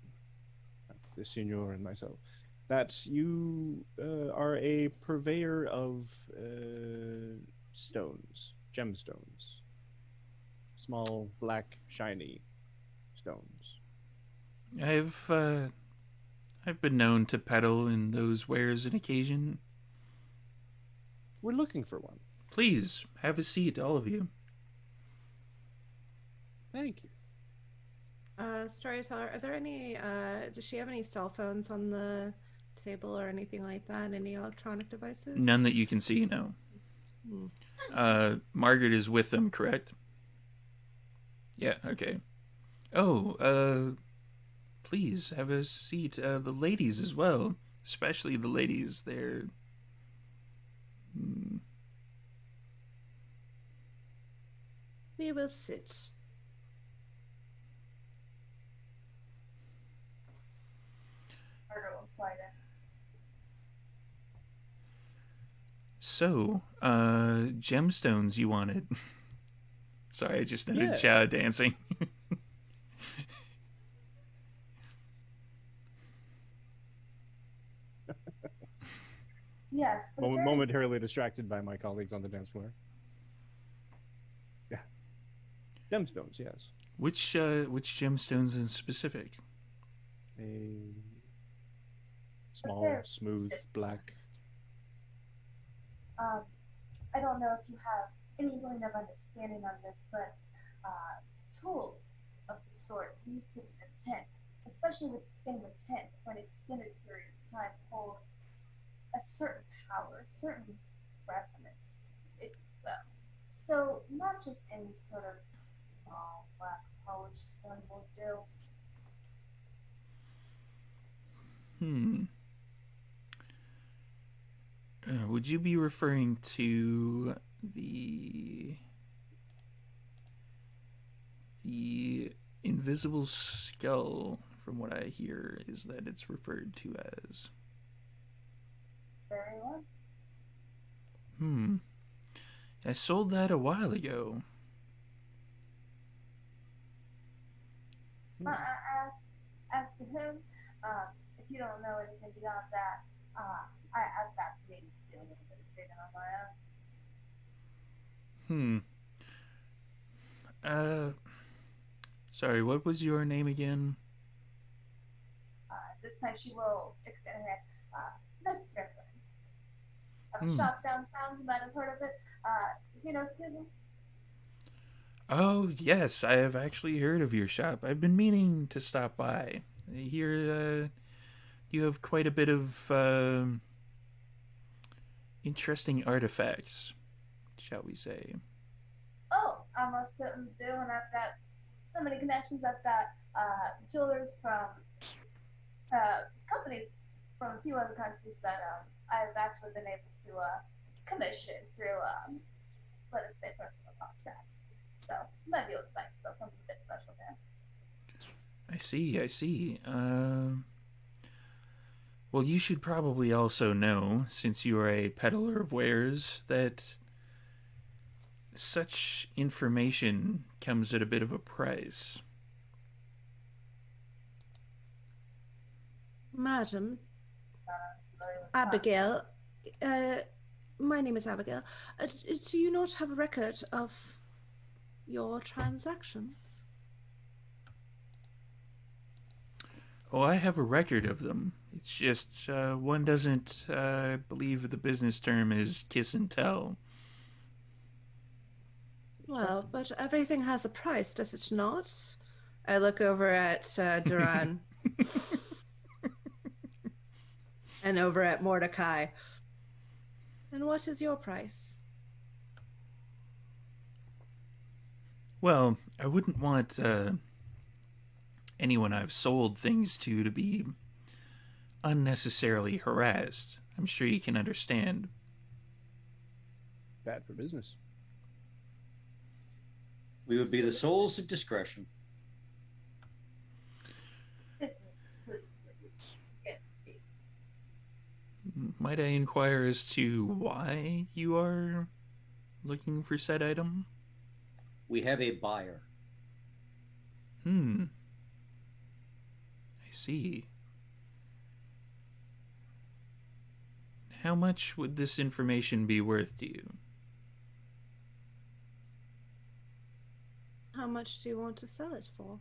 the Signor and myself, that you are a purveyor of stones, gemstones, small, black, shiny stones. I've been known to peddle in those wares on occasion. We're looking for one. Please, have a seat, all of you. Thank you. Storyteller, are there any, does she have any cell phones on the table or anything like that? Any electronic devices? None that you can see, no. Margaret is with them, correct? Yeah, okay. Oh, please have a seat. The ladies as well, especially the ladies. They're... We will sit. Margaret will slide in. So, gemstones you wanted. Sorry, I just noted Ja dancing. Yes. Momentarily distracted by my colleagues on the dance floor. Yeah. Gemstones, yes. Which gemstones in specific? A small, smooth, black. I don't know if you have any kind of understanding on this, but tools of the sort used with intent, especially with the same intent for an extended period of time, hold a certain power, a certain resonance, if you will. So not just any sort of small black polished stone will do. Would you be referring to the invisible skull? From what I hear, is that it's referred to as. Very well. I sold that a while ago. As to whom, if you don't know anything beyond that, I've got things to do a little bit of digging on my own. Sorry, what was your name again? This time she will extend her hand. Miss Strickland. A shop downtown, you might have heard of it. Xeno's Schism. Oh, yes, I have actually heard of your shop. I've been meaning to stop by. I hear you have quite a bit of interesting artifacts, shall we say. Oh, I most certainly do, and I've got so many connections. I've got jewelers from companies from a few other countries that I've actually been able to commission through, let us say, personal contracts. So you might be able to find yourself something a bit special there. I see. Well, you should probably also know, since you are a peddler of wares, that such information comes at a bit of a price. Madam, Abigail, my name is Abigail. Do you not have a record of your transactions? Oh, I have a record of them. It's just one doesn't believe the business term is kiss and tell. Well, but everything has a price, does it not? I look over at Duran. And over at Mordecai. And what is your price? Well, I wouldn't want anyone I've sold things to be unnecessarily harassed. I'm sure you can understand. Bad for business. We would be the souls of discretion. Business exclusively. Might I inquire as to why you are looking for said item? We have a buyer. I see. How much would this information be worth to you? How much do you want to sell it for?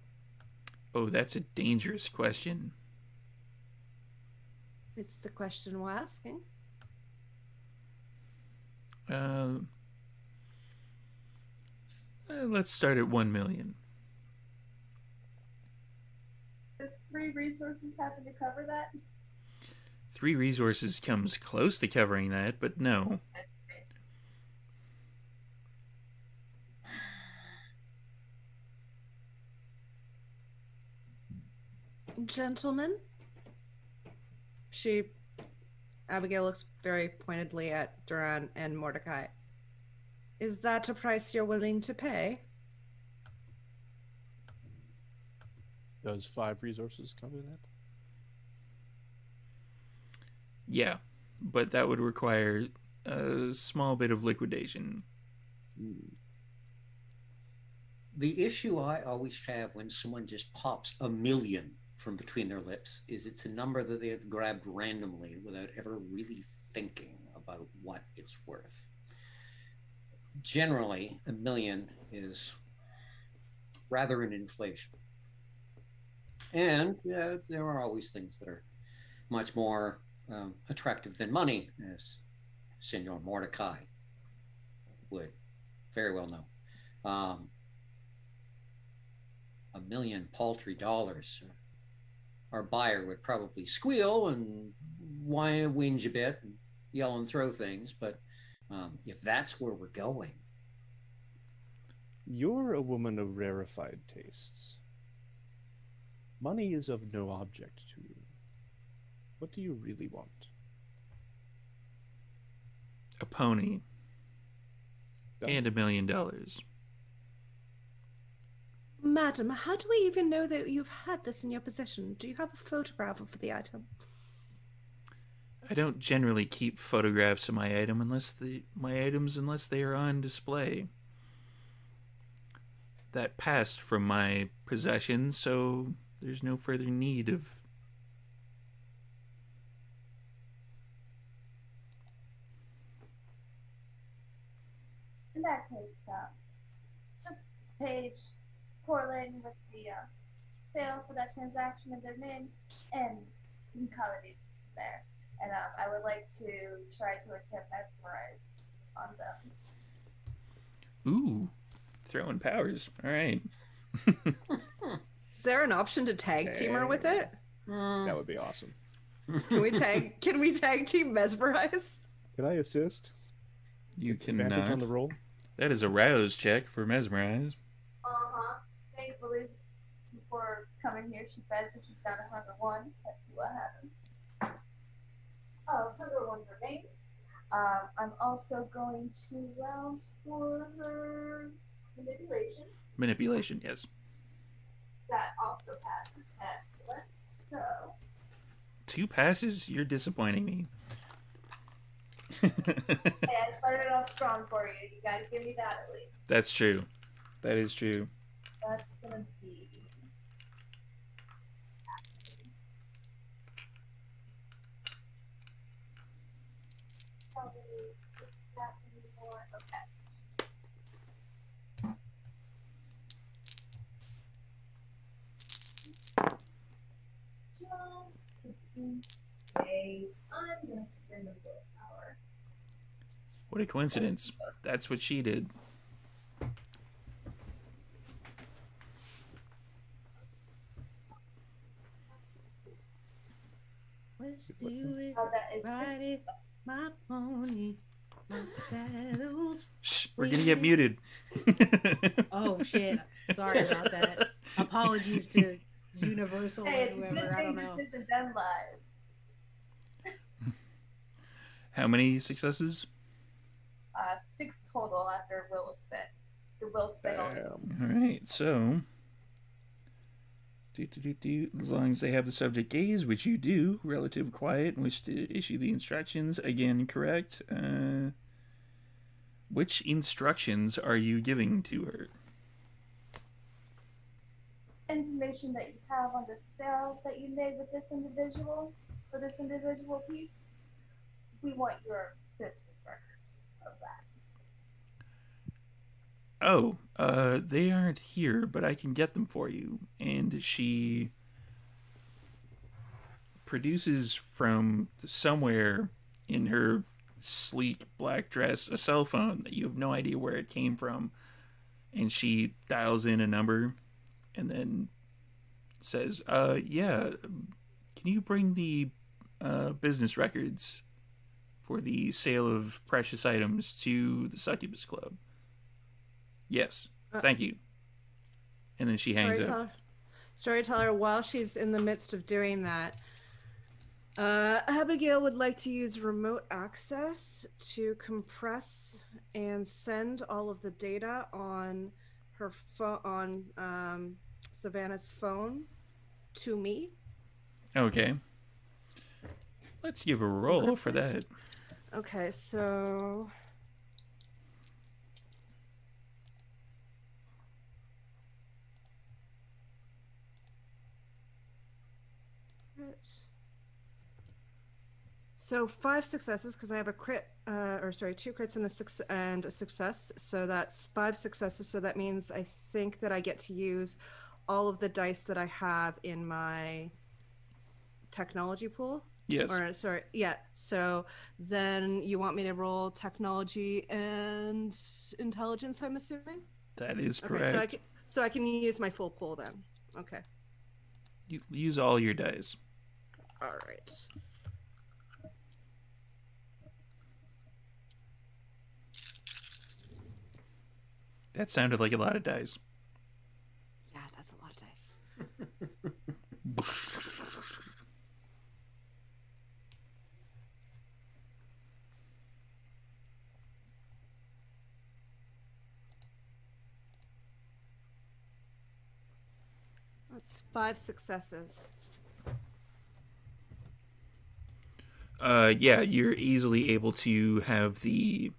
Oh, that's a dangerous question. It's the question we're asking. Let's start at 1 million. Does 3 resources happen to cover that? 3 resources comes close to covering that, but no. Gentlemen? Abigail looks very pointedly at Duran and Mordecai. Is that a price you're willing to pay? Does 5 resources cover that? Yeah, but that would require a small bit of liquidation. The issue I always have when someone just pops a million from between their lips is it's a number that they have grabbed randomly without ever really thinking about what it's worth. Generally, a million is rather an inflation. And there are always things that are much more attractive than money, as Senor Mordecai would very well know. $1 million paltry dollars. Our buyer would probably squeal and whine, whinge a bit, and yell and throw things. But if that's where we're going, You're a woman of rarefied tastes. Money is of no object to you. What do you really want? A pony. Done. And $1 million. Madam, how do we even know that you've had this in your possession? Do you have a photograph of the item? I don't generally keep photographs of my items unless they are on display. That passed from my possession, so there's no further need of... In that case, just page correlating with the sale for that transaction of their name, and we can call it there. And I would like to try to attempt mesmerize on them. Ooh, throwing powers. All right. Is there an option to tag team her with it? That would be awesome. Can we tag team mesmerize? Can I assist? You Advantage cannot. on the roll. That is a rouse check for mesmerize. Thankfully, before coming here, she says if she's down to 101. Let's see what happens. 101 remains. I'm also going to rouse for her manipulation. Manipulation, yes. That also passes. Excellent. So 2 passes? You're disappointing me. hey, I started off strong for you. You gotta give me that at least. That's true. That is true. That's gonna be. Just to be safe, I'm gonna spend a willpower. What a coincidence. That's what she did. Let's do it. Oh, that is Ride it, my pony, my saddles. Shh, we're gonna get muted. Oh shit! Sorry about that. Apologies to Universal or Hey, it's a good whoever. I thing don't know. this isn't done live. How many successes? 6 total after will spent. The will spent on All right, so as long as they have the subject gaze, which you do, relative quiet, and wish to issue the instructions, again, correct. Which instructions are you giving to her? information that you have on the sale that you made with this individual, for this individual piece. We want your business records of that. Oh, they aren't here, but I can get them for you. And she produces from somewhere in her sleek black dress a cell phone that you have no idea where it came from. And she dials in a number and then says, yeah, can you bring the business records for the sale of precious items to the Succubus Club? Yes, thank you. And then she hangs up. Storyteller, while she's in the midst of doing that, Abigail would like to use remote access to compress and send all of the data on her phone, on Savannah's phone, to me. Okay. Let's give a roll for that. Okay, so So 5 successes because I have a crit, or sorry, 2 crits and a success. So that's 5 successes. So that means I think that I get to use all of the dice that I have in my technology pool. Yes. Or sorry, yeah. So then you want me to roll technology and intelligence, I'm assuming? That is Okay, correct. so I can use my full pool then. Okay. You use all your dice. All right. That sounded like a lot of dice. Yeah, that's a lot of dice. That's 5 successes. Yeah, you're easily able to have the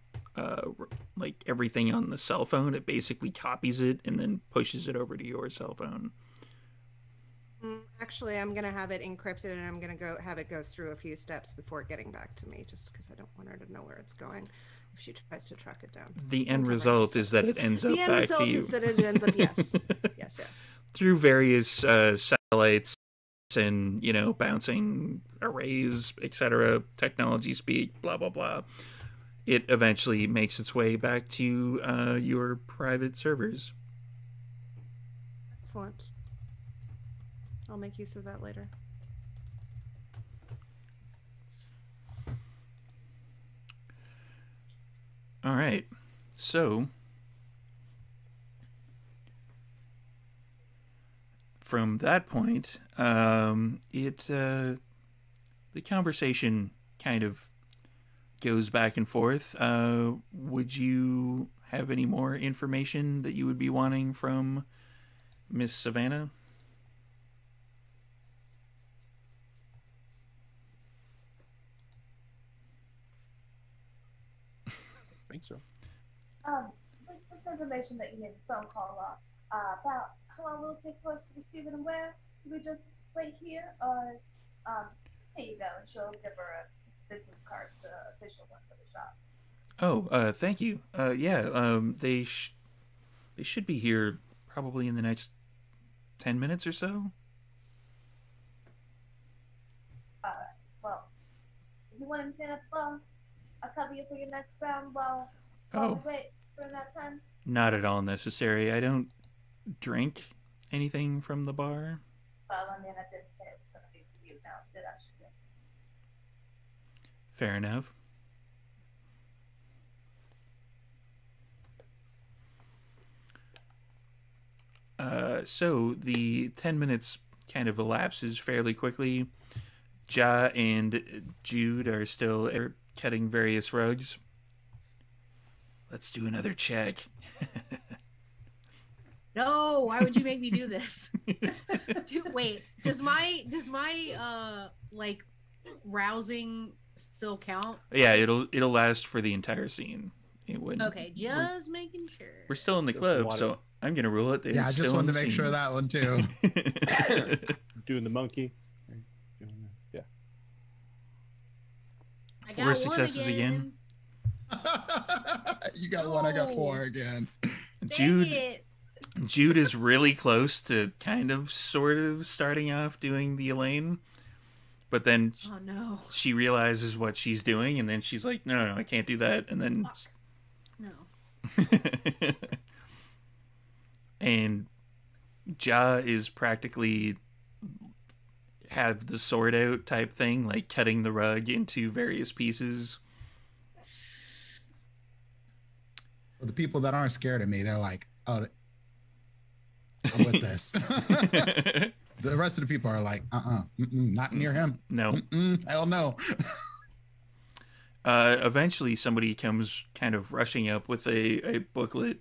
like everything on the cell phone. It basically copies it and then pushes it over to your cell phone. Actually, I'm gonna have it encrypted, and I'm gonna have it go through a few steps before getting back to me, just because I don't want her to know where it's going. if she tries to track it down. The end result is that it ends up the end back result to you. is that it ends up, yes. Yes. Through various satellites and, bouncing arrays, etc., technology speak, blah, blah, blah. It eventually makes its way back to your private servers. Excellent. I'll make use of that later. All right. So, from that point, the conversation kind of goes back and forth. Would you have any more information that you would be wanting from Miss Savannah? I think so. This information that you made a phone call on, about how long will it take for us to receive it and where? Do we just wait here, or here you go, and she'll give her a business card, the official one for the shop. Oh, thank you. They should be here probably in the next 10 minutes or so. Well, if you want anything at the bar, I'll cover you for your next round while we wait for that time. Not at all necessary. I don't drink anything from the bar. Well, I mean, I didn't say it was going to be for you now, did I? Fair enough. So the 10 minutes kind of elapses fairly quickly. Ja and Jude are still cutting various rugs. Let's do another check. No, why would you make me do this? Wait, does my like rousing still count? Yeah, it'll last for the entire scene. It would. Okay, just making sure. We're still in the club, so I'm gonna rule it. Yeah, I just wanted to make sure of that one too. Doing the monkey. Yeah. I got 4 successes again. You got one, I got 4 again. Jude is really close to kind of sort of starting off doing the Elaine, but then she realizes what she's doing, and then she's like, no, I can't do that, and then no. And Ja is practically have the sword out type thing, like cutting the rug into various pieces. For the people that aren't scared of me, they're like, oh, I'm with this. The rest of the people are like, not near him. No. Hell no. Eventually somebody comes kind of rushing up with a booklet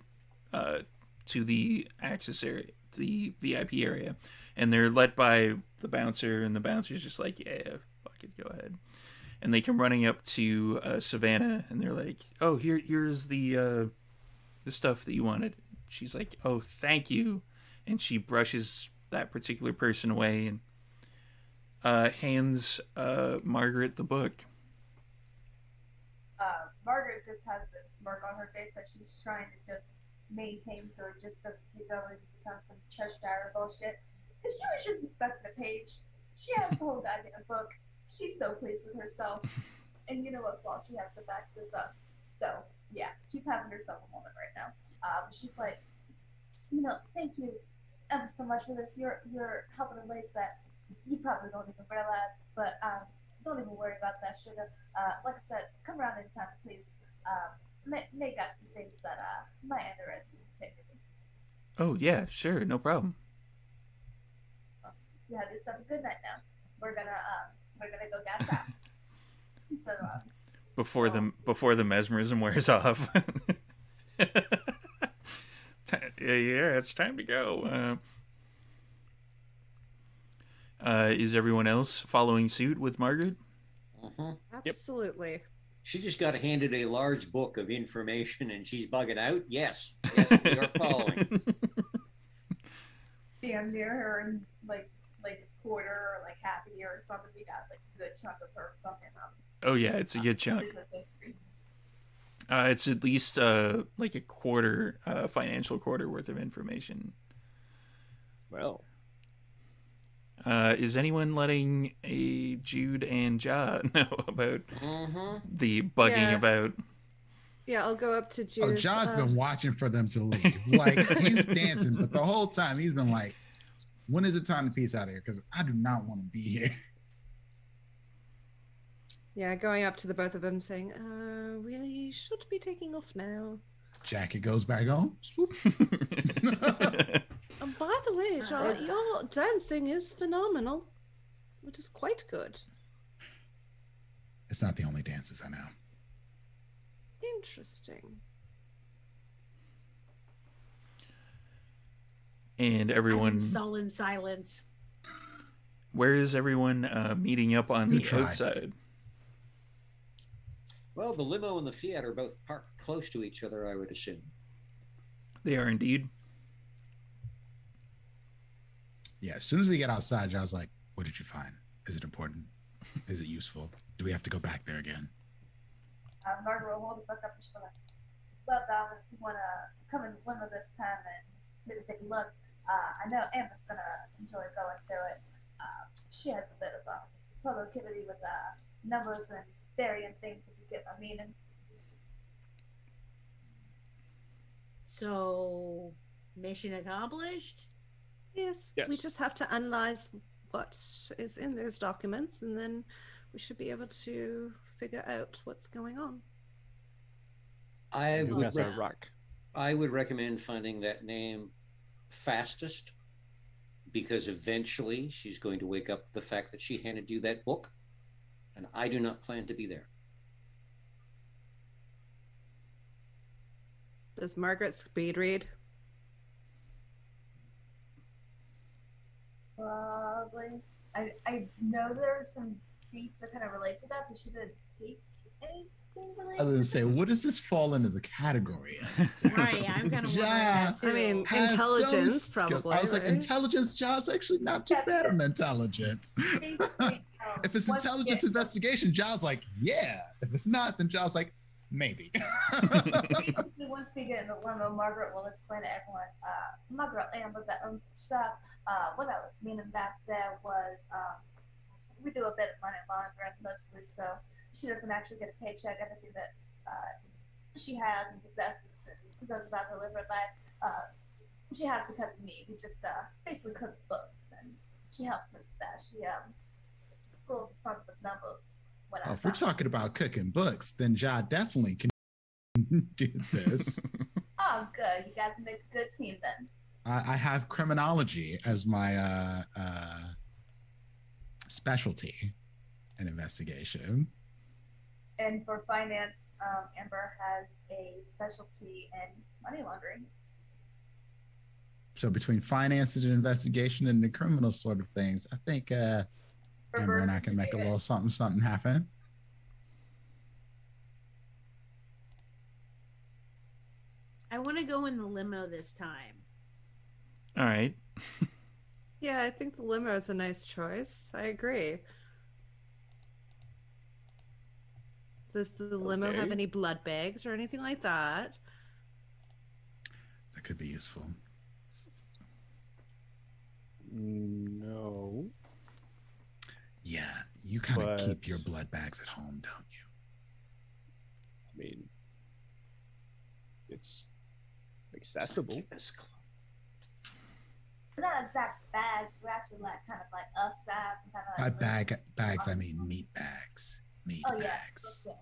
to the access area, the VIP area, and they're led by the bouncer, and the bouncer's just like, yeah, fuck it, go ahead. And they come running up to Savannah, and they're like, oh, here's the stuff that you wanted. She's like, oh, thank you. And she brushes that particular person away and hands Margaret the book. Margaret just has this smirk on her face that she's trying to just maintain so it just doesn't take over and become some Cheshire bullshit. Because she was just expecting a page. She has the whole goddamn book. She's so pleased with herself. And you know what, Paul, she has to back this up. So, yeah, she's having herself a moment right now. She's like, thank you ever so much for this. You're helping in ways that you probably don't even realize. But don't even worry about that, sugar. Like I said, come around anytime, please. May got some things that might interest you particularly. Oh, yeah, sure, no problem. Well, you have yourself a good night now. We're gonna go gas out. So, before the mesmerism wears off. Yeah, it's time to go. Is everyone else following suit with Margaret? Uh-huh. Absolutely. Yep. She just got handed a large book of information and she's bugging out. Yes, we are following. Damn near her in like a quarter or like half a year or something. We got like a good chunk of her fucking Oh yeah, it's a good chunk. It's at least like a quarter, financial quarter worth of information. Well, Is anyone letting a Jude and Ja know about the bugging Yeah. about? Yeah, I'll go up to Jude. Oh, Ja's been watching for them to leave. Like, he's dancing, but the whole time he's been like, when is it time to peace out of here? Because I do not want to be here. Yeah, going up to the both of them saying, we should be taking off now. Jacket goes back on. Swoop. And by the way, Ja, your dancing is phenomenal. It is quite good. It's not the only dances I know. Interesting. And everyone, Sullen silence. where is everyone meeting up on You the try. outside? Well, the limo and the Fiat are both parked close to each other, I would assume. They are indeed. Yeah, as soon as we get outside, Ja's like, what did you find? Is it important? Is it useful? Do we have to go back there again? Margaret will hold the book up and she'll be like, well, Dom, if you want to come in the limo this time and maybe take a look, I know Emma's going to enjoy going through it. She has a bit of productivity with numbers and varying things, if you get my meaning. So, mission accomplished? Yes, Yes. we just have to analyze what is in those documents, and then we should be able to figure out what's going on. I would, that's a rock. I would recommend finding that name fastest, because eventually she's going to wake up the fact that she handed you that book, and I do not plan to be there. Does Margaret speed read? Probably. I know there are some beats that kind of relate to that, but she didn't take anything related. I was going to to say, it. what does this fall into the category? Right, I'm kind of wondering Ja that too. I mean, has intelligence, some skills. probably. I was like, right? intelligence, Ja's actually not too Yeah, bad on because- intelligence. Basically, If it's once you intelligence get- investigation, Ja's like, yeah. If it's not, then Ja's like, maybe. Basically, once we get in the limo, Margaret will explain to everyone, Margaret Lambert that owns the shop, what I was meaning back there was, we do a bit of money laundering mostly, so she doesn't actually get a paycheck. Everything that she has and possesses and goes about her liver life, she has because of me. We just basically cook books, and she helps me with that. She school started with numbers. When I If we're talking about cooking books, then Ja definitely can do this. Oh, good. You guys make a good team then. I have criminology as my specialty in investigation. And for finance, Amber has a specialty in money laundering. So between finances and investigation and the criminal sort of things, I think Amber and I can make a little something happen. I want to go in the limo this time. All right. Yeah, I think the limo is a nice choice. I agree. Does the limo have Okay. any blood bags or anything like that? That could be useful. No. Yeah, you kind of But- keep your blood bags at home, don't you? I mean, it's accessible. Succubus Club. We're not exact bags. We're actually like kind of like us size and kind of By like. bags, I mean meat bags. Meat Oh yeah. bags. Yeah.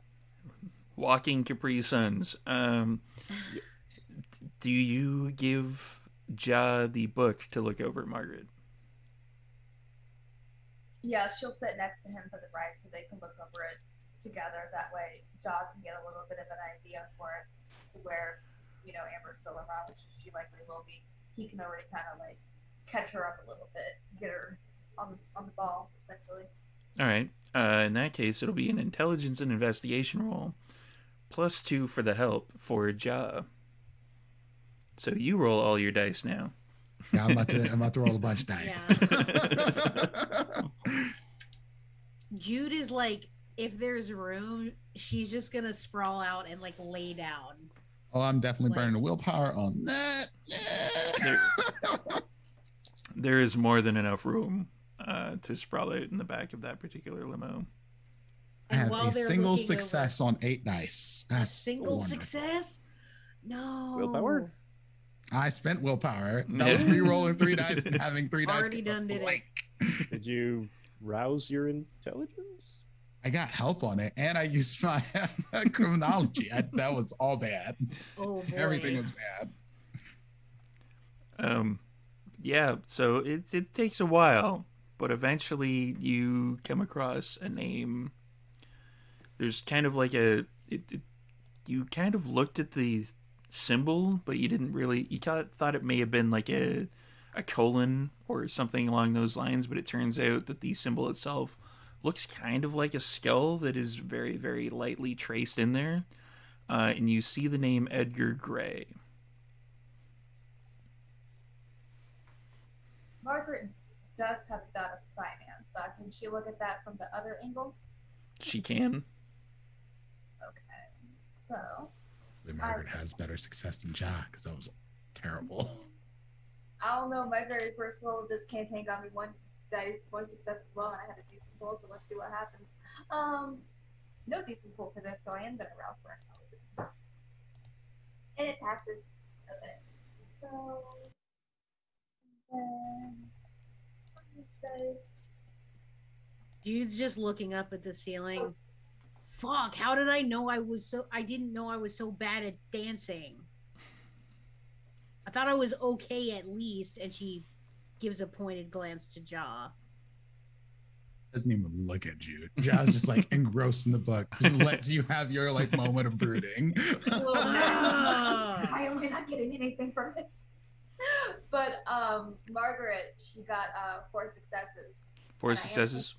Walking Capri Suns. Do you give Ja the book to look over, Margaret? Yeah, she'll sit next to him for the ride so they can look over it together. That way, Jog can get a little bit of an idea for it to where, you know, Amber's still around, which she likely will be. He can already kind of like catch her up a little bit, get her on the ball, essentially. All right. In that case, it'll be an intelligence and investigation roll, +2 for the help for Ja. So you roll all your dice now. Yeah, I'm about to roll a bunch of dice. Jude is like if there's room, she's just gonna sprawl out and like lay down. Oh, I'm definitely Like- burning willpower on that. There is more than enough room to sprawl out in the back of that particular limo. I And have while a they're single looking success on 8 dice. A That's single wonderful. success? No. Willpower? I spent willpower. That was me rolling 3 dice and having 3 dice. Already done did it. blank. Did you rouse your intelligence? I got help on it, and I used my criminology. That was all bad. Oh boy. Everything was bad. Yeah, so it takes a while, but eventually you come across a name. There's kind of like you kind of looked at the symbol, but you didn't really, you thought it may have been like a colon or something along those lines, but it turns out that the symbol itself looks kind of like a skull that is very, very lightly traced in there. And you see the name Edgar Gray. Margaret does have a thought of finance. Can she look at that from the other angle? She can. Okay, so Margaret has better success than Jack, because that was terrible. I don't know. My very first roll of this campaign got me 1 dice, 1 success as well, and I had a decent roll. So let's see what happens. No decent roll for this, so I am gonna rouse for intelligence, and it passes. Okay, so then these guys. Jude's just looking up at the ceiling. Fuck, how did I know I didn't know I was so bad at dancing. I thought I was okay at least, and she gives a pointed glance to Jaw. Doesn't even look at Jude. Jaw's just like engrossed in the book. Just lets you have your like moment of brooding. Why am I not getting anything from this? But Margaret, she got 4 successes. 4 And I am successes.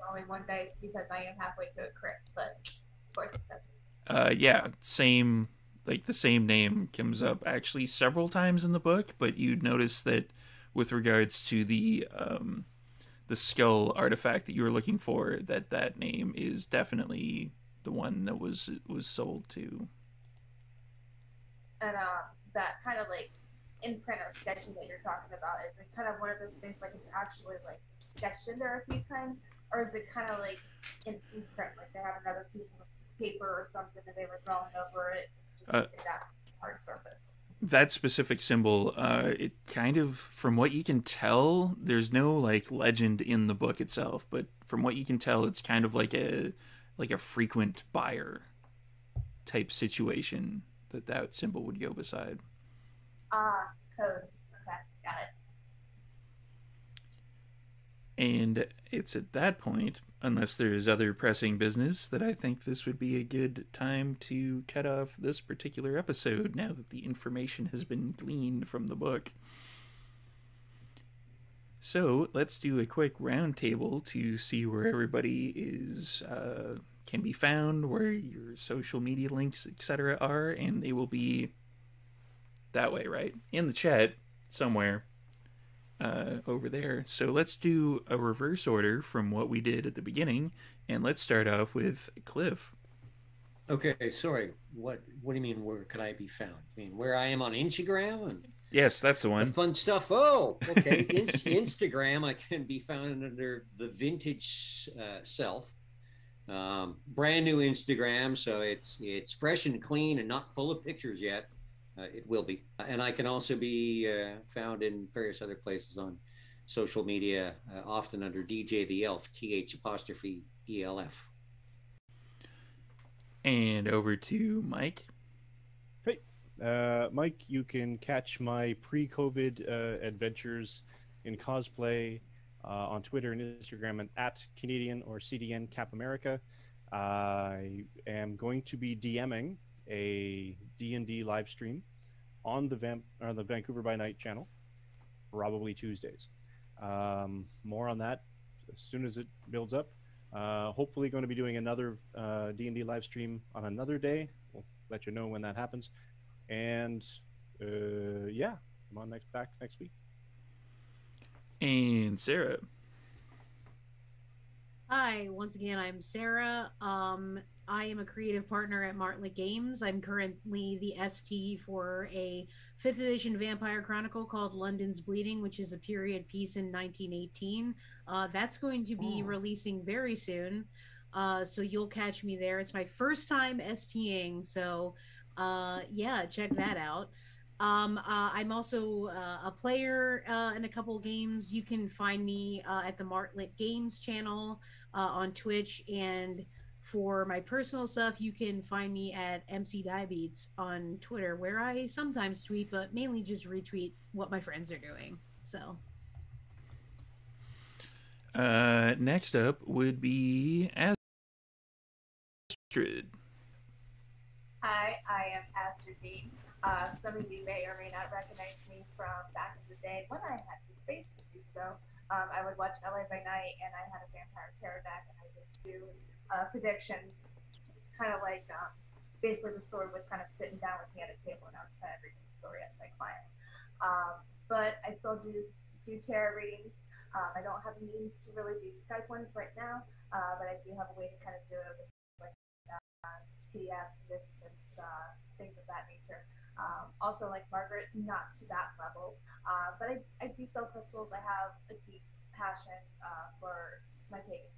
Only 1 dice because I am halfway to a crit, but 4 successes. Yeah, same, like the same name comes up actually several times in the book, but you'd notice that with regards to the skull artifact that you were looking for, that name is definitely the one that was sold to. And that kind of like imprint or sketching that you're talking about, is it kind of one of those things like it's actually like sketched in there a few times, or is it kind of like an imprint, like they have another piece of paper or something and they were drawing over it, just using that hard surface? That specific symbol, it kind of, from what you can tell, there's no like legend in the book itself, but from what you can tell, it's kind of like a frequent buyer type situation that symbol would go beside. Codes. Okay, got it. And it's at that point, unless there's other pressing business, that I think this would be a good time to cut off this particular episode now that the information has been gleaned from the book. So let's do a quick round table to see where everybody is can be found, where your social media links, etc. are, and they will be that way, right? In the chat somewhere. Over there. So let's do a reverse order from what we did at the beginning, and let's start off with Cliff. Okay, sorry. What do you mean? Where could I be found? I mean, where I am on Instagram and Yes, that's the the one. fun stuff. Oh, okay. Instagram, I can be found under the Vintage Self. Brand new Instagram, so it's fresh and clean and not full of pictures yet. It will be. And I can also be found in various other places on social media, often under DJ the Elf, TH''ELF. And over to Mike. Hey, Mike, you can catch my pre-COVID adventures in cosplay on Twitter and Instagram and at Canadian or CDN Cap America. I am going to be DMing a D&D live stream on the Vancouver by Night channel, probably Tuesdays. More on that as soon as it builds up. Hopefully going to be doing another D&D live stream on another day. We'll let you know when that happens. And yeah, I'm on back next week. And Sarah. Hi, once again, I'm Sara. I am a creative partner at Martlet Games. I'm currently the ST for a 5th edition Vampire Chronicle called London's Bleeding, which is a period piece in 1918. That's going to be releasing very soon. So you'll catch me there. It's my first time STing, so yeah, check that out. I'm also a player in a couple games. You can find me at the Martlet Games channel on Twitch, and for my personal stuff, you can find me at MC Diebeats on Twitter, where I sometimes tweet, but mainly just retweet what my friends are doing. So, Next up would be Astrid. Hi, I am Astrid. Some of you may or may not recognize me from back in the day when I had the space to do so. I would watch LA by Night, and I had a vampire terror deck, and I just do predictions, kind of like basically the story was kind of sitting down with me at a table, and I was kind of reading the story as my client. But I still do tarot readings. I don't have means to really do Skype ones right now, but I do have a way to kind of do it with like PDFs, distance, things of that nature. Also, like Margaret, not to that level, but I do sell crystals. I have a deep passion for my pagan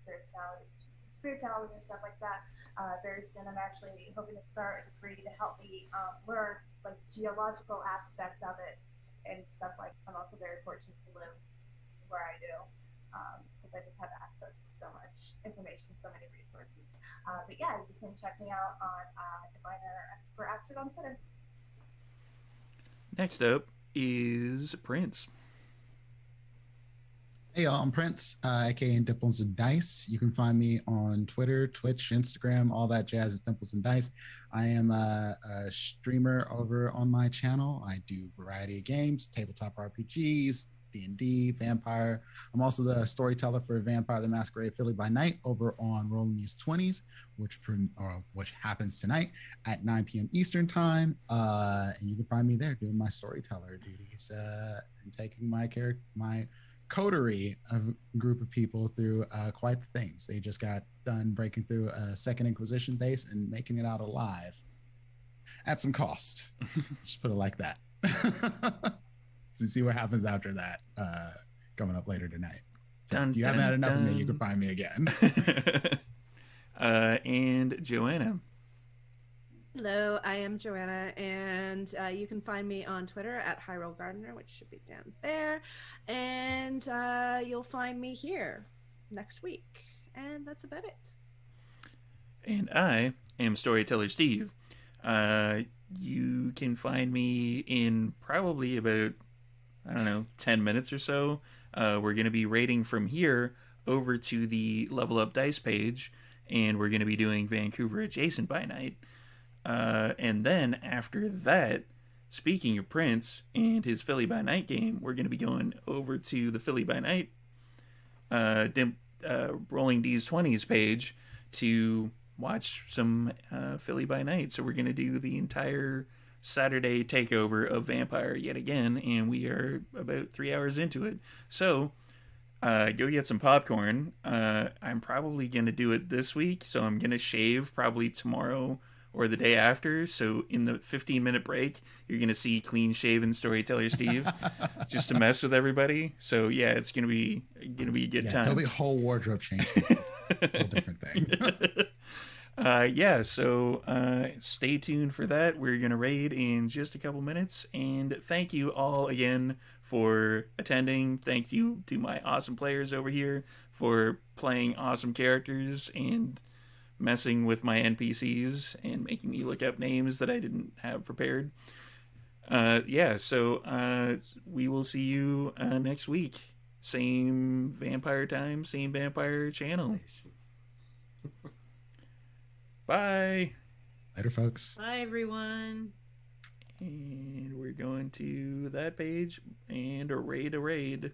spirituality and stuff like that. Very soon, I'm actually hoping to start a degree to help me learn like geological aspect of it and stuff like. I'm also very fortunate to live where I do because I just have access to so much information, so many resources. But yeah, you can check me out on Diviner Expert Astrid on Twitter. Next up is Prince. Hey y'all, I'm Prince, aka Dimples and Dice. You can find me on Twitter, Twitch, Instagram, all that jazz is Dimples and Dice. I am a streamer over on my channel. I do variety of games, tabletop RPGs, D&D, Vampire. I'm also the storyteller for Vampire the Masquerade Philly by Night over on Rolling These 20s, which happens tonight at 9 p.m. Eastern time. And you can find me there doing my storyteller duties and taking my coterie of group of people through quite the things. They just got done breaking through a Second Inquisition base and making it out alive at some cost. Just put it like that. So see what happens after that coming up later tonight. So if you haven't had enough of me, you can find me again. And Joanna. Hello, I am Joanna, and you can find me on Twitter at HyRollGardener, which should be down there, and you'll find me here next week, and that's about it. And I am Storyteller Steve. You can find me in probably about, 10 minutes or so. We're going to be raiding from here over to the Level Up Dice page, and we're going to be doing Vancouver Adjacent by night. And then after that, speaking of Prince and his Philly by Night game, we're going to be going over to the Philly by Night Rolling D's 20s page to watch some Philly by Night. So we're going to do the entire Saturday takeover of Vampire yet again, and we are about 3 hours into it. So go get some popcorn. I'm probably going to do it this week, so I'm going to shave probably tomorrow or the day after. So in the 15-minute break, you're going to see clean shaven Storyteller Steve just to mess with everybody. So yeah, it's going to be a good time. There'll be a whole wardrobe change. A whole different thing. So stay tuned for that. We're going to raid in just a couple minutes. And thank you all again for attending. Thank you to my awesome players over here for playing awesome characters and messing with my NPCs and making me look up names that I didn't have prepared. So we will see you next week. Same vampire time, same vampire channel. Bye. Later, folks. bye, everyone. And we're going to that page and a raid.